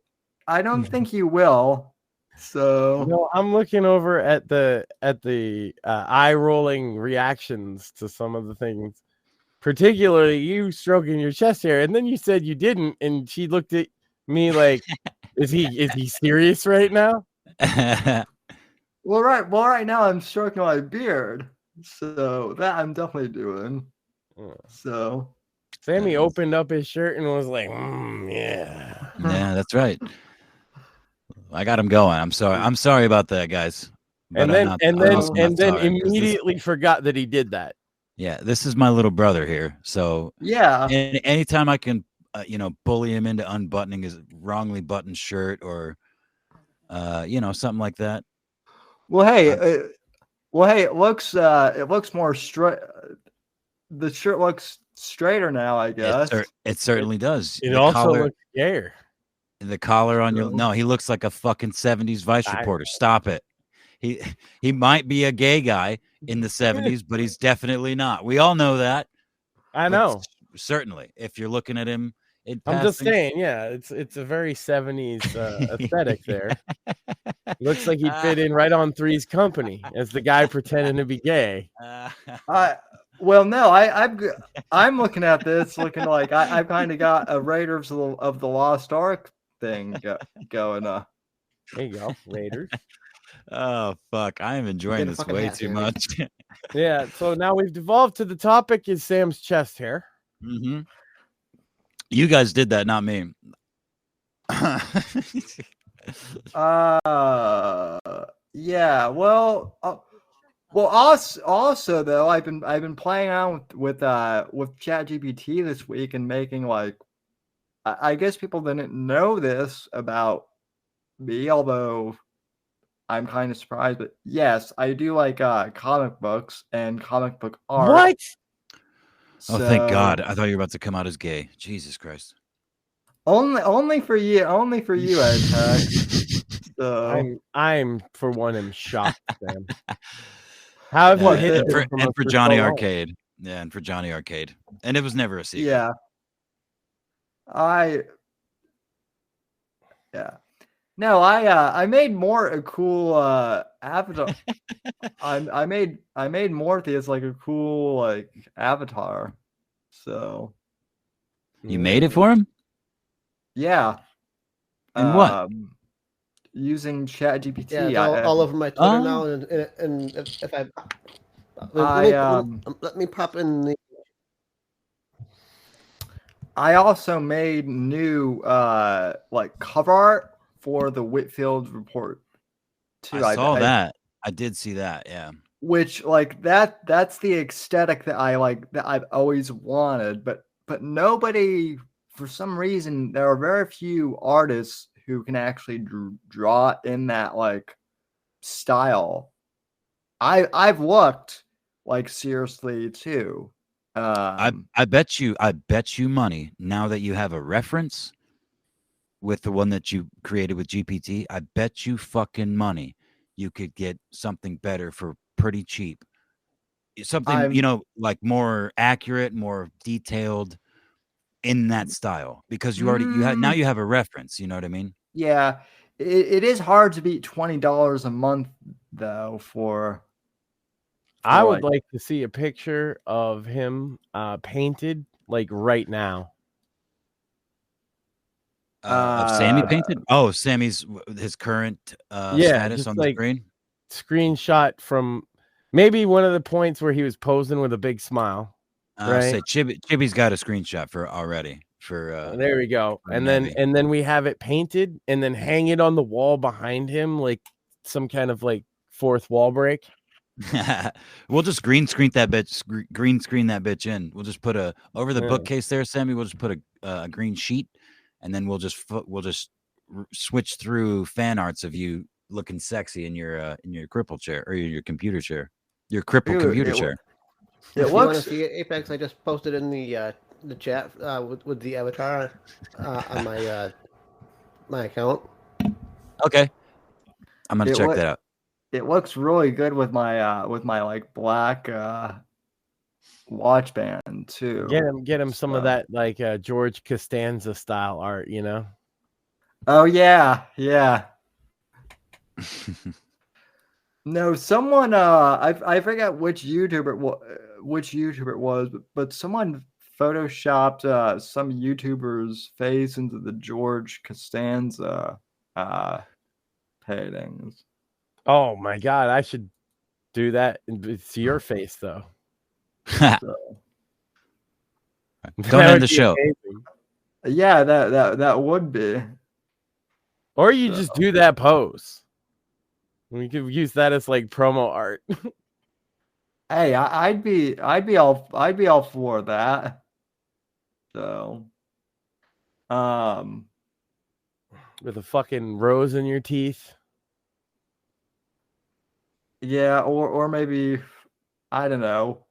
think you will. So no, I'm looking over at the eye rolling reactions to some of the things, particularly you stroking your chest hair, and then you said you didn't, and she looked at me like, is he serious right now? Well, right now I'm stroking my beard, so that I'm definitely doing. So Sammy opened up his shirt and was like, yeah. Yeah, that's right. I got him going. I'm sorry about that, guys. And then immediately forgot that he did that. Yeah, this is my little brother here. So yeah, and anytime I can, bully him into unbuttoning his wrongly buttoned shirt or, something like that. Well, hey, it looks more straight. The shirt looks straighter now, I guess. It certainly does. It also looks gayer. The collar on your he looks like a fucking 70s Vice reporter. Stop it. He might be a gay guy in the 70s, but he's definitely not. We all know that. I know. Certainly, if you're looking at him I'm just saying, yeah, it's a very 70s aesthetic there. Looks like he'd fit in right on Three's Company as the guy pretending to be gay. Well, no, I'm looking at this looking like I've kind of got a Raiders of the Lost Ark thing going. There you go, Raiders. Oh fuck! I am enjoying this way too much. Yeah. So now we've devolved to the topic is Sam's chest hair. You guys did that, not me. Yeah. Well, also though, I've been playing around with ChatGPT this week and making like, I guess people didn't know this about me, although I'm kind of surprised. But yes, I do like comic books and comic book art. What? Oh, thank God! I thought you were about to come out as gay. Jesus Christ! Only for you, Ed Tech. So I'm for one am shocked, Sam. How have Yeah, you hid and this from us for for Johnny so long? Arcade. Yeah, and for Johnny Arcade. And it was never a secret. yeah, No, I made more a cool avatar. I made Morpheus like a cool like avatar. So You made it for him? yeah. And what? Using ChatGPT. Yeah, it's all over my Twitter now, and if let me pop in the. I also made new like cover art for the Whitfield report too. I saw that. I did see that, yeah. Which like that's the aesthetic that I like, that I've always wanted, but nobody, for some reason, there are very few artists who can actually draw in that like style. I've looked like seriously too. I bet you money, now that you have a reference with the one that you created with GPT, I bet you fucking money you could get something better for pretty cheap. Something, like more accurate, more detailed in that style, because you already now you have a reference, you know what I mean? Yeah, it is hard to beat $20 a month though for I would like to see a picture of him painted like right now. Of Sammy painted? Oh, Sammy's his current status just on the like screen. Screenshot from maybe one of the points where he was posing with a big smile. Right. Say Chibi's got a screenshot for already. For there we go. And then we have it painted and then hang it on the wall behind him like some kind of like fourth wall break. We'll just green screen that bitch in. We'll just put over the bookcase there, Sammy. We'll just put a green sheet, and then we'll just switch through fan arts of you looking sexy in your cripple chair or your computer chair, your crippled computer chair. If you want to see it, Apex, I just posted in the chat with the avatar on my account. Okay, I'm gonna check that out. It looks really good with my like black watch band too. Get him some of that like George Costanza style art, you know? Oh yeah. No, someone I forget which YouTuber it was, but someone photoshopped some YouTuber's face into the George Costanza paintings. Oh my God, I should do that. It's your face though. Don't end the show. Amazing. Yeah, that would be. Or you just do that pose. We could use that as like promo art. Hey, I'd be all for that. So, with a fucking rose in your teeth. Yeah, or maybe, I don't know.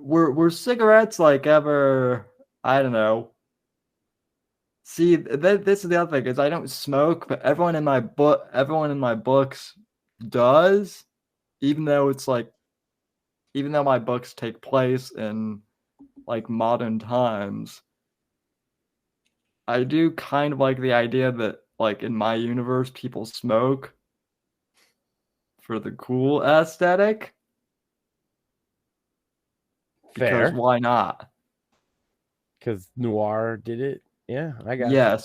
Were cigarettes like ever? I don't know. See, this is the other thing, is I don't smoke, but everyone in my books does, even though my books take place in like modern times. I do kind of like the idea that like in my universe people smoke for the cool aesthetic. Fair. Because why not? Because Noir did it. Yeah, I got yes.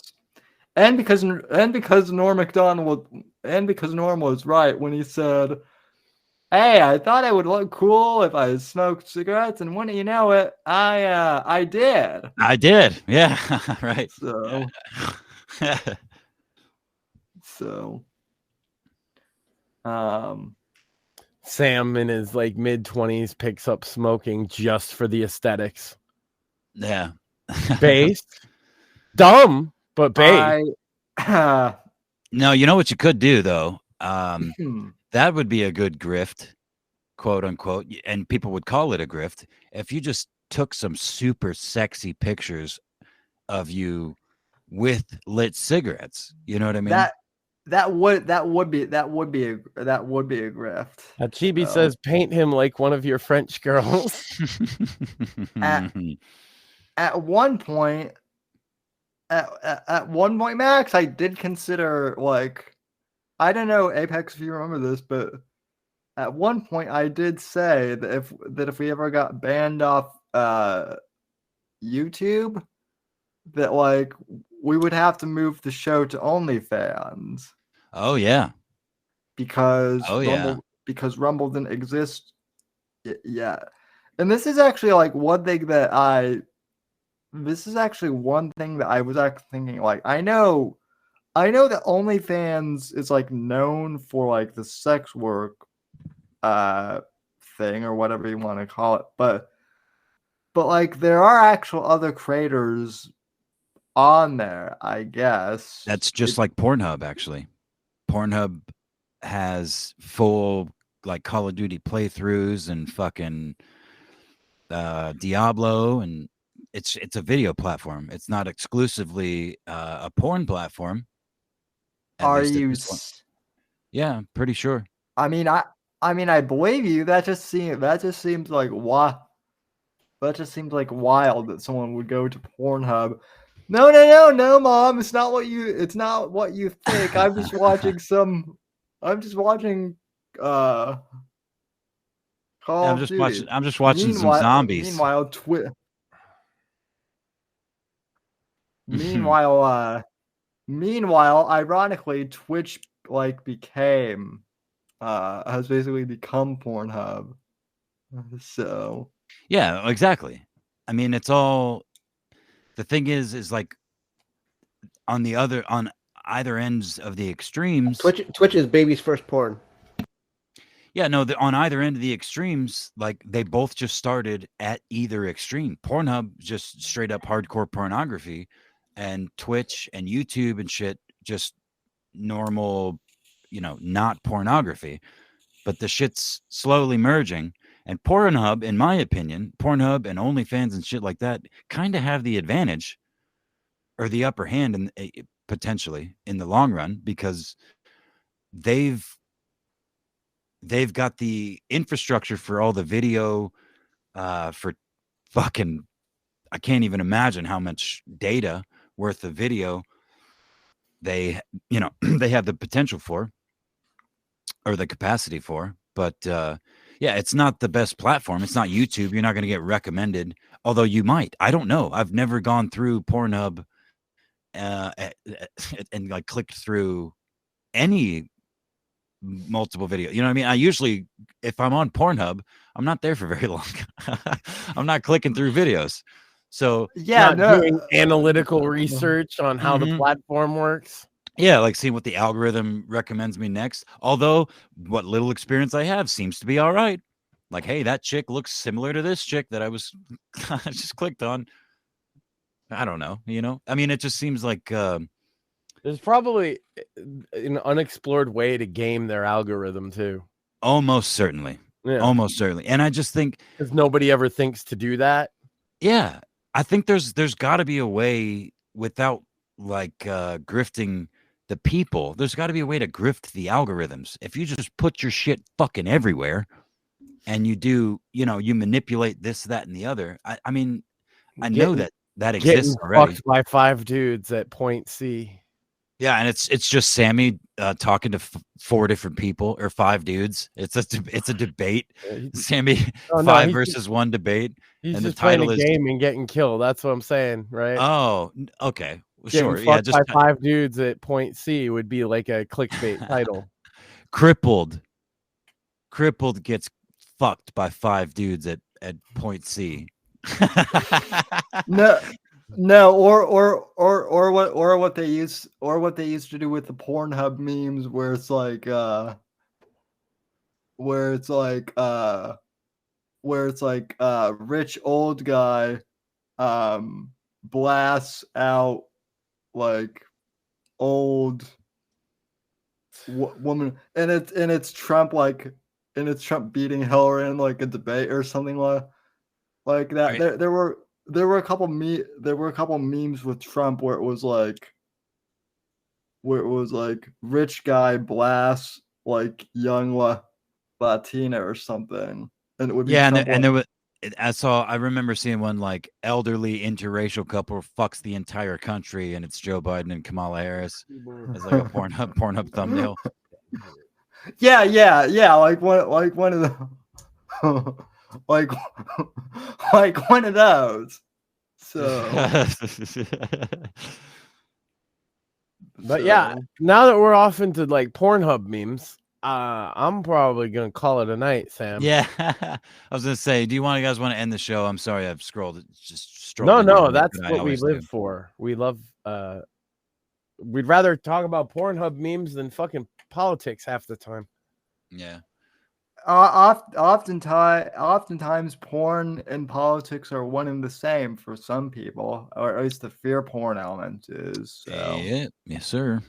And because Norm Macdonald was right when he said Hey, I thought I would look cool if I smoked cigarettes, and wouldn't you know it, I did. I did. Yeah. Right. So, so, Sam in his like mid-20s picks up smoking just for the aesthetics. Yeah. Base. Dumb, but base. No, you know what you could do though? That would be a good grift, quote unquote, and people would call it a grift if you just took some super sexy pictures of you with lit cigarettes. You know what I mean? that would be a grift. Chibi says paint him like one of your French girls. At one point, Max, I did consider, like, I don't know, Apex, if you remember this, but at one point I did say that if we ever got banned off YouTube, that like we would have to move the show to OnlyFans. Oh yeah. Because Rumble didn't exist yet. And this is actually like one thing that I was actually thinking, like, I know that OnlyFans is like known for like the sex work thing or whatever you want to call it, but like there are actual other creators on there, I guess. That's just like Pornhub, actually. Pornhub has full like Call of Duty playthroughs and fucking Diablo, and it's a video platform. It's not exclusively a porn platform. Are you? Yeah, pretty sure. I mean, I believe you. That just seems like what. That just seems like wild that someone would go to Pornhub. No, Mom. It's not what you think. I'm just watching I'm just watching Call of Duty. I'm just watching some zombies. Meanwhile, ironically, Twitch like has basically become Pornhub. So yeah, exactly. I mean, it's all. The thing is like on either ends of the extremes. Twitch is baby's first porn. Yeah, no, on either end of the extremes, like they both just started at either extreme. Pornhub just straight up hardcore pornography, and Twitch and YouTube and shit just normal, not pornography. But the shit's slowly merging. And Pornhub, in my opinion, Pornhub and OnlyFans and shit like that kind of have the advantage or the upper hand in, potentially in the long run, because they've got the infrastructure for all the video for fucking, I can't even imagine how much data worth of video they they have the potential for or the capacity for. But yeah, it's not the best platform. It's not YouTube. You're not going to get recommended, although you might. I don't know. I've never gone through Pornhub and like clicked through any multiple video. You know what I mean? I usually, if I'm on Pornhub, I'm not there for very long. I'm not clicking through videos. So yeah, doing analytical research on how the platform works. Yeah, like seeing what the algorithm recommends me next. Although what little experience I have seems to be all right. Like, hey, that chick looks similar to this chick that I was just clicked on. I don't know, I mean, it just seems like there's probably an unexplored way to game their algorithm too. Almost certainly. Yeah. Almost certainly. And I just think because nobody ever thinks to do that. Yeah. I think there's got to be a way without like grifting the people. There's got to be a way to grift the algorithms. If you just put your shit fucking everywhere and you do, you manipulate this, that, and the other. I mean, I know that exists already. Fucked by 5 dudes at point C. Yeah, and it's just Sammy talking to 4 different people or 5 dudes. It's a debate. Sammy 5 versus 1 debate. He's and just the title playing a game and getting killed. That's what I'm saying, right? Oh, okay. Sure. Yeah, just by 5 dudes at point C would be like a clickbait title. Crippled crippled gets fucked by 5 dudes at point C. No, or what they used to do with the Pornhub memes where it's like rich old guy blasts out like old woman, and it's Trump beating Hillary in like a debate or something like that. Right. There were a couple memes with Trump where it was like rich guy blasts like young Latina or something, and it would be I remember seeing one like elderly interracial couple fucks the entire country, and it's Joe Biden and Kamala Harris as like a Pornhub thumbnail. Yeah, like one of the like one of those. So But yeah, now that we're off into like Pornhub memes, I'm probably gonna call it a night, Sam. Yeah, I was gonna say, do you guys want to end the show? I'm sorry, I've strolled. No, that's what we live for. We love. We'd rather talk about Pornhub memes than fucking politics half the time. Yeah. Oftentimes, porn and politics are one and the same for some people, or at least the fear porn element is. So. Yeah, yes, sir.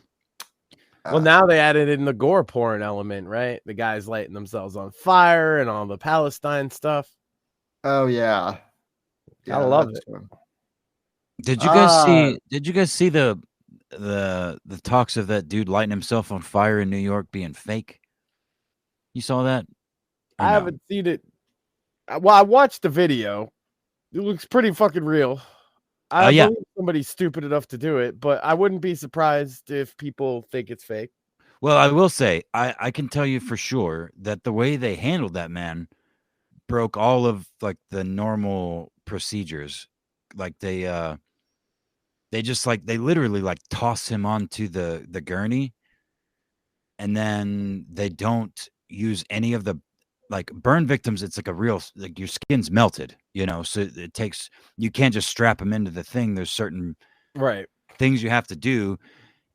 Well, now they added in the gore porn element, right? The guys lighting themselves on fire and all the Palestine stuff. Oh yeah, I love it. Did you guys see? Did you guys see the talks of that dude lighting himself on fire in New York being fake? You saw that? I haven't seen it. Well, I watched the video. It looks pretty fucking real. I believe somebody's stupid enough to do it, but I wouldn't be surprised if people think it's fake. Well, I will say, I can tell you for sure that the way they handled that man broke all of like the normal procedures. Like they literally like toss him onto the gurney, and then they don't use any of the like burn victims. It's like a real, like your skin's melted, so it takes, you can't just strap them into the thing. There's certain things you have to do.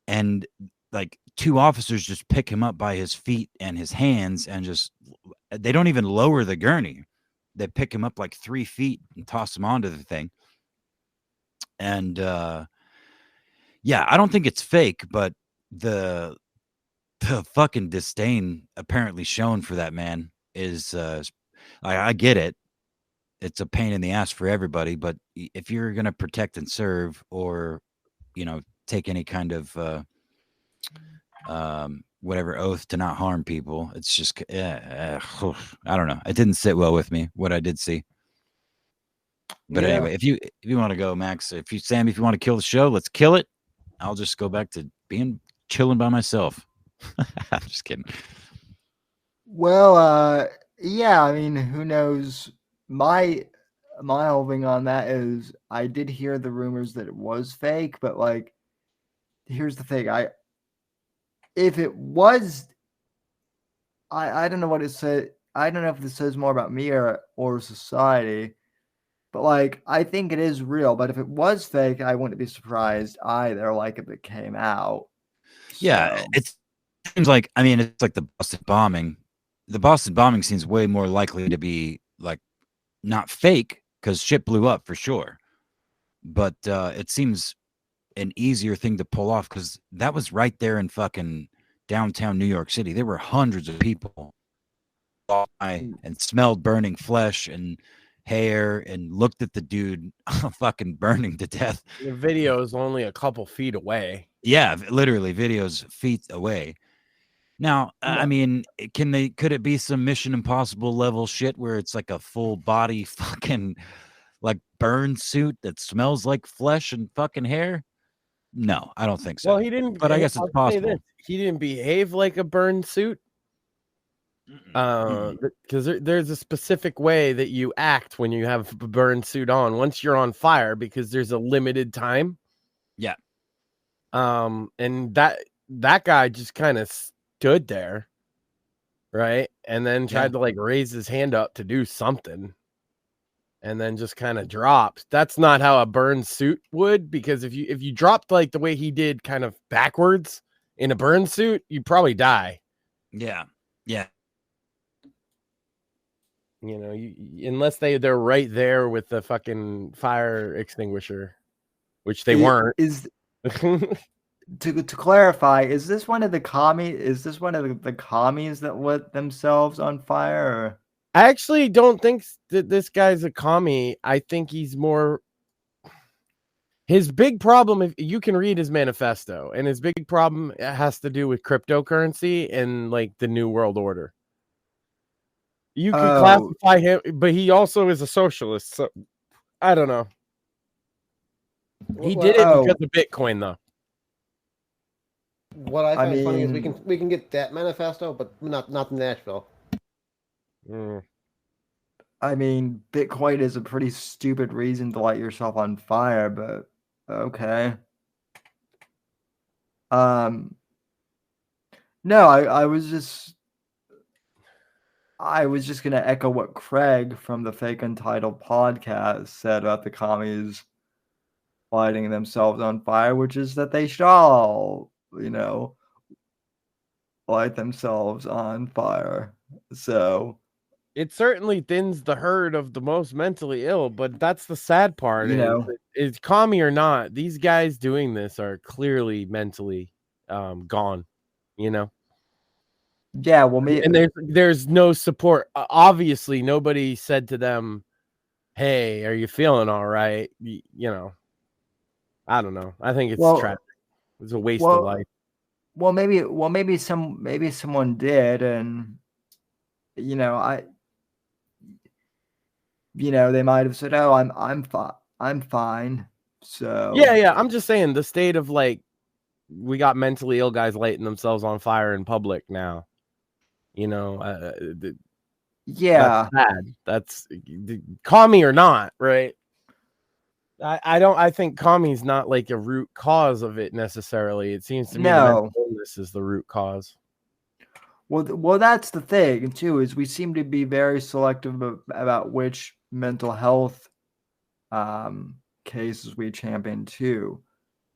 And like 2 officers just pick him up by his feet and his hands, and they don't even lower the gurney. They pick him up like 3 feet and toss him onto the thing. And I don't think it's fake, but the fucking disdain apparently shown for that man is I get it. It's a pain in the ass for everybody, but if you're going to protect and serve, or take any kind of whatever oath to not harm people, it's just I don't know. It didn't sit well with me what I did see. But anyway, if you want to go, Max, Sam, if you want to kill the show, let's kill it. I'll just go back to chilling by myself. I'm just kidding. Well, yeah, I mean, who knows? My whole thing on that is I did hear the rumors that it was fake, but like, here's the thing. If it was, I don't know what it said. I don't know if this says more about me or society, but like, I think it is real. But if it was fake, I wouldn't be surprised either. Like if it came out. Yeah, it seems like, I mean, it's like the Boston bombing. The Boston bombing seems way more likely to be like not fake, because shit blew up for sure. But it seems an easier thing to pull off, because that was right there in fucking downtown New York City. There were hundreds of people and smelled burning flesh and hair and looked at the dude fucking burning to death. The video is only a couple feet away. Yeah, literally videos feet away. Now, I mean, could it be some Mission Impossible level shit where it's like a full body fucking like burn suit that smells like flesh and fucking hair? No, I don't think so. Well, he didn't, but I guess it's possible. He didn't behave like a burn suit. Because there's a specific way that you act when you have a burn suit on once you're on fire, because there's a limited time. Yeah. And that guy just kind of stood there. right? And then tried to like raise his hand up to do something, and then just kind of dropped. That's not how a burn suit would, because if you dropped like the way he did, kind of backwards in a burn suit, you'd probably die. Yeah. Yeah. You know, unless they're right there with the fucking fire extinguisher, which they weren't. To clarify, is this one of the commies? Is this one of the commies that lit themselves on fire? Or? I actually don't think that this guy's a commie. I think he's more. His big problem, if you can read his manifesto, and his big problem has to do with cryptocurrency and like the New World Order. You can classify him, but he also is a socialist. So I don't know. He did it because of Bitcoin, though. What I find funny is we can get that manifesto, but not Nashville. I mean, Bitcoin is a pretty stupid reason to light yourself on fire, but okay. No, I was just gonna echo what Craig from the Fake Untitled podcast said about the commies lighting themselves on fire, which is that they should all, light themselves on fire. So it certainly thins the herd of the most mentally ill, but that's the sad part. Is commie or not, these guys doing this are clearly mentally gone. Yeah, well, and there's no support. Obviously, nobody said to them, "Hey, are you feeling all right?" I don't know. I think it's tragic. It's a waste of life. Well, maybe someone did, and they might have said, "Oh, I'm fine." So yeah. I'm just saying the state of like we got mentally ill guys lighting themselves on fire in public now. Yeah, that's bad. That's commie or not, right? I think commie's not like a root cause of it necessarily. It seems to me the mental illness is the root cause. Well, that's the thing too, is we seem to be very selective about which mental health cases we champion too.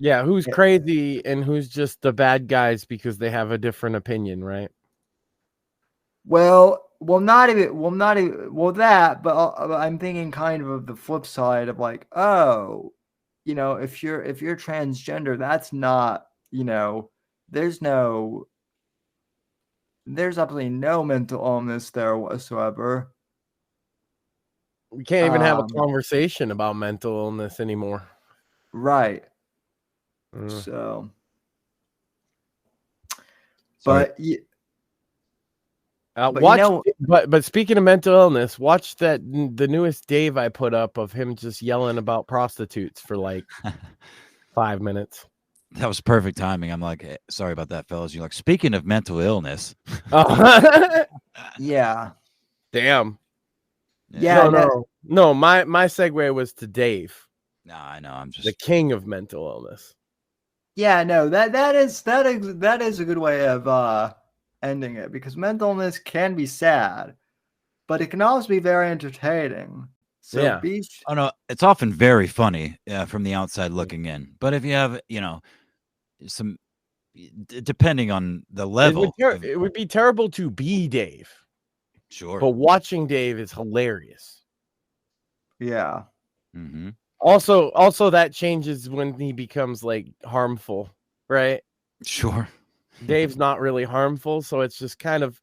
Yeah, who's crazy and who's just the bad guys because they have a different opinion, right? Well, that, but I'm thinking kind of the flip side of like, if you're transgender, that's not, there's absolutely no mental illness there whatsoever. We can't even have a conversation about mental illness anymore. Right. So, but but speaking of mental illness, watch the newest Dave I put up of him just yelling about prostitutes for like 5 minutes. That was perfect timing. I'm like, hey, sorry about that, fellas. You're like, speaking of mental illness. Yeah. Damn. Yeah. No. My segue was to Dave. No, I know. I'm just the king of mental illness. Yeah. No. That is a good way of ending it, because mental illness can be sad, but it can also be very entertaining. So yeah. Oh no, it's often very funny from the outside looking in. But if you have, some, depending on the level, it would be terrible to be Dave. Sure. But watching Dave is hilarious. Yeah. Mm-hmm. Also, that changes when he becomes like harmful, right? Sure. Dave's not really harmful, so it's just kind of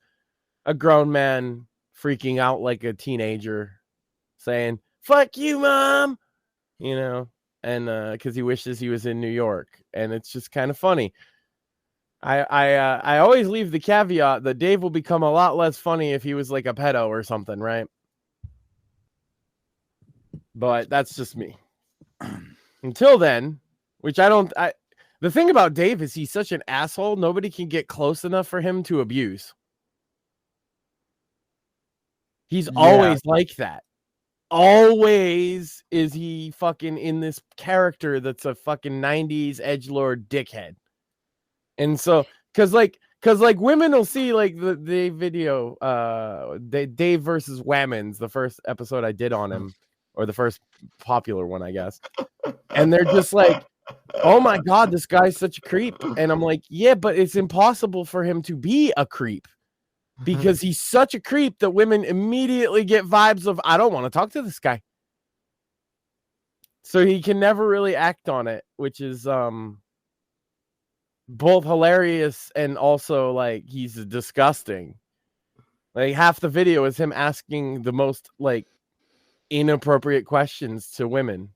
a grown man freaking out like a teenager, saying "fuck you, mom," and because he wishes he was in New York, and it's just kind of funny. I always leave the caveat that Dave will become a lot less funny if he was like a pedo or something, right? But that's just me. Until then, which the thing about Dave is he's such an asshole, nobody can get close enough for him to abuse. He's always like that. Always is he fucking in this character that's a fucking 90s edgelord dickhead. And so, because Because like women will see like the video, Dave versus Whammons, the first episode I did on him, or the first popular one, I guess. And they're just like, "Oh my god, this guy's such a creep." And I'm like, "Yeah, but it's impossible for him to be a creep because he's such a creep that women immediately get vibes of, I don't want to talk to this guy." So he can never really act on it, which is both hilarious and also like he's disgusting. Like half the video is him asking the most like inappropriate questions to women.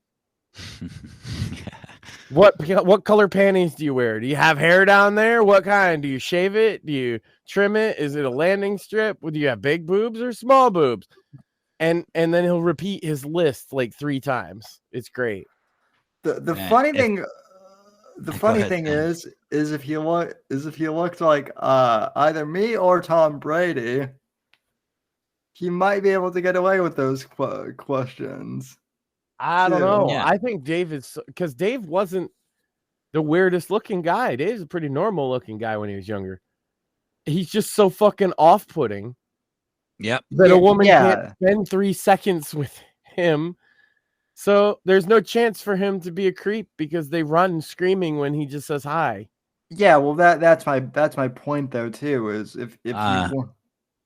What color panties do you wear? Do you have hair down there? What kind? Do you shave it? Do you trim it? Is it a landing strip? Do you have big boobs or small boobs? And then he'll repeat his list like 3 times. It's great. The funny thing is if he looked like either me or Tom Brady, he might be able to get away with those questions. I don't know. Yeah. I think Dave is, because Dave wasn't the weirdest looking guy. Dave's a pretty normal looking guy when he was younger. He's just so fucking off-putting. Yep. That a woman can't spend 3 seconds with him. So there's no chance for him to be a creep because they run screaming when he just says hi. Yeah, well that's my point though too, is if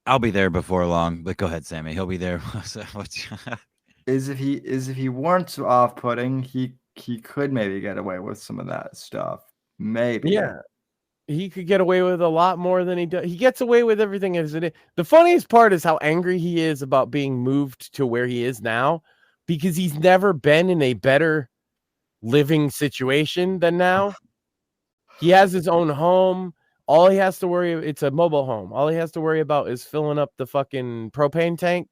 I'll be there before long, but go ahead, Sammy. He'll be there. If he weren't so off-putting, he could maybe get away with some of that stuff. Maybe. Yeah. He could get away with a lot more than he does. He gets away with everything as it is. The funniest part is how angry he is about being moved to where he is now, because he's never been in a better living situation than now. He has his own home. All he has to worry, it's a mobile home. All he has to worry about is filling up the fucking propane tank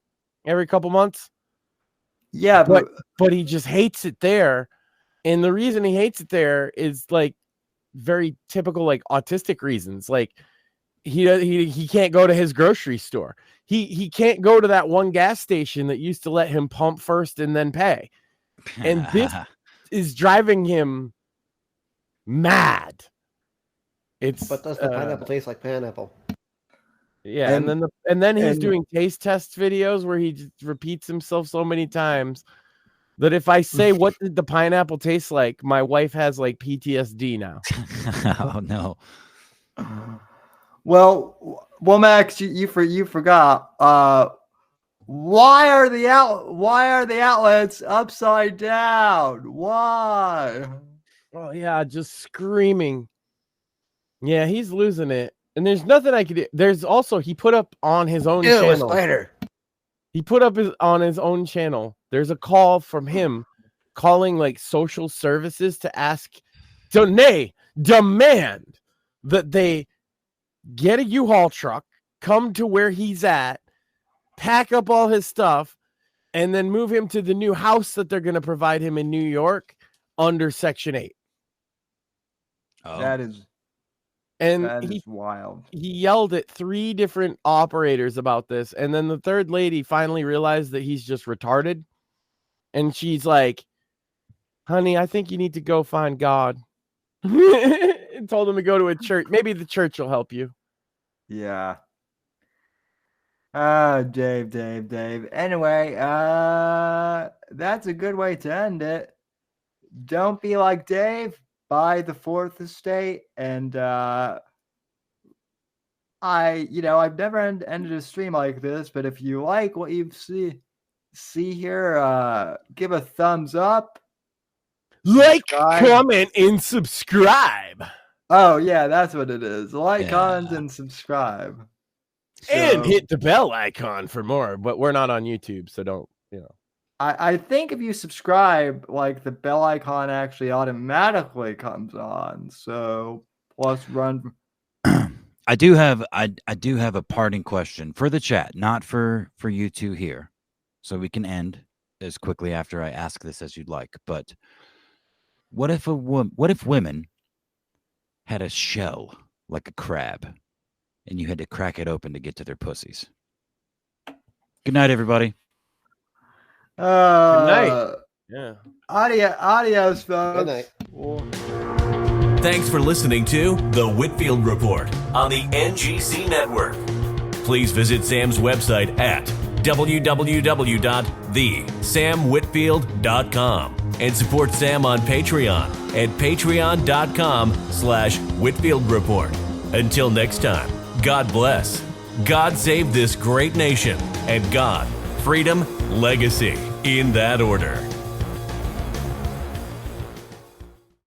every couple months. Yeah, but he just hates it there. And the reason he hates it there is like very typical, like autistic reasons. Like he can't go to his grocery store. He can't go to that one gas station that used to let him pump first and then pay. And this is driving him mad. But does the pineapple taste like pineapple? Yeah, and then he's doing taste test videos where he just repeats himself so many times that if I say, "What did the pineapple taste like?" my wife has like PTSD now. Oh no. Well, Max, you forgot. Why are the outlets upside down? Why? Oh yeah, just screaming. Yeah, he's losing it. And there's nothing I could do. There's also, he put up on his own channel. He put up on his own channel. There's a call from him calling like social services to ask, demand that they get a U-Haul truck, come to where he's at, pack up all his stuff, and then move him to the new house that they're going to provide him in New York under Section 8. Oh. That is wild. He yelled at 3 different operators about this, and then the third lady finally realized that he's just retarded, and she's like, "Honey, I think you need to go find God." And told him to go to a church. Maybe the church will help you. Yeah. Dave. Anyway, that's a good way to end it. Don't be like Dave. Buy the Fourth Estate, and I've never ended a stream like this, but if you like what you see here, give a thumbs up, like, comment, and subscribe. Oh yeah, that's what it is. Like, comment, and subscribe, and hit the bell icon for more. But we're not on YouTube, so don't. I think if you subscribe, like the bell icon actually automatically comes on. So plus run. I do have a parting question for the chat, not for you two here, so we can end as quickly after I ask this as you'd like. But what if women had a shell like a crab, and you had to crack it open to get to their pussies? Good night, everybody. Good night. Yeah. Adios, folks. Good night. Thanks for listening to The Whitfield Report on the NGC Network. Please visit Sam's website at www.thesamwhitfield.com and support Sam on Patreon at patreon.com/Whitfield Report. Until next time, God bless, God save this great nation, and God, freedom, legacy, in that order.